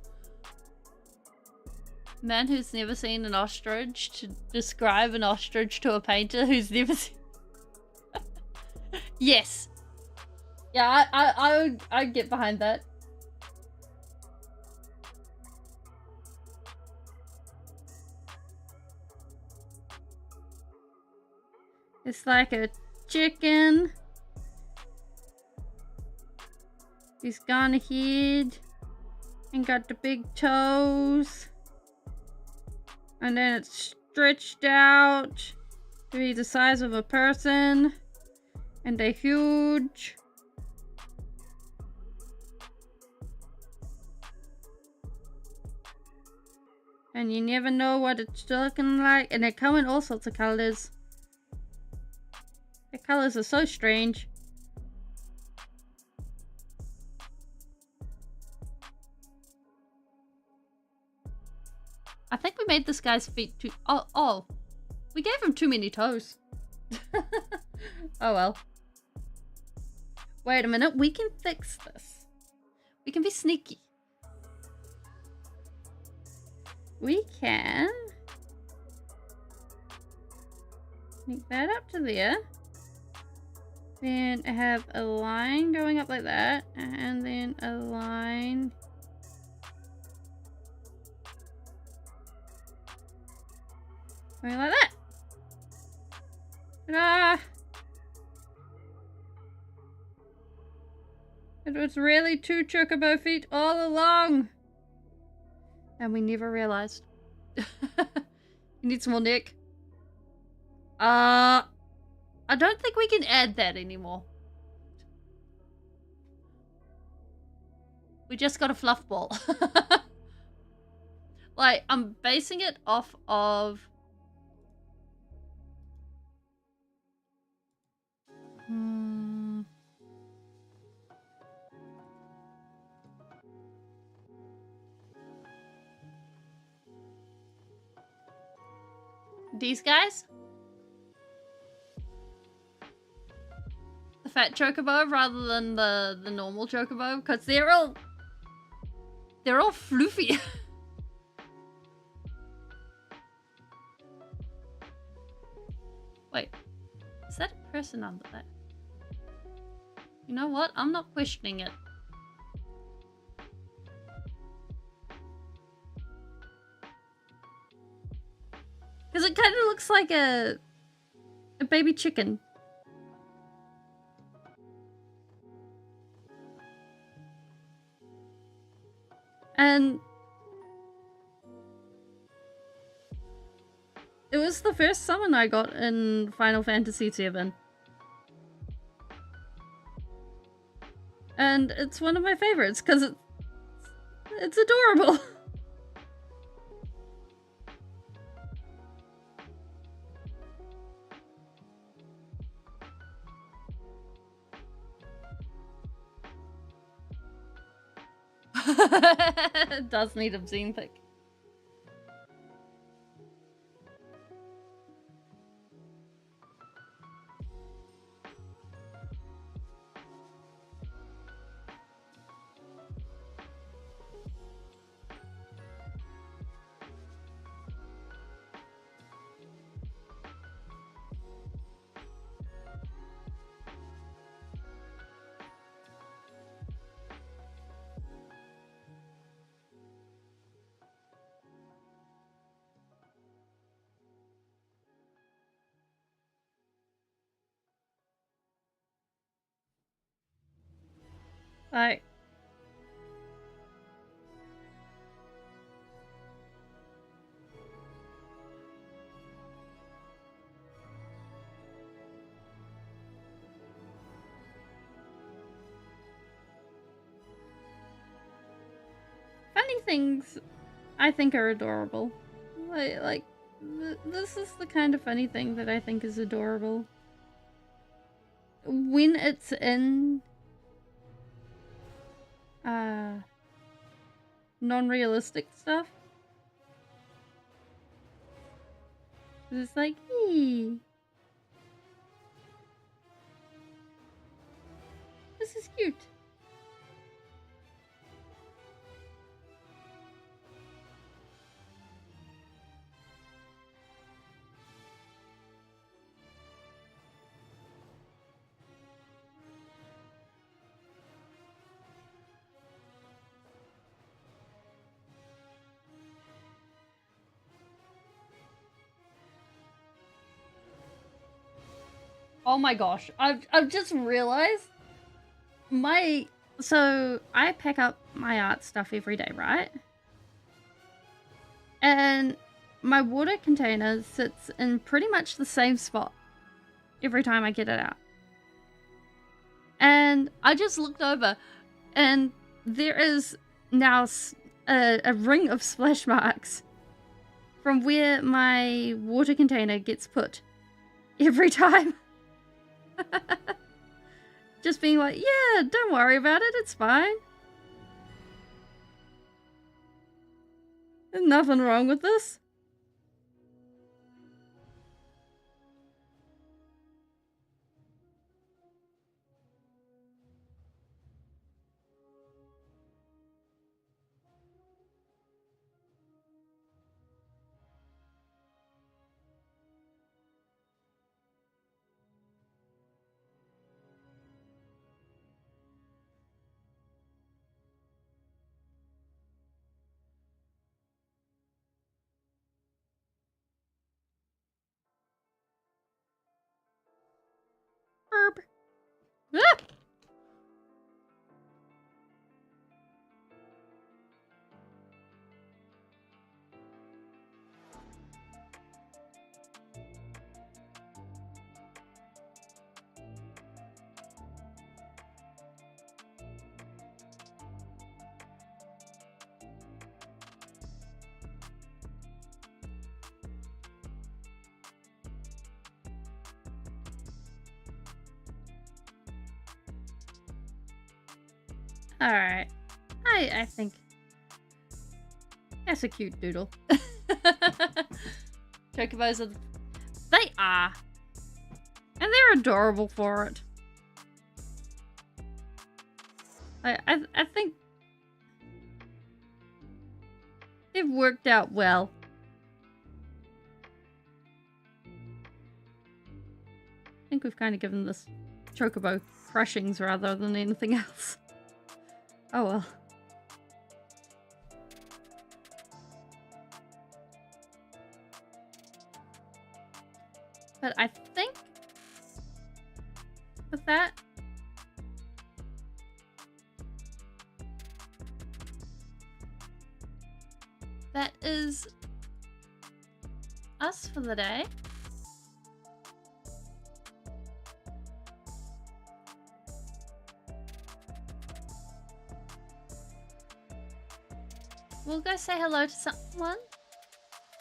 man who's never seen an ostrich to describe an ostrich to a painter who's never seen. Yes. Yeah, I'd get behind that. It's like a chicken. He's gone ahead and got the big toes. And then it's stretched out to be the size of a person. And they're huge. And you never know what it's looking like. And they come in all sorts of colors. The colors are so strange. I think we made this guy's feet too... Oh. We gave him too many toes. Oh well. Wait a minute, we can fix this. We can be sneaky. We can... Sneak that up to there. Then I have a line going up like that, and then a line going like that. Ta-da! It was really 2 chocobo feet all along. And we never realized. You need some more neck. I don't think we can add that anymore. We just got a fluff ball. Like, I'm basing it off of... These guys? The fat chocobo rather than the normal chocobo, because they're all floofy. Wait, is that a person under that? You know what? I'm not questioning it. Because it kind of looks like a baby chicken. And it was the first summon I got in Final Fantasy VII. And it's one of my favorites because it's adorable. It does need obscene pick. Like, funny things I think are adorable. This is the kind of funny thing that I think is adorable. When it's in non-realistic stuff. It's like, hey, this is cute. Oh my gosh, I've just realized so I pack up my art stuff every day, right? And my water container sits in pretty much the same spot every time I get it out. And I just looked over and there is now a ring of splash marks from where my water container gets put every time. Just being like, yeah, don't worry about it, it's fine. There's nothing wrong with this. Alright. I think that's a cute doodle. Chocobos are... They are. And they're adorable for it. I think they've worked out well. I think we've kind of given this chocobo crushings rather than anything else. Oh well. But I think with that, that is us for the day. We'll go say hello to someone.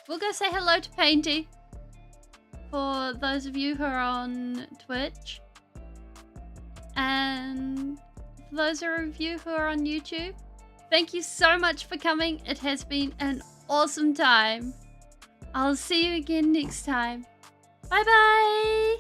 We'll go say hello to Painty. For those of you who are on Twitch. And for those of you who are on YouTube. Thank you so much for coming. It has been an awesome time. I'll see you again next time. Bye bye!